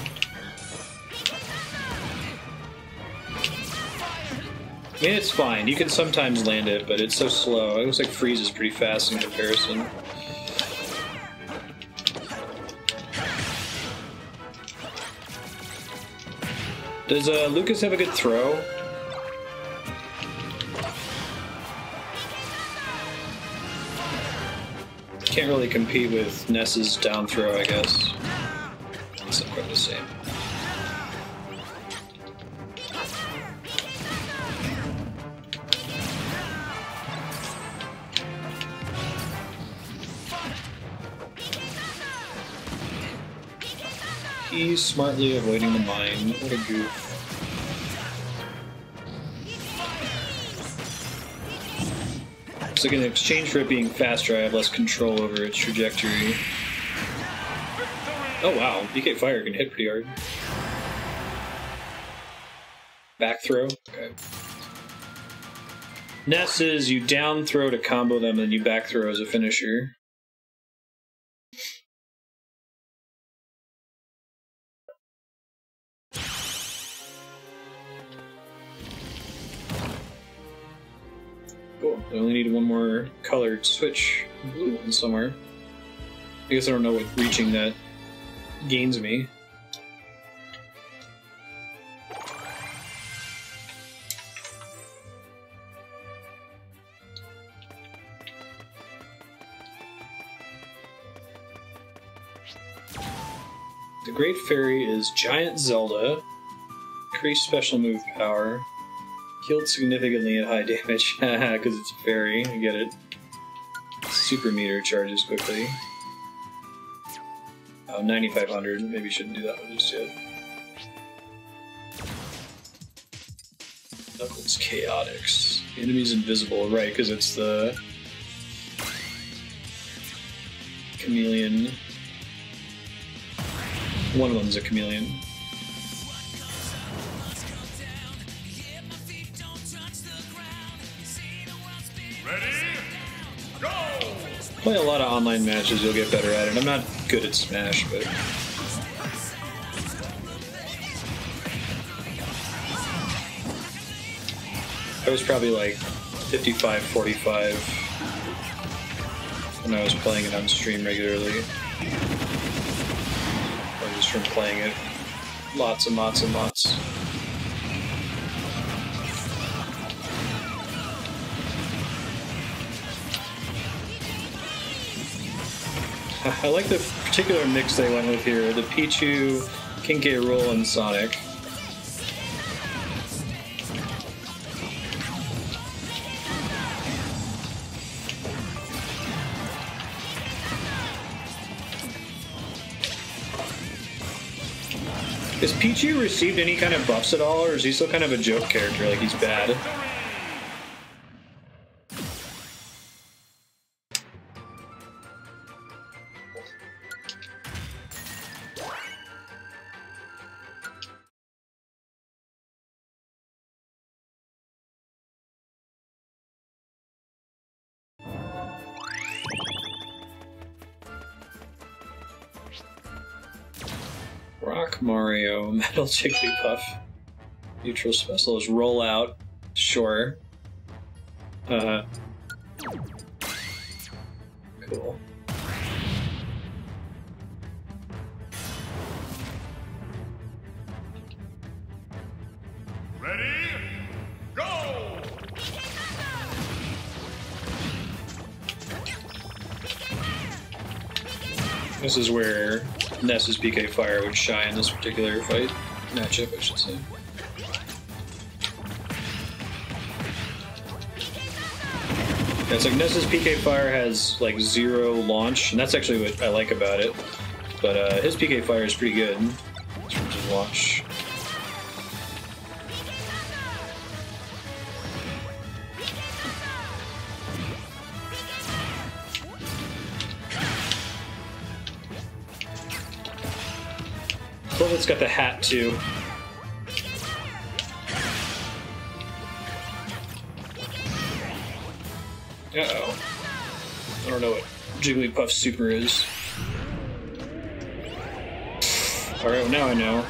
[SPEAKER 1] I mean, it's fine. You can sometimes land it, but it's so slow. It looks like Freeze is pretty fast in comparison. Does Lucas have a good throw? Can't really compete with Ness's down throw, I guess. It's not quite the same. He's smartly avoiding the mine. What a goof. So in exchange for it being faster, I have less control over its trajectory. Oh wow, BK Fire can hit pretty hard. Back throw? Okay. Ness is you down throw to combo them, and you back throw as a finisher. Cool. I only need one more color to switch blue one somewhere. I guess I don't know what reaching that gains me. The Great Fairy is Giant Zelda. Increased special move power. Healed significantly at high damage. Haha, because it's a fairy. I get it. Super meter charges quickly. Oh, 9,500. Maybe shouldn't do that one just yet. Knuckles Chaotix. The enemy's invisible, right, because it's the chameleon. One of them's a chameleon.
[SPEAKER 3] Ready? Go!
[SPEAKER 1] Play a lot of online matches, you'll get better at it. I'm not good at Smash, but... I was probably like 55-45 when I was playing it on stream regularly. Or just from playing it lots and lots and lots. I like the particular mix they went with here. The Pichu, King K. Rool, and Sonic. Has Pichu received any kind of buffs at all, or is he still kind of a joke character, like he's bad? Rock Mario, Metal Jigglypuff. Neutral specials, roll out. Sure. Cool.
[SPEAKER 3] Ready? Go!
[SPEAKER 1] This is where Ness's PK Fire would shine this particular fight. Matchup, I should say. Yeah, it's like Ness's PK Fire has like 0 launch, and that's actually what I like about it. But his PK Fire is pretty good in terms of launch. It's got the hat too. Uh-oh. I don't know what Jigglypuff Super is. Alright, now I know.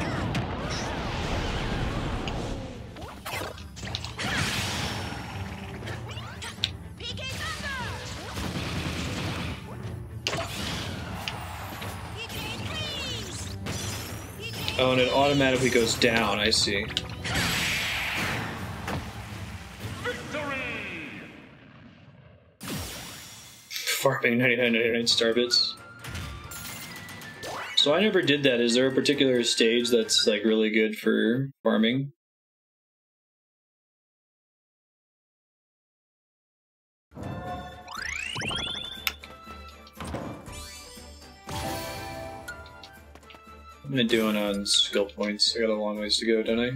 [SPEAKER 1] Oh, and it automatically goes down, I see. Farming 99.99 star bits. So I never did that. Is there a particular stage that's like really good for farming? What am I doing on skill points? I got a long ways to go, don't I?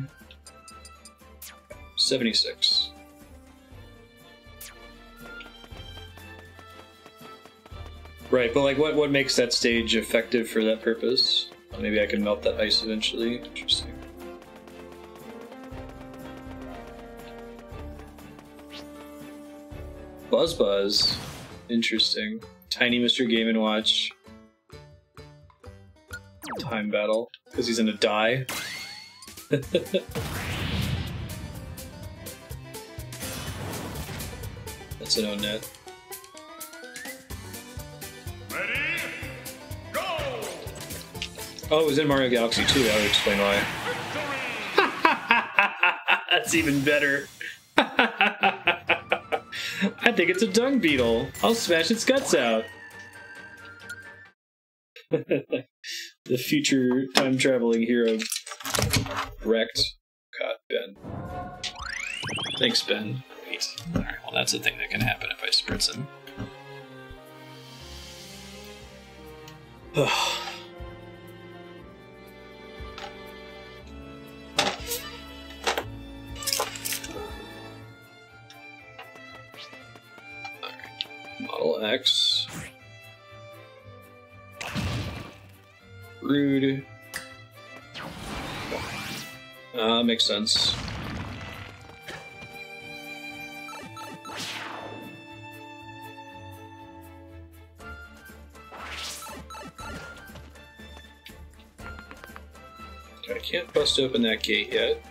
[SPEAKER 1] 76. Right, but like what makes that stage effective for that purpose? Well, maybe I can melt that ice eventually. Interesting. Buzz. Interesting. Tiny Mr. Game & Watch. Time battle. Because he's in a die. That's an own net.
[SPEAKER 3] Ready? Go!
[SPEAKER 1] Oh, it was in Mario Galaxy 2. That would explain why. That's even better. I think it's a dung beetle. I'll smash its guts out. The future time traveling hero wrecked. God, Ben. Thanks, Ben. Wait. Alright, well, that's a thing that can happen if I spritz him. Model X. Rude. Makes sense. I can't bust open that gate yet.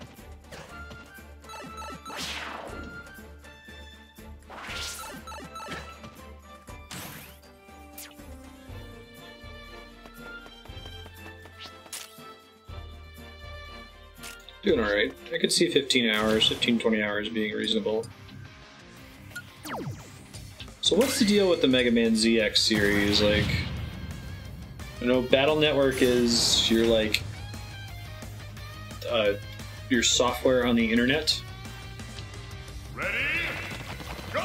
[SPEAKER 1] Doing alright. I could see 15 hours, 15-20 hours being reasonable. So what's the deal with the Mega Man ZX series? Like, you know, Battle Network is your, like, your software on the internet.
[SPEAKER 3] Ready? Go!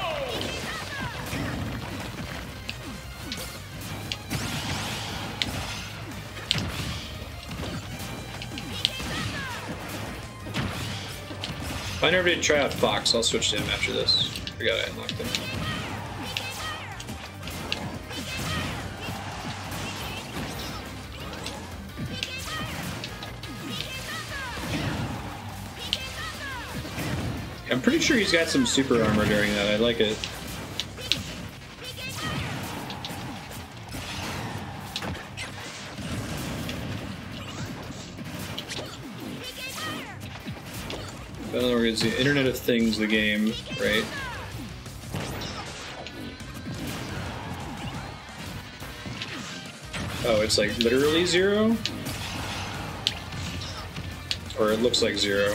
[SPEAKER 1] I never did try out Fox. I'll switch to him after this. Forgot I unlocked him. I'm pretty sure he's got some super armor during that. I like it. In other words, the Internet of Things, the game, right? Oh, it's like literally 0? Or it looks like 0.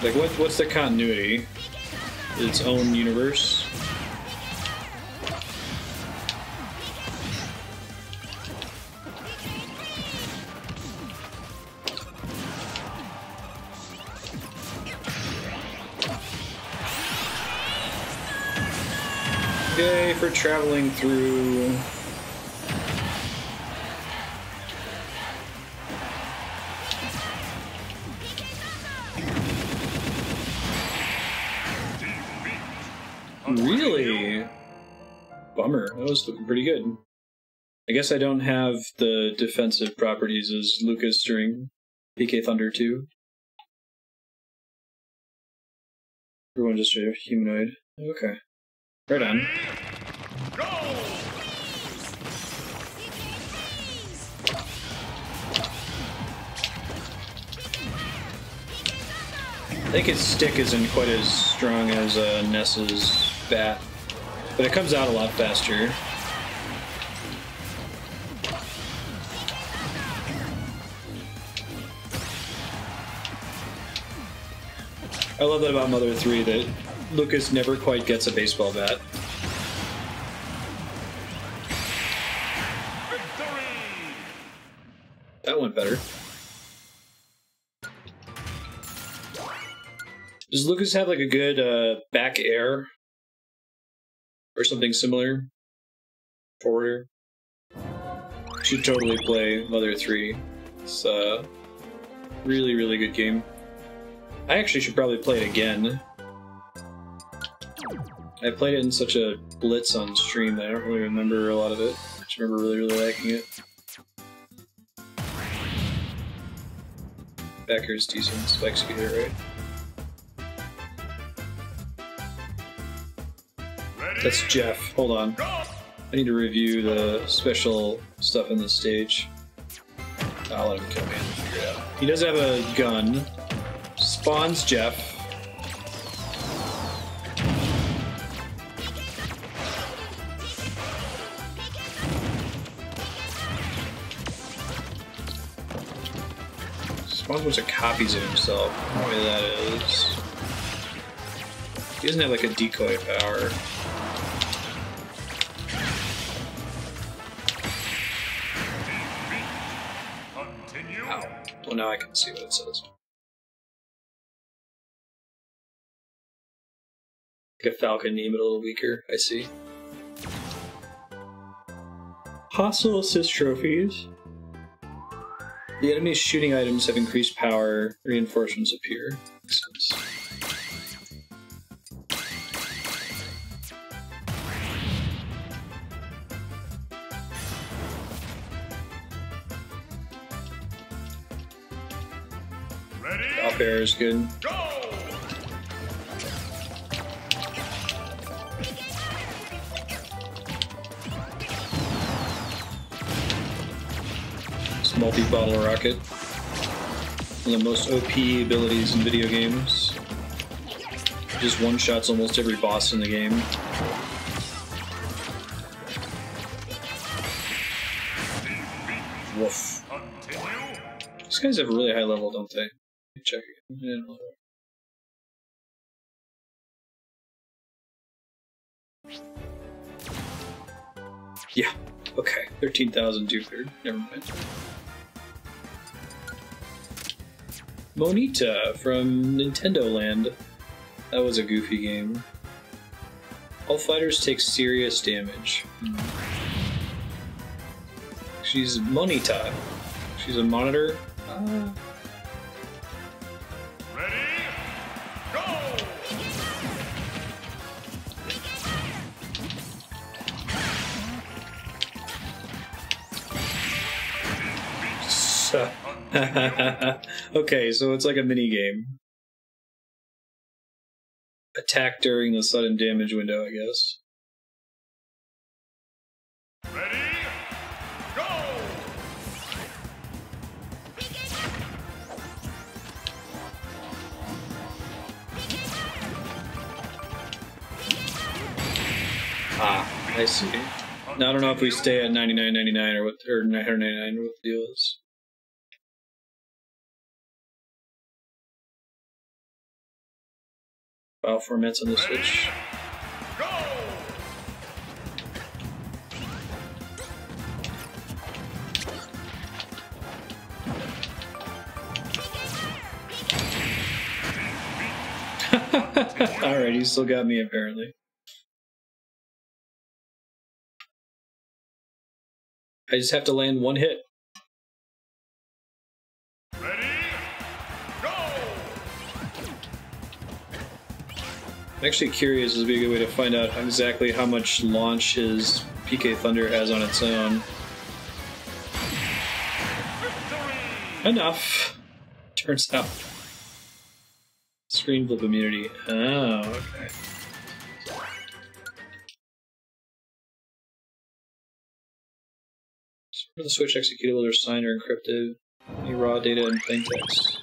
[SPEAKER 1] Like, what's the continuity? Its own universe? Yay for traveling through. Really? Bummer. That was looking pretty good. I guess I don't have the defensive properties as Lucas during PK Thunder 2. Everyone just a humanoid. Okay. Right on.
[SPEAKER 3] Go!
[SPEAKER 1] I think his stick isn't quite as strong as Ness's bat, but it comes out a lot faster. I love that about Mother 3, that Lucas never quite gets a baseball bat.
[SPEAKER 3] Victory!
[SPEAKER 1] That went better. Does Lucas have like a good back air? Or something similar? Forwarder? Should totally play Mother 3. It's a really, really good game. I actually should probably play it again. I played it in such a blitz on stream that I don't really remember a lot of it. I just remember really, really liking it. Backer's decent. Spike Squitter, right? That's Jeff. Hold on. I need to review the special stuff in the stage. I'll let him kill me and figure it out. He does have a gun. Spawns Jeff. spawns a bunch of copies of himself. I don't know what that is. He doesn't have like a decoy power.
[SPEAKER 3] Continue.
[SPEAKER 1] Ow. Well, now I can see what it says. Like a falcon name, but a little weaker. I see. Hostile assist trophies. The enemy's shooting items have increased power. Reinforcements appear. Makes sense.
[SPEAKER 3] Ready?
[SPEAKER 1] Up air is good.
[SPEAKER 3] Go!
[SPEAKER 1] Multi-bottle rocket. One of the most OP abilities in video games. Just one-shots almost every boss in the game. Woof.
[SPEAKER 3] Continue.
[SPEAKER 1] These guys have a really high level, don't they? Let me check again. Yeah. Okay. 13,200. Never mind. Monita from Nintendo Land. That was a goofy game. All fighters take serious damage. She's Monita. She's a monitor.
[SPEAKER 3] Ready? Go!
[SPEAKER 1] Okay, so it's like a mini game. Attack during the sudden damage window, I guess.
[SPEAKER 3] Ready? Go!
[SPEAKER 1] Ah, I see. Now I don't know if we stay at 99.99 or what, or 999 or what the deal is. File formats on the Switch.
[SPEAKER 3] Go!
[SPEAKER 1] Alright, he still got me apparently. I just have to land one hit.
[SPEAKER 3] Ready? Go!
[SPEAKER 1] I'm actually curious, this would be a good way to find out exactly how much launch his PK Thunder has on its own. Enough! Turns out. Screen flip immunity. Oh, okay. For the Switch, executable are signed or encrypted. Any raw data and plain text.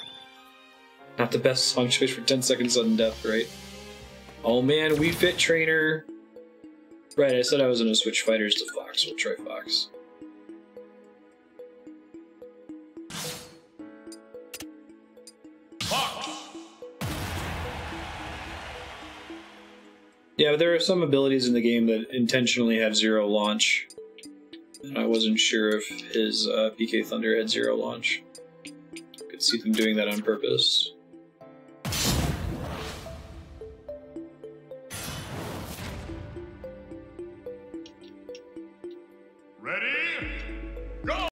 [SPEAKER 1] Not the best song choice for 10 seconds sudden death, right? Oh man, Wii Fit Trainer! Right, I said I was gonna switch fighters to Fox. We'll try Fox. Yeah, but there are some abilities in the game that intentionally have zero launch. And I wasn't sure if his PK Thunder had zero launch. Could see them doing that on purpose.
[SPEAKER 3] Ready? Go!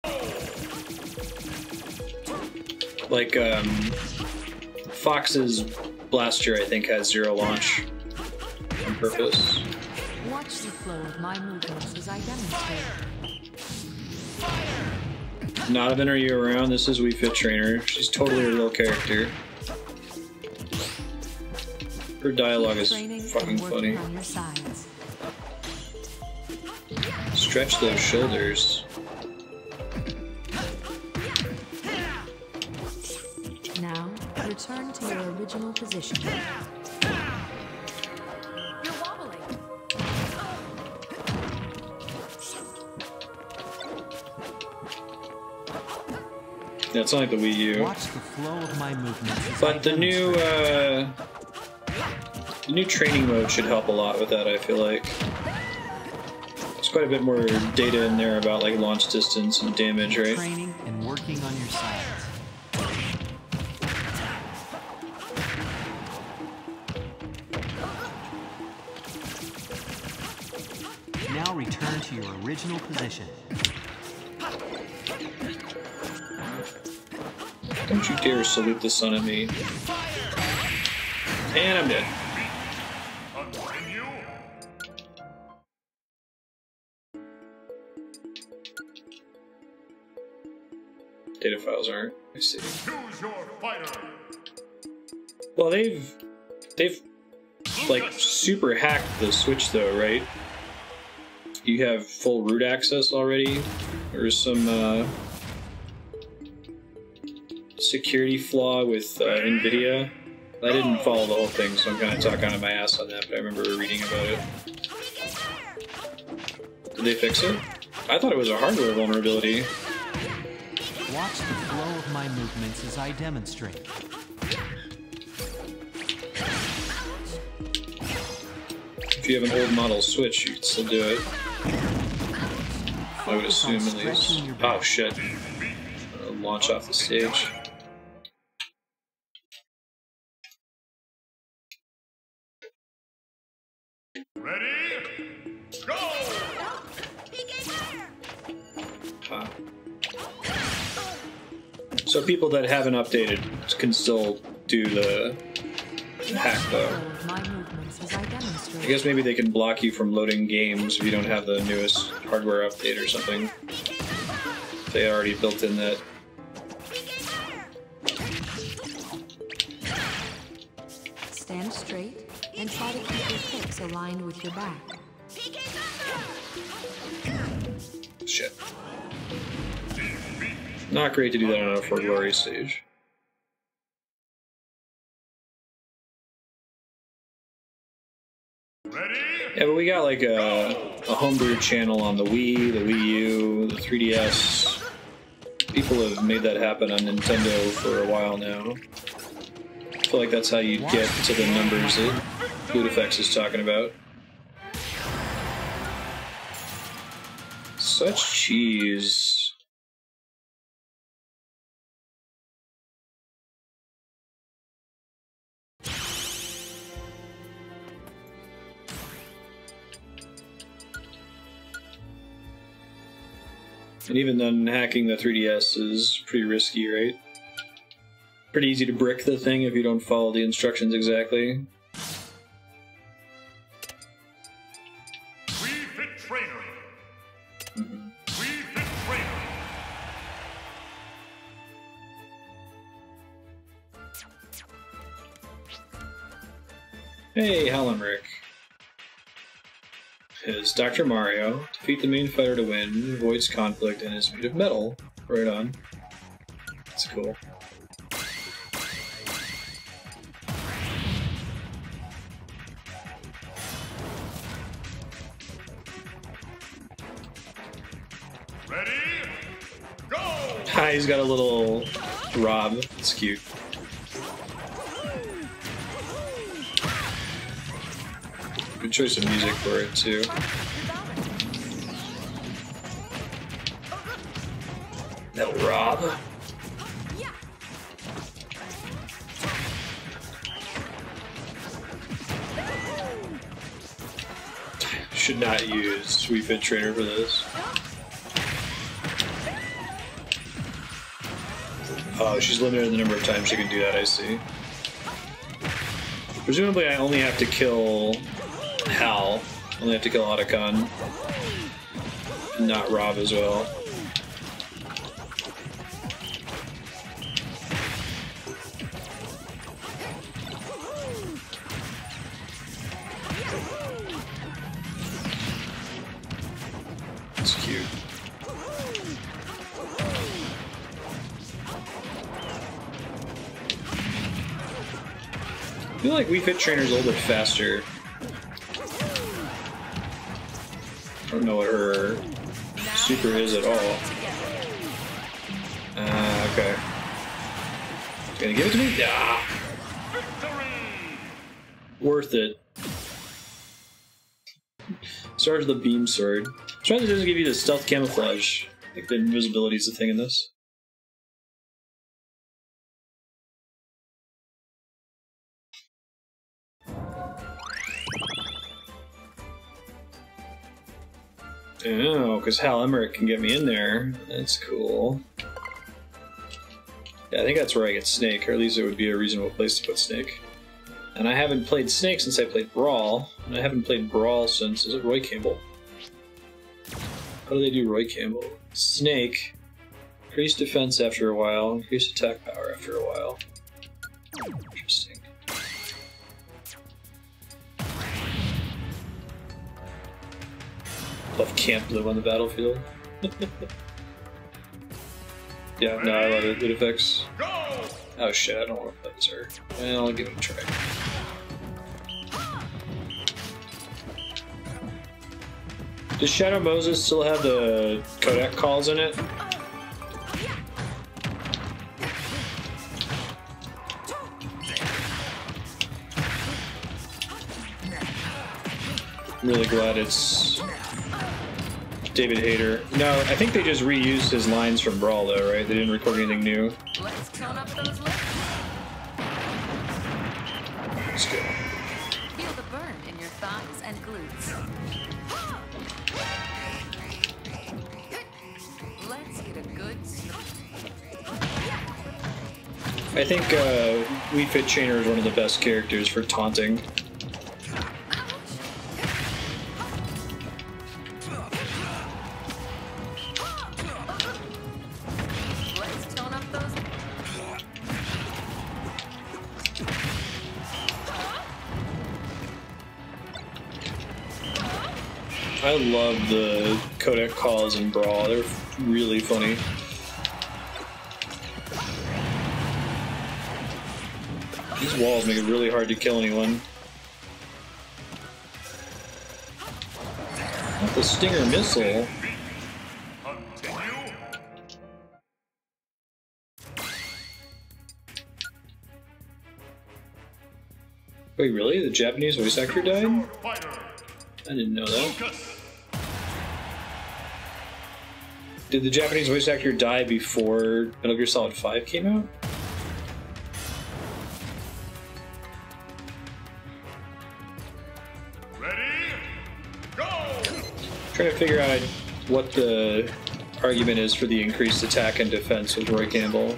[SPEAKER 1] Like, Fox's Blaster, I think, has zero launch on purpose.
[SPEAKER 6] Watch the flow of my movements as I demonstrate.
[SPEAKER 1] Not having her you around, this is Wii Fit Trainer. She's totally a real character. Her dialogue is fucking funny. Stretch those shoulders.
[SPEAKER 6] Now, return to your original position.
[SPEAKER 5] You're wobbling.
[SPEAKER 1] Yeah, it's not like the Wii U.
[SPEAKER 4] Watch the flow of my movements.
[SPEAKER 1] But the new training mode should help a lot with that, I feel like. There's quite a bit more data in there about like launch distance and damage, right?
[SPEAKER 4] Training and working on your sides. Now return to your original position.
[SPEAKER 1] Don't you dare salute the sun at me. And I'm dead.
[SPEAKER 3] Continue.
[SPEAKER 1] Data files aren't. I see.
[SPEAKER 3] Choose your fighter.
[SPEAKER 1] Well, they've like super hacked the Switch though, right? You have full root access already. There's some security flaw with NVIDIA. I didn't follow the whole thing, so I'm kind of talking out of my ass on that, but I remember reading about it. Did they fix it? I thought it was a hardware vulnerability.
[SPEAKER 4] Watch the flow of my movements as I demonstrate.
[SPEAKER 1] If you have an old model Switch, you can still do it. I would assume at least. Oh shit. Launch off the stage.
[SPEAKER 3] Ready? Go!
[SPEAKER 1] Huh. So people that haven't updated can still do the hack though.
[SPEAKER 6] My movements as I demonstrate.
[SPEAKER 1] I guess maybe they can block you from loading games if you don't have the newest hardware update or something. They already built in that.
[SPEAKER 6] Stand straight and try to keep your hips aligned with your back.
[SPEAKER 1] Shit. Not great to do that on a For Glory stage.
[SPEAKER 3] Ready?
[SPEAKER 1] Yeah, but we got like a homebrew channel on the Wii, the Wii U, the 3DS. People have made that happen on Nintendo for a while now. I feel like that's how you get to the numbers that FluidFX is talking about. Such cheese. And even then, hacking the 3DS is pretty risky, right? Pretty easy to brick the thing if you don't follow the instructions exactly.
[SPEAKER 3] Wii Fit Trainer.
[SPEAKER 1] Mm-hmm.
[SPEAKER 3] Wii Fit Trainer.
[SPEAKER 1] Hey, Howlin' is Dr. Mario. Defeat the main fighter to win, avoids conflict, and is made of metal. Right on. That's cool.
[SPEAKER 3] Ready? Go!
[SPEAKER 1] Hi, he's got a little Rob. It's cute. Good choice of music for it, too. No, Rob. Should not use Wii Fit Trainer for this. Oh, she's limited in the number of times she can do that, I see. Presumably I only have to kill Hal. I only have to kill Otacon. Not Rob as well. It's cute. I feel like Wii Fit Trainer's a little bit faster. I don't know what her super is at all. Okay. Gonna give it to me? Yeah. Worth it. Start with the beam sword. Try that doesn't give you the stealth camouflage. Like the invisibility is a thing in this. Oh, because Hal Emmerich can get me in there. That's cool. Yeah, I think that's where I get Snake, or at least it would be a reasonable place to put Snake. And I haven't played Snake since I played Brawl, and I haven't played Brawl since... is it Roy Campbell? How do they do Roy Campbell? Snake. Increased defense after a while, increased attack power after a while. Interesting. Love Camp Blue on the battlefield. Yeah, no, I love it. Good effects. Oh shit, I don't want to play this her. Well, I'll give it a try. Does Shadow Moses still have the codec calls in it? I'm really glad it's David Hayter. No, I think they just reused his lines from Brawl though, right? They didn't record anything new.
[SPEAKER 6] Let's tone up those lips.
[SPEAKER 1] Let's go.
[SPEAKER 6] Feel the burn in your thighs and glutes. Let's get a good
[SPEAKER 1] I think Wii Fit Trainer is one of the best characters for taunting. I love the codec calls in Brawl, they're really funny. These walls make it really hard to kill anyone. Not the Stinger missile. Wait, really? The Japanese voice actor died? I didn't know that. Did the Japanese voice actor die before Metal Gear Solid 5 came out?
[SPEAKER 3] Ready? Go!
[SPEAKER 1] Trying to figure out what the argument is for the increased attack and defense with Roy Campbell.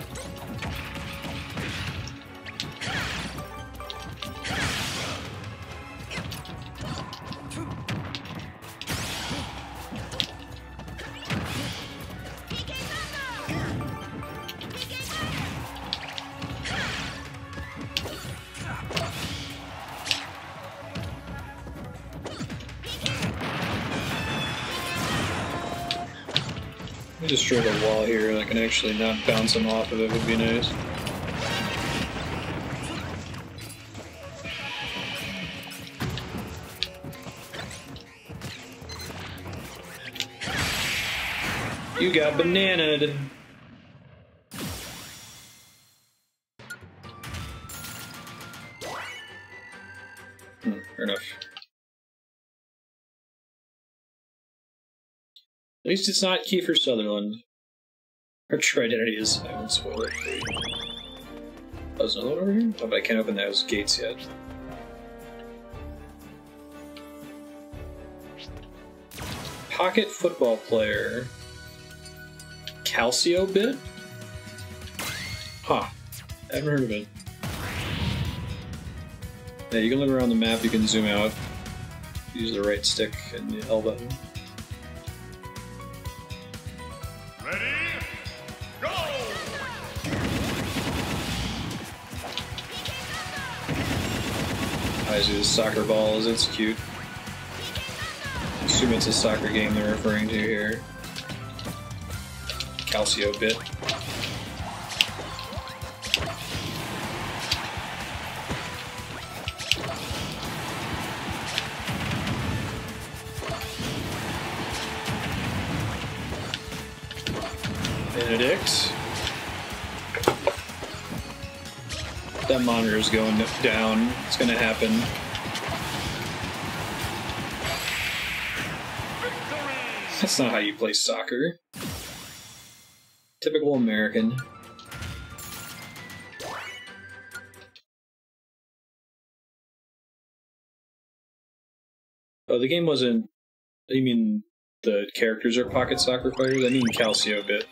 [SPEAKER 1] Destroy the wall here, and I can actually not bounce him off of it would be nice. You got bananaed. Fair enough. At least it's not Kiefer Sutherland. Her true identity is... I won't spoil it for you. Oh, there's another one over here? Oh, but I can't open those gates yet. Pocket football player. Calcio bit? Huh. I haven't heard of it. Yeah, you can look around the map, you can zoom out. Use the right stick and the L button.
[SPEAKER 3] Ready? Go!
[SPEAKER 1] I do the soccer balls, it's cute. I assume it's a soccer game they're referring to here. Calcio bit. Benedict. That monitor is going down. It's gonna happen. That's not how you play soccer. Typical American. Oh, the game wasn't... You mean the characters are pocket soccer fighters? I mean Calcio bit.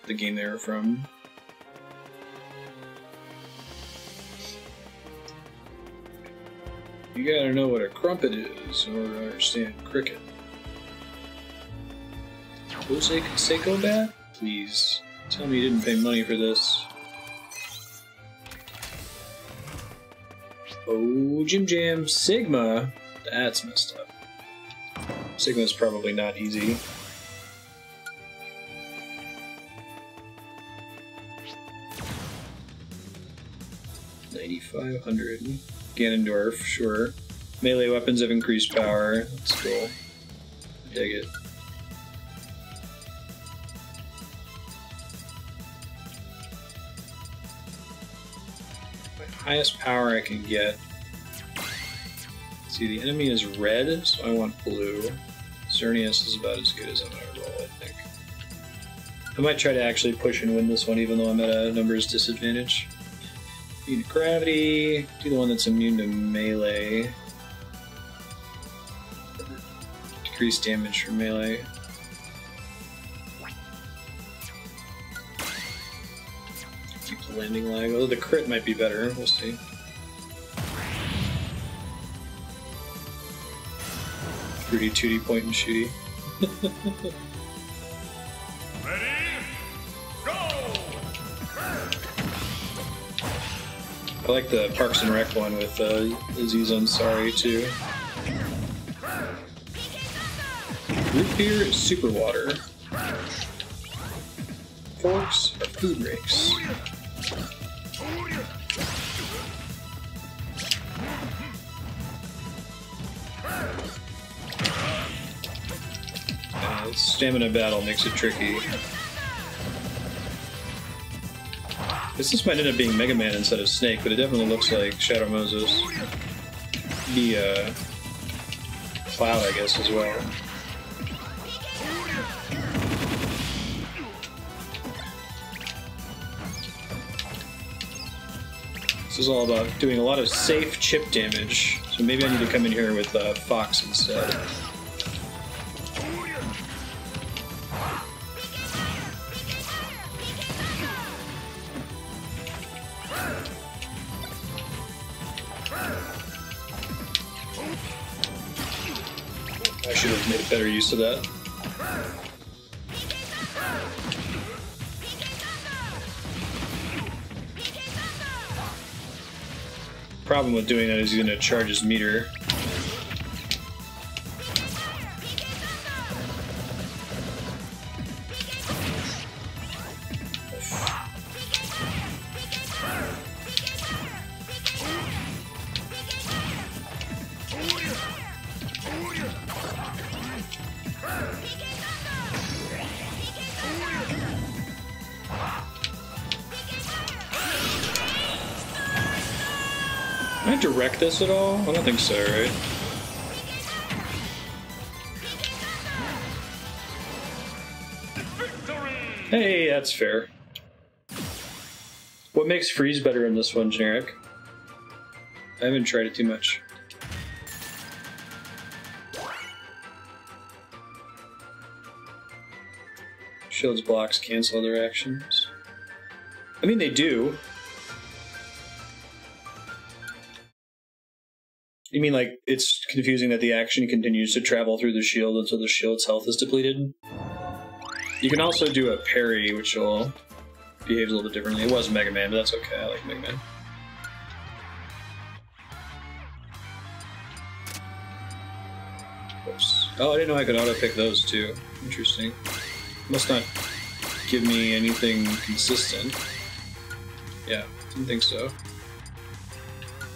[SPEAKER 1] The game they were from. You gotta know what a crumpet is, or understand cricket. Jose Canseco bat? Please, tell me you didn't pay money for this. Oh, Jim Jam Sigma? That's messed up. Sigma's probably not easy. $9,500. Ganondorf, sure. Melee weapons have increased power. That's cool. Dig it. My highest power I can get. See, the enemy is red, so I want blue. Xerneas is about as good as I'm gonna roll, I think. I might try to actually push and win this one, even though I'm at a numbers disadvantage. Immune to gravity. Do the one that's immune to melee. Decrease damage from melee. Keep the landing lag. Although the crit might be better. We'll see. Fruity tooty point and shooty. I like the Parks and Rec one with Aziz Ansari too. Root beer is super water. Forks are food rakes. Stamina battle makes it tricky. This might end up being Mega Man instead of Snake, but it definitely looks like Shadow Moses. The Cloud, I guess, as well. This is all about doing a lot of safe chip damage, so maybe I need to come in here with Fox instead. I should have made better use of that. Problem with doing that is he's going to charge his meter. Can I direct this at all? I don't think so, right? Hey, that's fair. What makes freeze better in this one, generic? I haven't tried it too much. Shields, blocks, cancel other actions. I mean, they do. You mean like it's confusing that the action continues to travel through the shield until the shield's health is depleted? You can also do a parry, which will behave a little bit differently. It was Mega Man, but that's okay. I like Mega Man. Oops. Oh, I didn't know I could auto-pick those too. Interesting. Must not give me anything consistent. Yeah, didn't think so.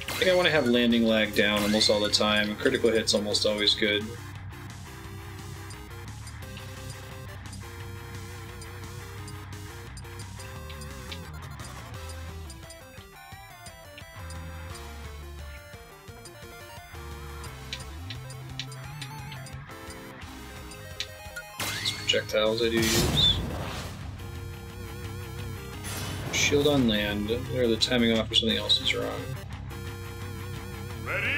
[SPEAKER 1] I think I want to have landing lag down almost all the time. Critical hit's almost always good. projectiles I do use. Shield on land. There, the timing off or something else is wrong.
[SPEAKER 3] Ready?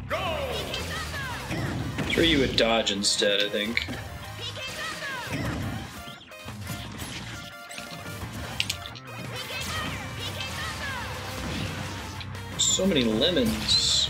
[SPEAKER 3] Go!
[SPEAKER 1] Throw you a dodge instead, I think. So many lemons.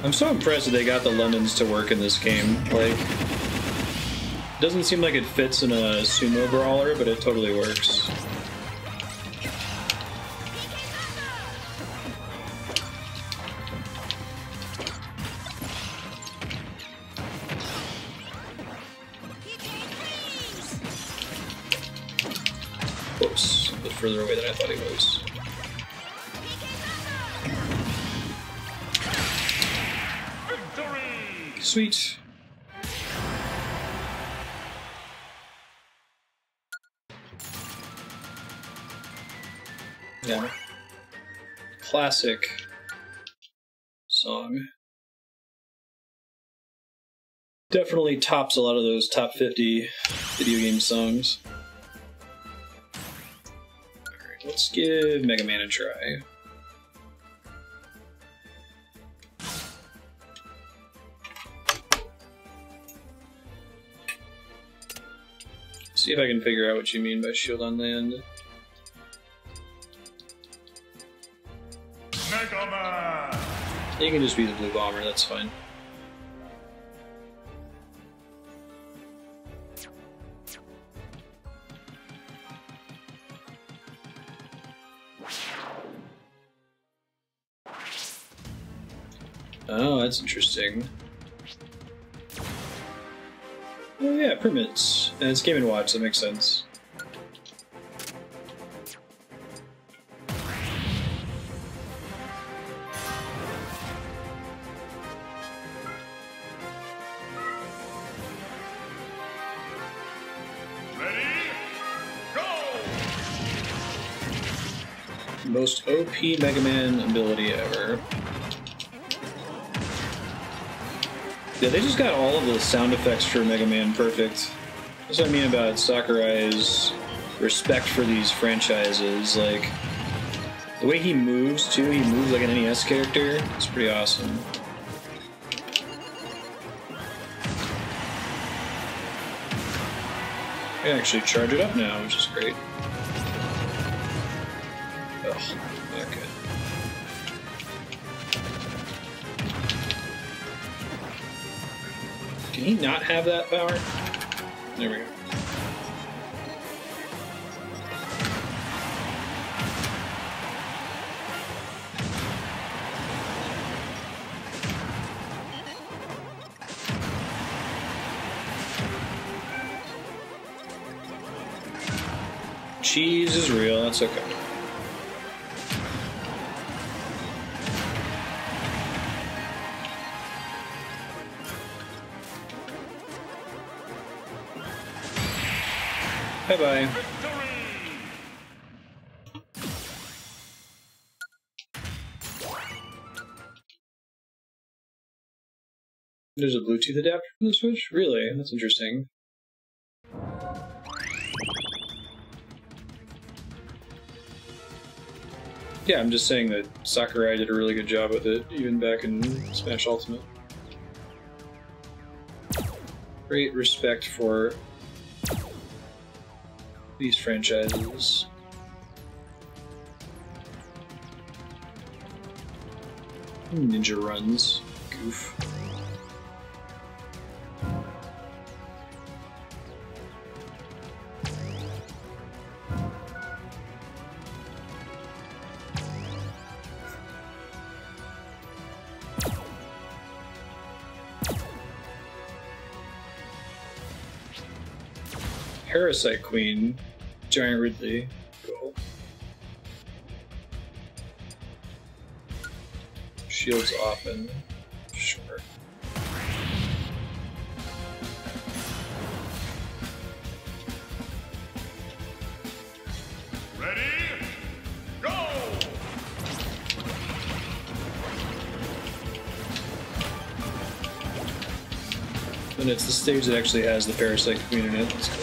[SPEAKER 1] I'm so impressed that they got the lemons to work in this game. Like, it doesn't seem like it fits in a sumo brawler, but it totally works. Whoops, a bit further away than I thought he was. Sweet. Yeah. Classic song. Definitely tops a lot of those top 50 video game songs. Alright, let's give Mega Man a try. See if I can figure out what you mean by shield on land.
[SPEAKER 3] Mega Man!
[SPEAKER 1] You can just be the blue bomber, that's fine. Oh, that's interesting. Oh yeah, permits. And it's Game & Watch, that makes sense.
[SPEAKER 3] Ready? Go!
[SPEAKER 1] Most OP Mega Man ability ever. Yeah, they just got all of the sound effects for Mega Man perfect. That's what I mean about Sakurai's respect for these franchises. Like, the way he moves, too, he moves like an NES character. It's pretty awesome. I can actually charge it up now, which is great. Oh, okay. Can he not have that power? There we go. Cheese is real, that's okay. Bye-bye. There's a Bluetooth adapter for the Switch? Really? That's interesting. Yeah, I'm just saying that Sakurai did a really good job with it, even back in Smash Ultimate. Great respect for these franchises. Ninja runs. Goof. Parasite Queen, Giant Ridley. Cool. Shields often. Sure. And it's the stage that actually has the parasite queen in it. Let's go.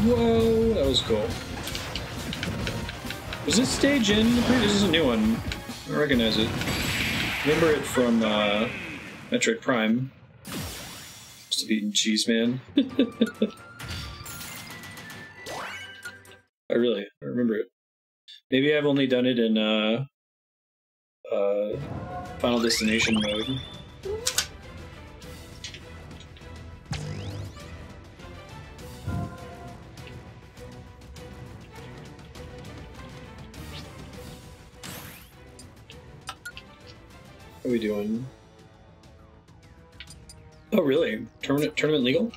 [SPEAKER 1] Whoa, that was cool. Was this stage in? This is a new one. I recognize it. Remember it from Metroid Prime. Must have eaten cheese, man. I remember it. Maybe I've only done it in Final Destination mode. What are we doing? Oh, really? Tournament legal?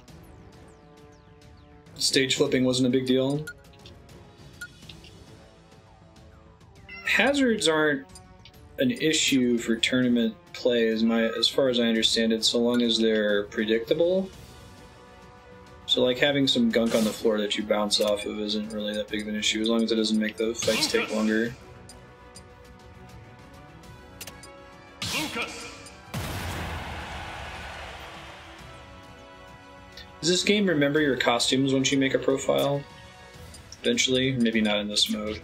[SPEAKER 1] Stage flipping wasn't a big deal? Hazards aren't an issue for tournament play as far as I understand it, so long as they're predictable. So like having some gunk on the floor that you bounce off of isn't really that big of an issue, as long as it doesn't make the fights take longer. Does this game remember your costumes once you make a profile? Eventually? Maybe not in this mode.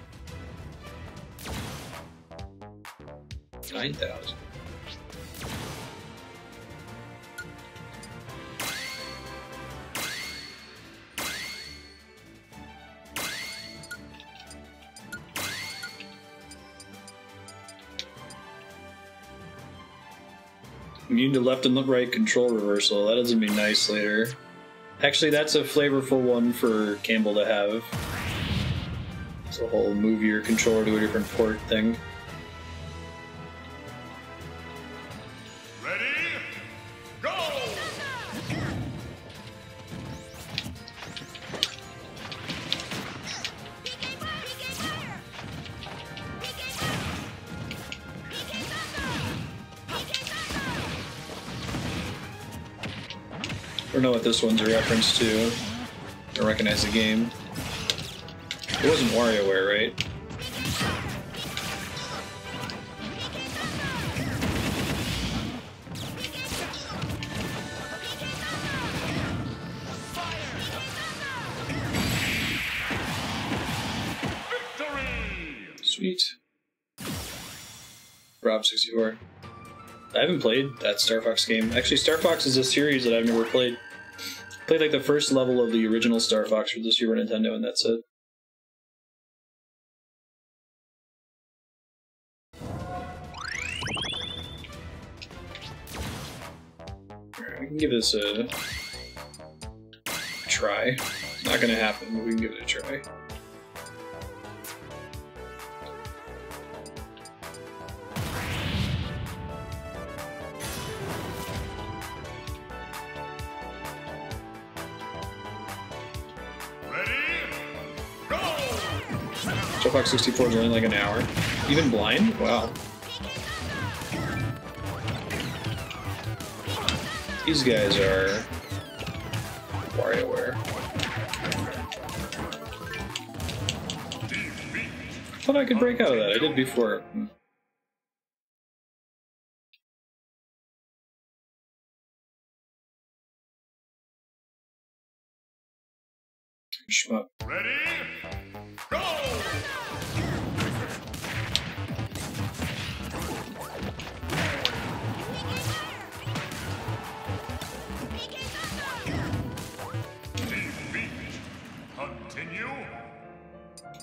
[SPEAKER 1] 9,000. Immune to left and right control reversal. That doesn't be nice later. Actually, that's a flavorful one for Campbell to have. It's a whole move your controller to a different port thing.
[SPEAKER 3] Ready? Go!
[SPEAKER 1] I don't know what this one's a reference to. I recognize the game. It wasn't WarioWare, right? Sweet. Rob 64. I haven't played that Star Fox game. Actually, Star Fox is a series that I've never played. Played like the first level of the original Star Fox for the Super Nintendo, and that's it. We can give this a try. It's not gonna happen, but we can give it a try. Star Fox 64 is only like an hour. Even blind? Wow. These guys are WarioWare. I thought I could break out of that. I did before. Shmup.
[SPEAKER 3] Ready? Go! Continue.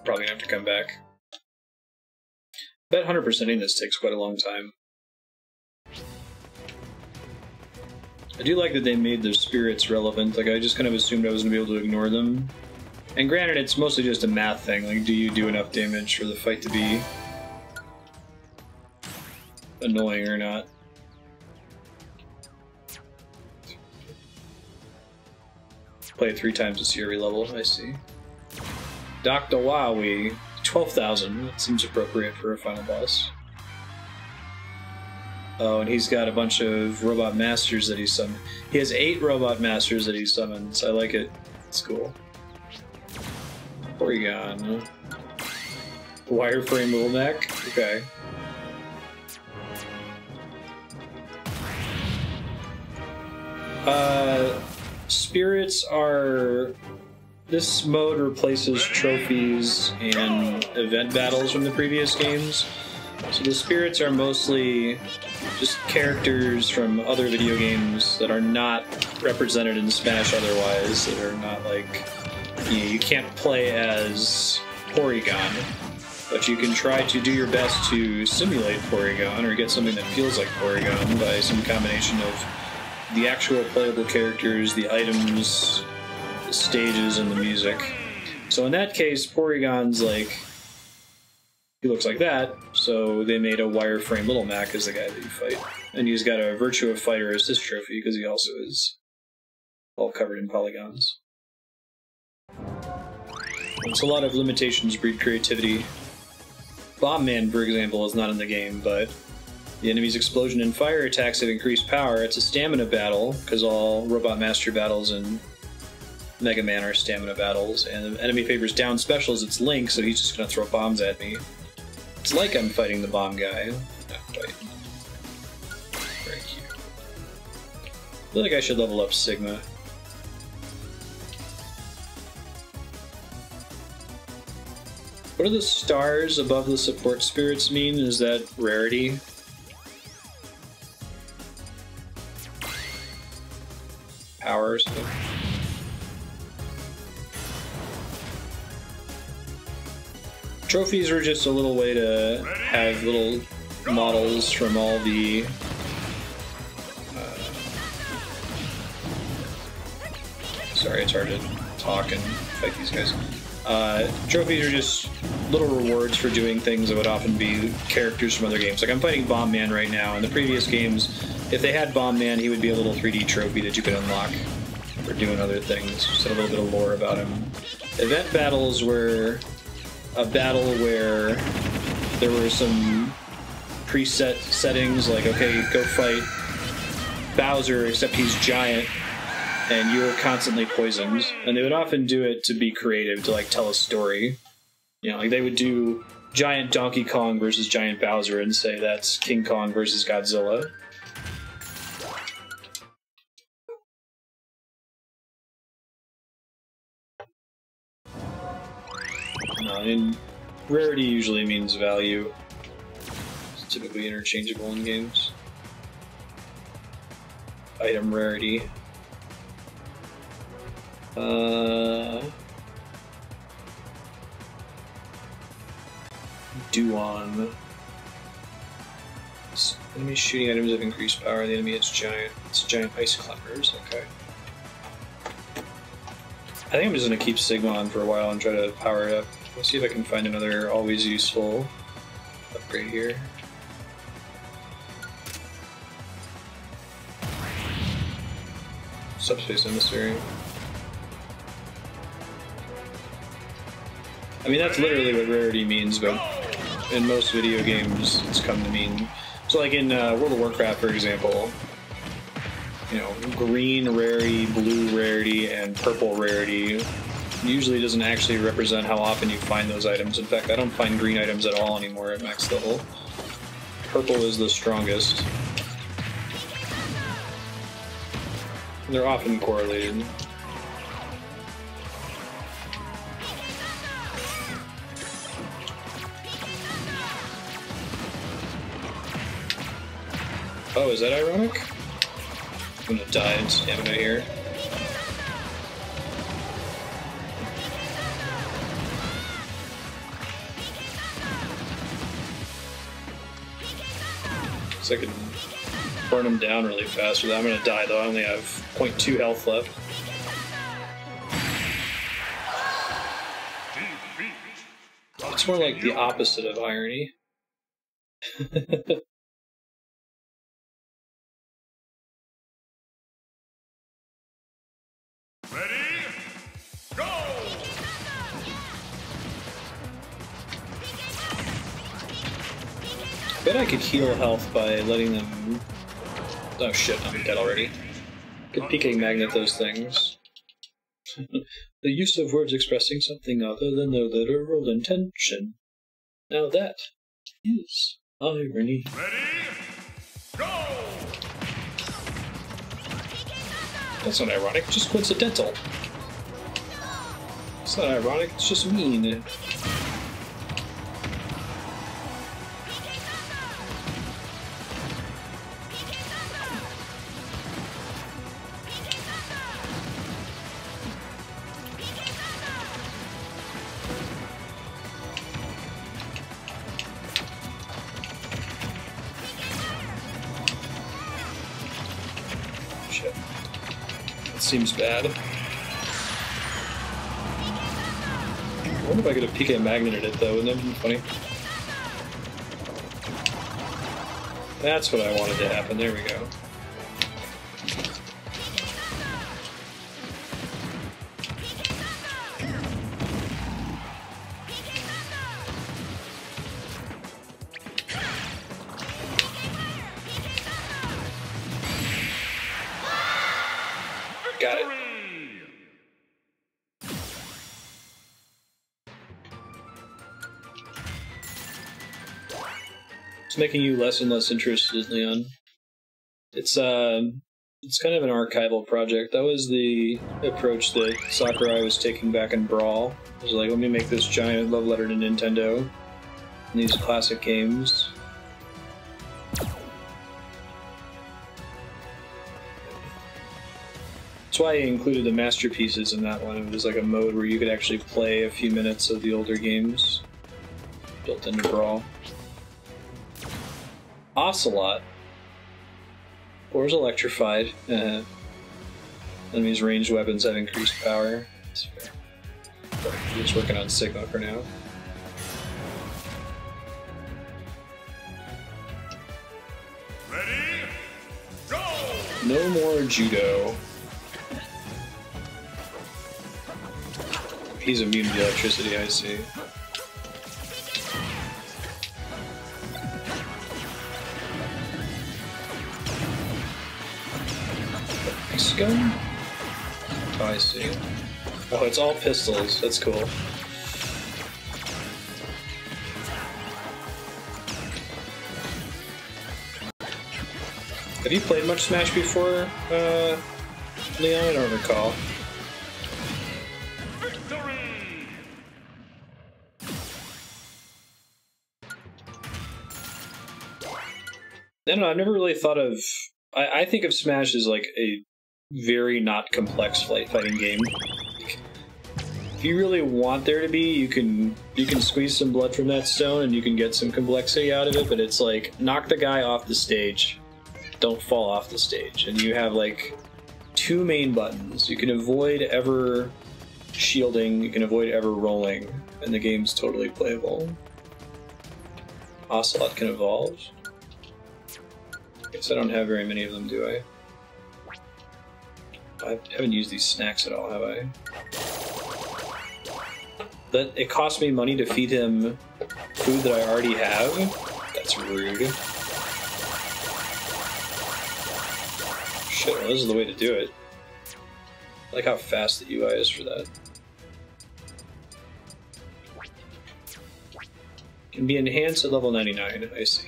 [SPEAKER 1] Probably gonna have to come back. Bet 100%ing this takes quite a long time. I do like that they made the spirits relevant. Like, I just kind of assumed I was gonna be able to ignore them. And granted, it's mostly just a math thing. Like, do you do enough damage for the fight to be annoying or not. Played 3 times this year, level, I see. Dr. Wowie, 12,000. That seems appropriate for a final boss. Oh, and he's got a bunch of robot masters that he summoned. He has 8 robot masters that he summons. I like it. It's cool. Porygon. Wireframe little neck? Okay. Spirits are... This mode replaces trophies and event battles from the previous games. So the spirits are mostly just characters from other video games that are not represented in Smash otherwise, that are not like... You can't play as Porygon, but you can try to do your best to simulate Porygon or get something that feels like Porygon by some combination of the actual playable characters, the items, the stages, and the music. So in that case, Porygon's like... He looks like that, so they made a wireframe Little Mac as the guy that you fight. And he's got a Virtue of Fighter as his trophy, because he also is all covered in polygons. It's a lot of limitations breed creativity. Bomb Man, for example, is not in the game, but the enemy's explosion and fire attacks have increased power. It's a stamina battle, because all Robot Master battles in Mega Man are stamina battles, and the enemy favors down specials. It's Link, so he's just going to throw bombs at me. It's like I'm fighting the bomb guy. Not quite. Very cute. I feel like I should level up Sigma. What do the stars above the support spirits mean? Is that rarity? Power or something? Trophies are just a little way to have little models from all the sorry, it's hard to talk and fight these guys. Trophies are just little rewards for doing things that would often be characters from other games. Like I'm fighting Bomb Man right now. In the previous games, if they had Bomb Man, he would be a little 3D trophy that you could unlock for doing other things. Just a little bit of lore about him. Event battles were a battle where there were some preset settings, like, okay, go fight Bowser, except he's giant, and you're constantly poisoned. And they would often do it to be creative, to like tell a story. You know, like they would do giant Donkey Kong versus giant Bowser and say that's King Kong versus Godzilla. No, and rarity usually means value. It's typically interchangeable in games. Item rarity. Duon. Enemy shooting items have increased power. The enemy is giant. It's giant ice climbers. Okay. I think I'm just gonna keep Sigma on for a while and try to power it up. Let's see if I can find another always useful upgrade here. Subspace Emissary. I mean, that's literally what rarity means, but in most video games, it's come to mean... So like in World of Warcraft, for example, you know, green rarity, blue rarity, and purple rarity usually doesn't actually represent how often you find those items. In fact, I don't find green items at all anymore at max level. Purple is the strongest. And they're often correlated. Oh, is that ironic? I'm gonna die in stamina here. So I can burn him down really fast with that. I'm gonna die though, I only have 0.2 health left. It's more like the opposite of irony. Bet I could heal health by letting them... Oh shit, I'm dead already. Could PK magnet those things. The use of words expressing something other than their literal intention. Now that is irony.
[SPEAKER 3] Ready? Go!
[SPEAKER 1] That's not ironic, just coincidental. It's not ironic, it's just mean. Shit. That seems bad. I wonder if I could have PK magneted it though, wouldn't that be funny? That's what I wanted to happen, there we go. Got it. It's making you less and less interested, Leon. It's kind of an archival project. That was the approach that Sakura was taking back in Brawl. It was like, let me make this giant love letter to Nintendo and these classic games. That's why I included the masterpieces in that one. It was like a mode where you could actually play a few minutes of the older games built into Brawl. Ocelot. Or is electrified. Enemies' ranged weapons have increased power. That's fair. I'm just working on Sigma for now.
[SPEAKER 3] Ready? Go!
[SPEAKER 1] No more judo. He's immune to electricity, I see. Gun? Oh, I see. Oh, it's all pistols. That's cool. Have you played much Smash before, Leon? I don't recall.
[SPEAKER 3] Victory!
[SPEAKER 1] I don't know, I've never really thought of... I think of Smash as like a very not complex fighting game. If you really want there to be, you can squeeze some blood from that stone and you can get some complexity out of it, but it's like, knock the guy off the stage, don't fall off the stage. And you have like two main buttons. You can avoid ever shielding, you can avoid ever rolling, and the game's totally playable. Ocelot can evolve. I guess I don't have very many of them, do I? I haven't used these snacks at all, have I? That it cost me money to feed him food that I already have? That's rude. Shit, well, this is the way to do it. I like how fast the UI is for that. Can be enhanced at level 99, I see.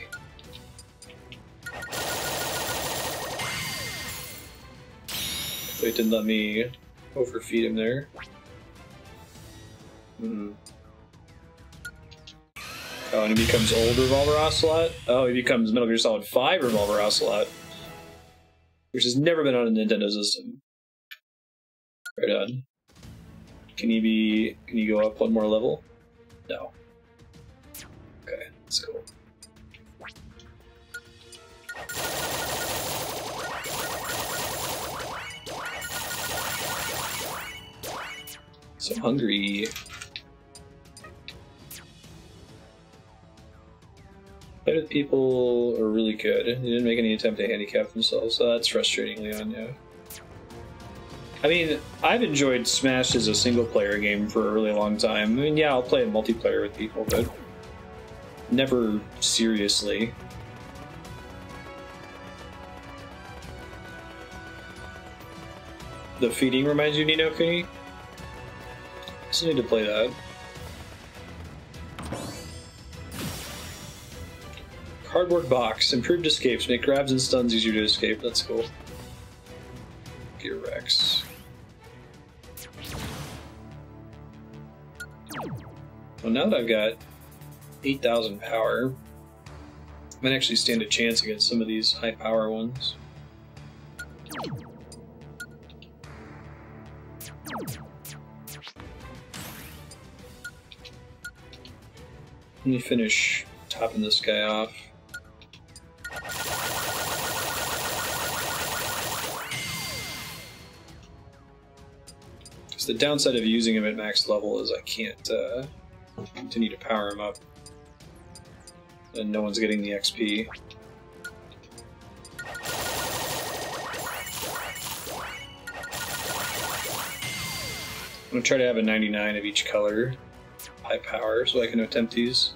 [SPEAKER 1] So it didn't let me overfeed him there. Oh, and he becomes old Revolver Ocelot? Oh, he becomes Metal Gear Solid 5 Revolver Ocelot. Which has never been on a Nintendo system. Right on. Can you go up one more level? No. Okay, that's cool. So hungry. Quite a few people are really good. They didn't make any attempt to handicap themselves, so that's frustrating, Leon, yeah. I mean, I've enjoyed Smash as a single-player game for a really long time. I mean, yeah, I'll play it multiplayer with people, but never seriously. The feeding reminds you of Nino Kuni? I still need to play that. Cardboard box. Improved escapes. Make grabs and stuns easier to escape. That's cool. Gear Rex. Well, now that I've got 8,000 power, I might actually stand a chance against some of these high power ones. Let me finish topping this guy off. Because the downside of using him at max level is I can't continue to power him up. And no one's getting the XP. I'm going to try to have a 99 of each color. High power, so I can attempt these.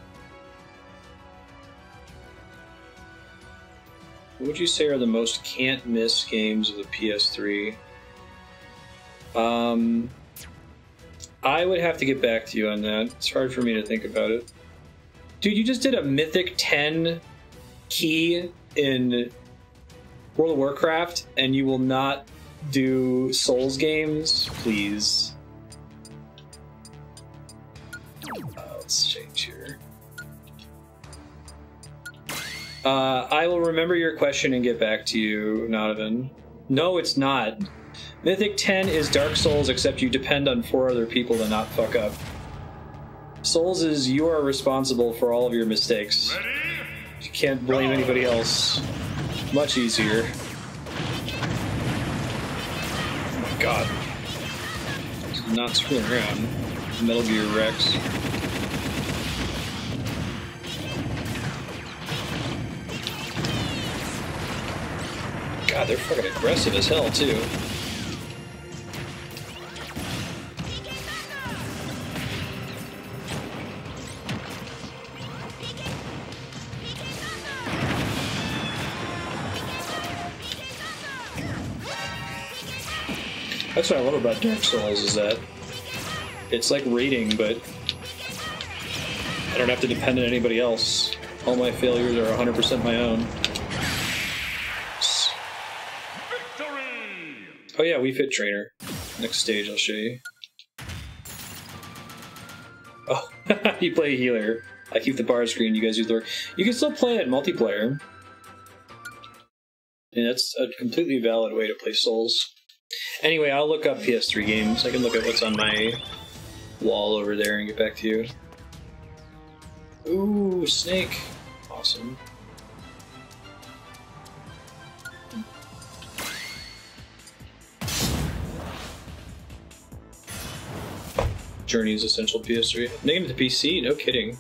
[SPEAKER 1] What would you say are the most can't-miss games of the PS3? I would have to get back to you on that. It's hard for me to think about it. Dude, you just did a Mythic 10 key in World of Warcraft, and you will not do Souls games? Please. Let's change here. I will remember your question and get back to you, Nodovan. No, it's not. Mythic 10 is Dark Souls, except you depend on 4 other people to not fuck up. Souls is you are responsible for all of your mistakes.
[SPEAKER 3] Ready?
[SPEAKER 1] You can't blame anybody else. Much easier. Oh my god. Not screwing around. Metal Gear Rex. God, they're fucking aggressive as hell, too. That's what I love about Dark Souls, is that it's like raiding, but I don't have to depend on anybody else. All my failures are 100% my own.
[SPEAKER 3] Victory!
[SPEAKER 1] Oh yeah, Wii Fit Trainer. Next stage I'll show you. Oh, you play a healer. I keep the bar screen, you guys use the work. You can still play it multiplayer. And that's a completely valid way to play Souls. Anyway, I'll look up PS3 games. I can look at what's on my wall over there and get back to you. Ooh, snake. Awesome. Journey's essential PS3. Making it to PC? No kidding.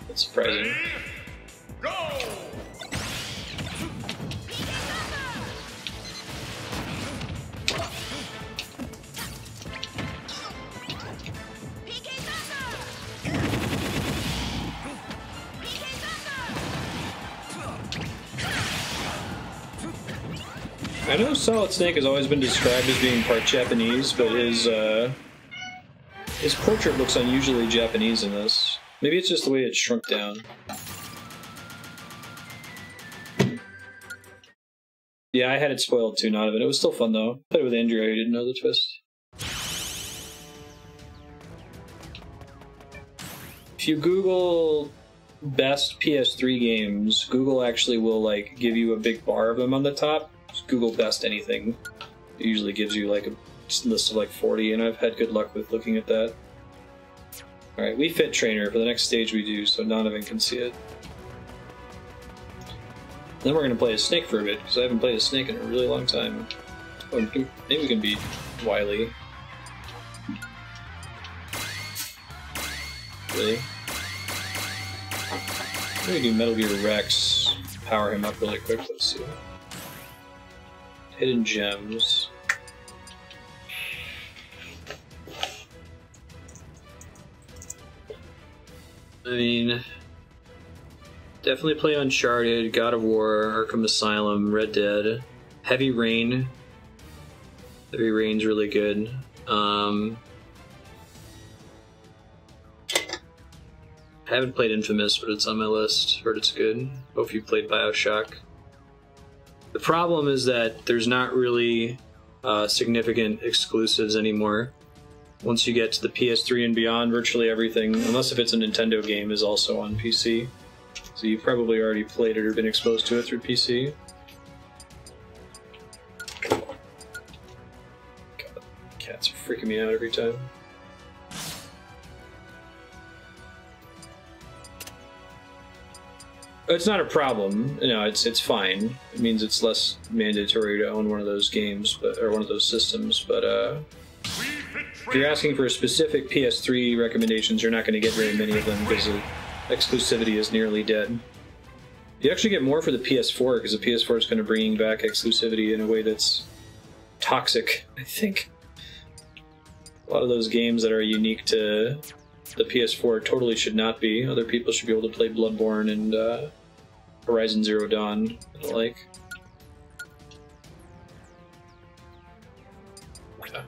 [SPEAKER 1] That's surprising.
[SPEAKER 3] Ready? Go!
[SPEAKER 1] I know Solid Snake has always been described as being part Japanese, but his portrait looks unusually Japanese in this. Maybe it's just the way it's shrunk down. Yeah, I had it spoiled too, not of it. It was still fun though. Played it with Andrew, I didn't know the twist. If you Google best PS3 games, Google actually will like give you a big bar of them on the top. Just Google best anything. It usually gives you like a list of like 40, and I've had good luck with looking at that. Alright, Wii Fit Trainer for the next stage we do, so Donovan can see it. Then we're going to play a snake for a bit, because I haven't played a snake in a really long time. Oh, maybe we can beat Wily. Really? Let me do Metal Gear Rex, power him up really quick, let's see. Hidden Gems. I mean, Definitely play Uncharted, God of War, Arkham Asylum, Red Dead, Heavy Rain. Heavy Rain's really good. I haven't played Infamous, but it's on my list. Heard it's good. Hope you played BioShock. The problem is that there's not really significant exclusives anymore. Once you get to the PS3 and beyond, virtually everything, unless if it's a Nintendo game, is also on PC. So you've probably already played it or been exposed to it through PC. God, cats are freaking me out every time. It's not a problem. No, it's fine. It means it's less mandatory to own one of those games, or one of those systems. But if you're asking for specific PS3 recommendations, you're not going to get very many of them because exclusivity is nearly dead. You actually get more for the PS4 because the PS4 is kind of bringing back exclusivity in a way that's toxic, I think. A lot of those games that are unique to the PS4 totally should not be. Other people should be able to play Bloodborne and Horizon Zero Dawn and the like. Okay.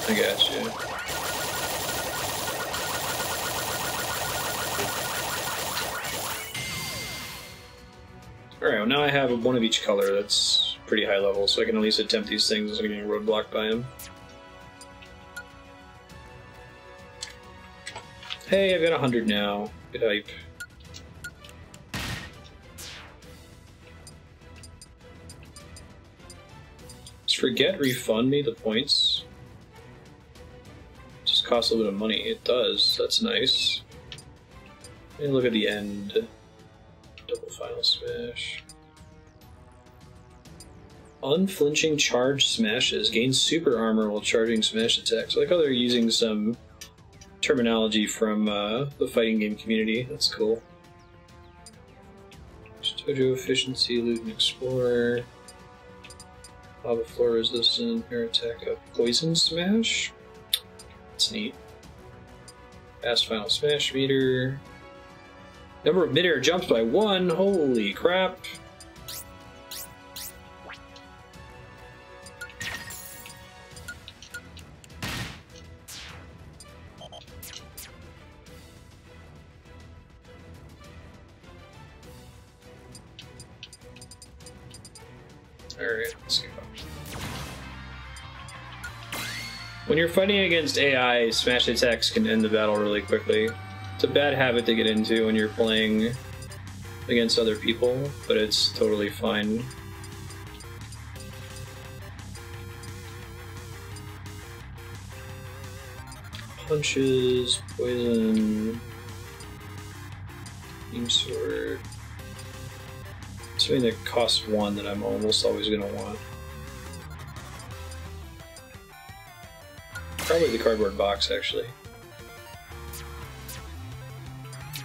[SPEAKER 1] I got you. Alright, well now I have one of each color that's pretty high level, so I can at least attempt these things without getting roadblocked by them. Hey, I've got 100 now. Good hype. Does forget refund me the points? Just costs a little bit of money. It does. That's nice. Let me look at the end. Double final smash. Unflinching charge smashes. Gains super armor while charging smash attacks. I like how they're using some terminology from the fighting game community. That's cool. Tojo efficiency, loot and explore. Lava floor resistant, air attack up. Poison smash? That's neat. Fast final smash meter. Number of mid-air jumps by 1. Holy crap. Alright, let's go. When you're fighting against AI, smash attacks can end the battle really quickly. It's a bad habit to get into when you're playing against other people, but it's totally fine. Punches, poison, beam sword. Something that costs 1 that I'm almost always going to want. Probably the cardboard box, actually.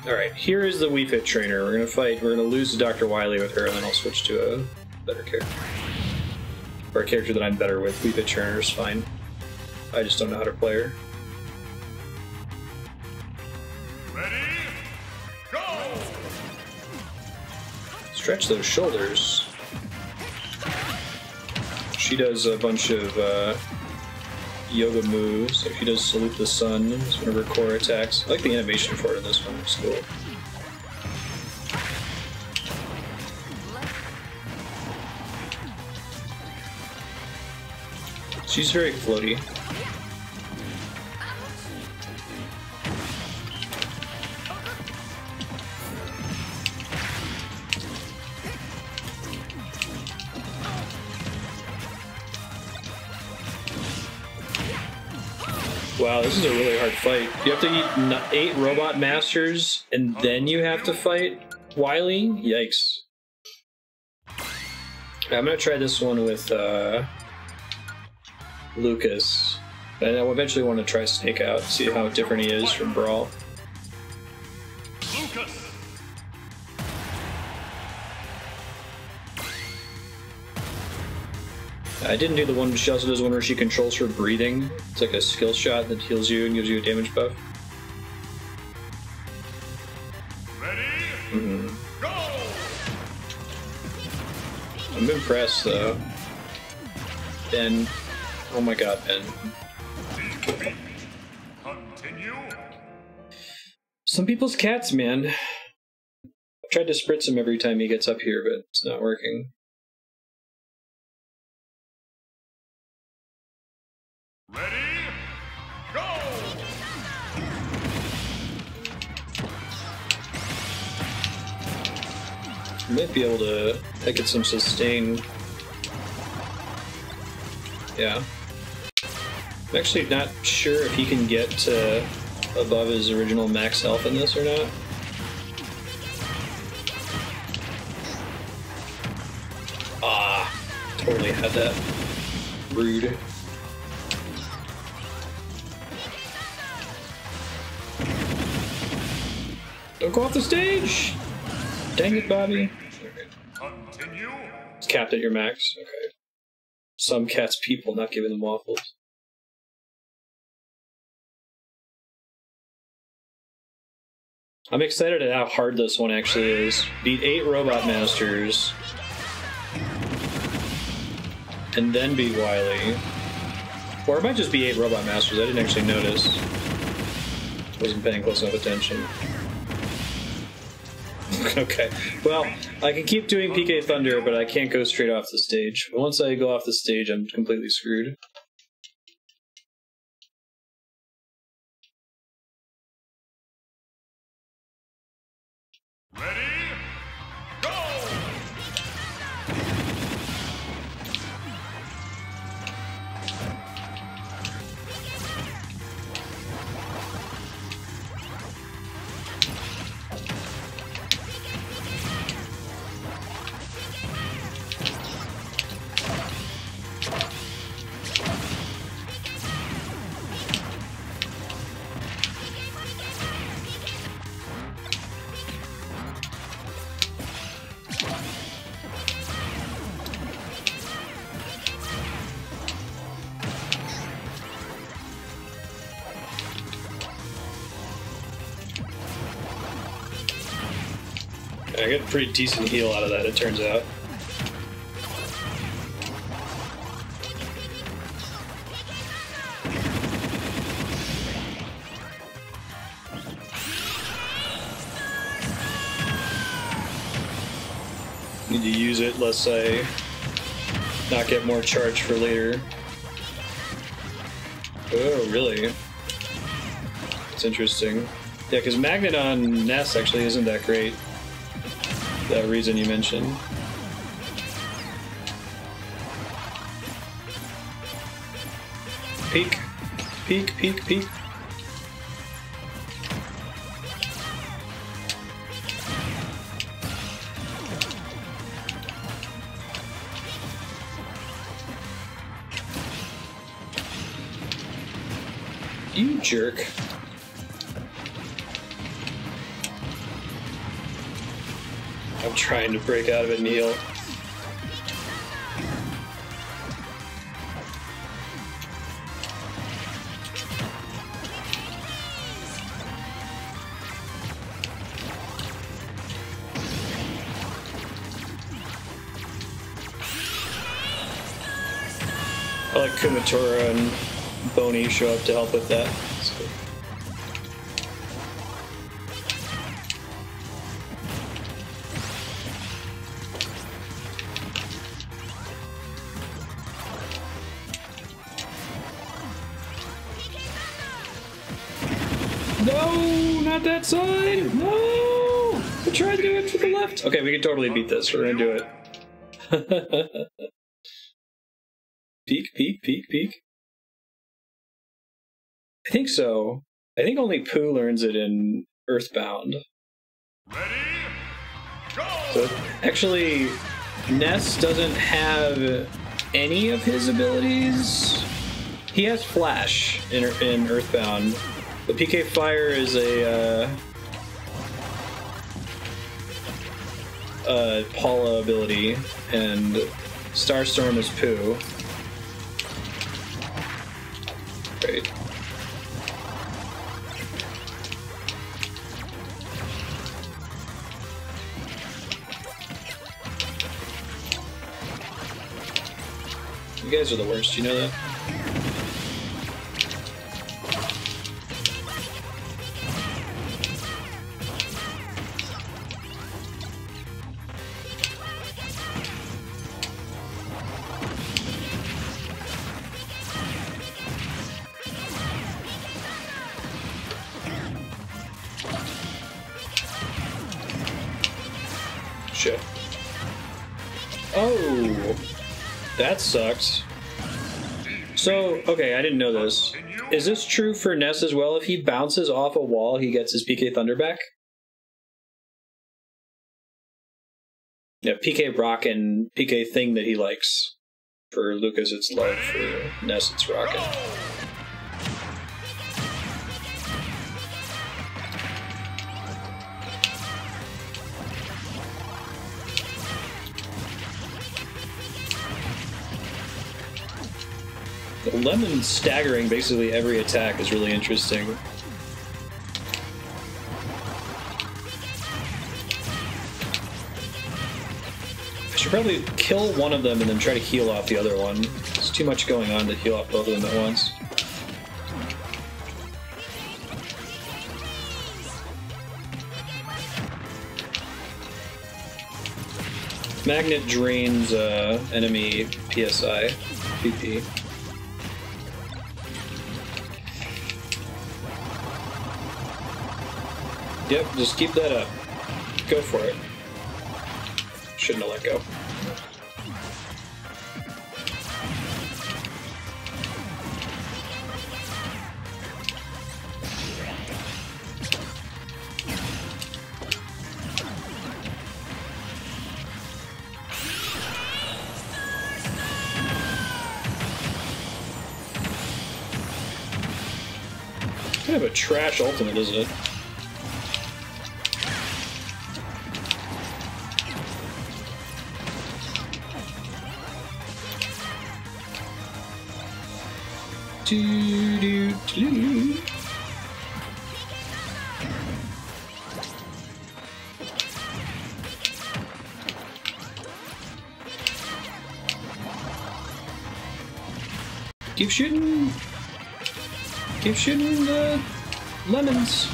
[SPEAKER 1] Alright, here is the Wii Fit Trainer. We're going to fight. We're going to lose to Dr. Wily with her, and then I'll switch to a better character. Or a character that I'm better with. Wii Fit Trainer is fine. I just don't know how to play her.
[SPEAKER 3] Ready? Go!
[SPEAKER 1] Stretch those shoulders. She does a bunch of yoga moves. So she does Salute the Sun. It's one of her core attacks. I like the animation for it in this one. It's cool. She's very floaty. Wow, this is a really hard fight. You have to eat 8 robot masters, and then you have to fight Wily? Yikes. I'm gonna try this one with Lucas. And I eventually want to try Snake out, see how different he is from Brawl.
[SPEAKER 3] Lucas!
[SPEAKER 1] I didn't do the one, she also does one where she controls her breathing. It's like a skill shot that heals you and gives you a damage buff.
[SPEAKER 3] Ready? Go!
[SPEAKER 1] I'm impressed though. Ben. Oh my god, Ben.
[SPEAKER 3] Continue.
[SPEAKER 1] Some people's cats, man. I've tried to spritz him every time he gets up here, but it's not working.
[SPEAKER 3] Ready? Go!
[SPEAKER 1] I might be able to get some sustain. Yeah. I'm actually not sure if he can get to above his original max health in this or not. Ah, totally had that. Rude. Don't go off the stage! Dang it, Bobby.
[SPEAKER 3] Continue.
[SPEAKER 1] It's capped at your max. Okay. Some cats people, not giving them waffles. I'm excited at how hard this one actually is. Beat 8 Robot Masters. And then beat Wily. Or it might just be 8 Robot Masters, I didn't actually notice. Wasn't paying close enough attention. Okay, well, I can keep doing PK Thunder, but I can't go straight off the stage. Once I go off the stage, I'm completely screwed.
[SPEAKER 3] Ready? Go!
[SPEAKER 1] I get a pretty decent heal out of that, it turns out. Need to use it lest I not get more charge for later. Oh, really? It's interesting. Yeah, because Magnet on Ness actually isn't that great. That reason you mentioned. Peek. Peek, peek, peek. You jerk. I'm trying to break out of it and heal. I like Kumatora and Boney show up to help with that. So. No, not that side! No! I tried to do it for the left. Okay, we can totally beat this. We're gonna do it. Peek, peek, peek, peek. I think so. I think only Pooh learns it in Earthbound.
[SPEAKER 3] Ready? Go!
[SPEAKER 1] So actually, Ness doesn't have any of his abilities. He has Flash in Earthbound. But PK Fire is a Paula ability, and Starstorm is Pooh. Great. You guys are the worst, you know that? Shit. Oh! That sucks. So, okay, I didn't know this. Is this true for Ness as well? If he bounces off a wall, he gets his PK Thunder back? Yeah, PK Rock and PK Thing that he likes. For Lucas, it's Love. For Ness, it's Rockin'. The lemon staggering basically every attack is really interesting. I should probably kill one of them and then try to heal off the other one. There's too much going on to heal off both of them at once. Magnet drains enemy PSI. PP. Yep, just keep that up. Go for it. Shouldn't have let go. Kind of a trash ultimate, isn't it? Doo-doo-doo. Keep shooting. Keep shooting the lemons.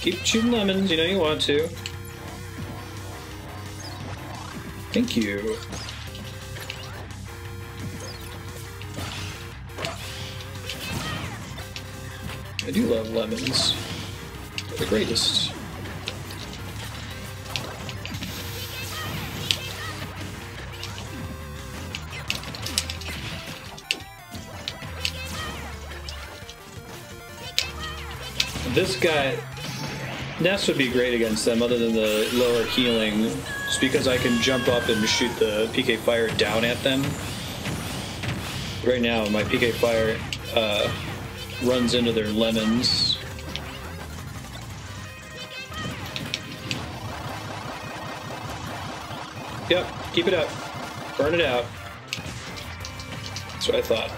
[SPEAKER 1] Keep shooting lemons, you know you want to. Thank you. I do love lemons. They're the greatest. This guy, Ness would be great against them other than the lower healing, just because I can jump up and shoot the PK Fire down at them. Right now, my PK Fire runs into their lemons. Yep, keep it up. Burn it out. That's what I thought.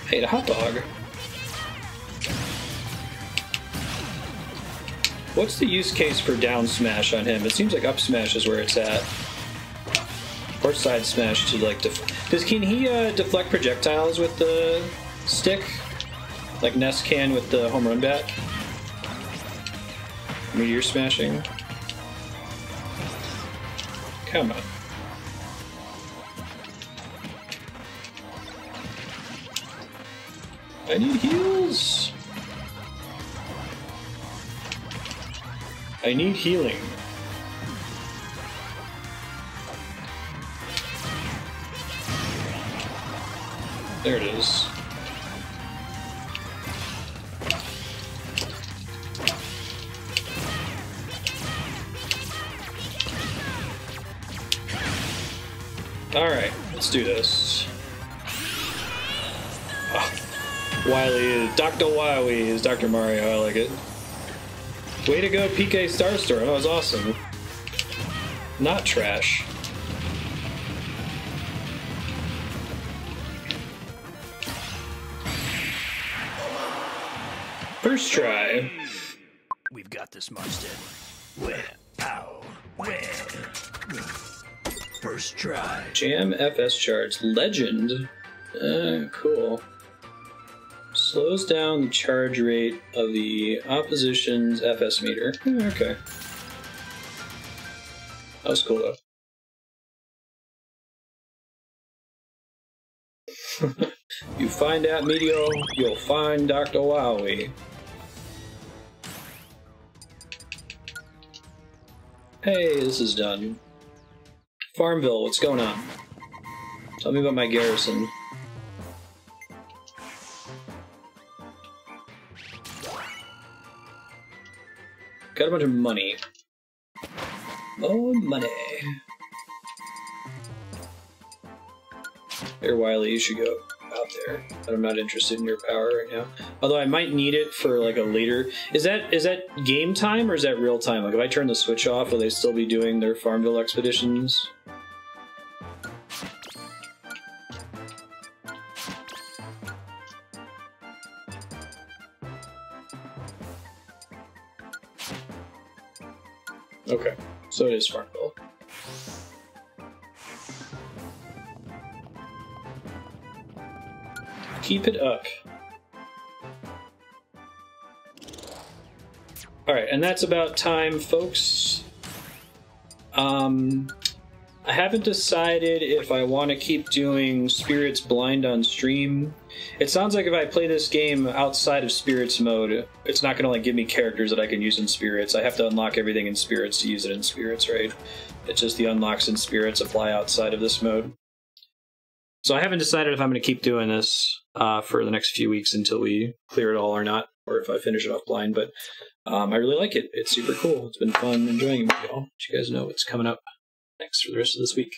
[SPEAKER 1] I ate a hot dog. What's the use case for down smash on him? It seems like up smash is where it's at. Or side smash to like can he deflect projectiles with the stick? Like Ness can with the home run bat? Meteor smashing? Come on. I need heals! I need healing. There it is. Alright, let's do this. Oh. Wily, Dr. Wily is Dr. Mario, I like it. Way to go, PK Starstorm, that was awesome. Not trash. First try.
[SPEAKER 8] We've got this, Marston. Where? Ow. Where? First try.
[SPEAKER 1] Jam FS charge. Legend. Cool. Slows down the charge rate of the opposition's FS meter. Okay. That was cool though. You find that meteor, you'll find Dr. Wowie. Hey, this is done. Farmville, what's going on? Tell me about my garrison. Got a bunch of money. More money. Here, Wiley, you should go out there. But I'm not interested in your power right now. Although I might need it for like a later. Is that game time or is that real time? Like if I turn the switch off, will they still be doing their Farmville expeditions? Okay, so it is Farmville. Keep it up. Alright, and that's about time, folks. I haven't decided if I want to keep doing Spirits Blind on stream. It sounds like if I play this game outside of Spirits mode, it's not going to like give me characters that I can use in Spirits. I have to unlock everything in Spirits to use it in Spirits, right? It's just the unlocks in Spirits apply outside of this mode. So I haven't decided if I'm going to keep doing this for the next few weeks until we clear it all or not, or if I finish it off blind, but I really like it. It's super cool. It's been fun enjoying it with y'all. Let you guys know what's coming up next for the rest of this week.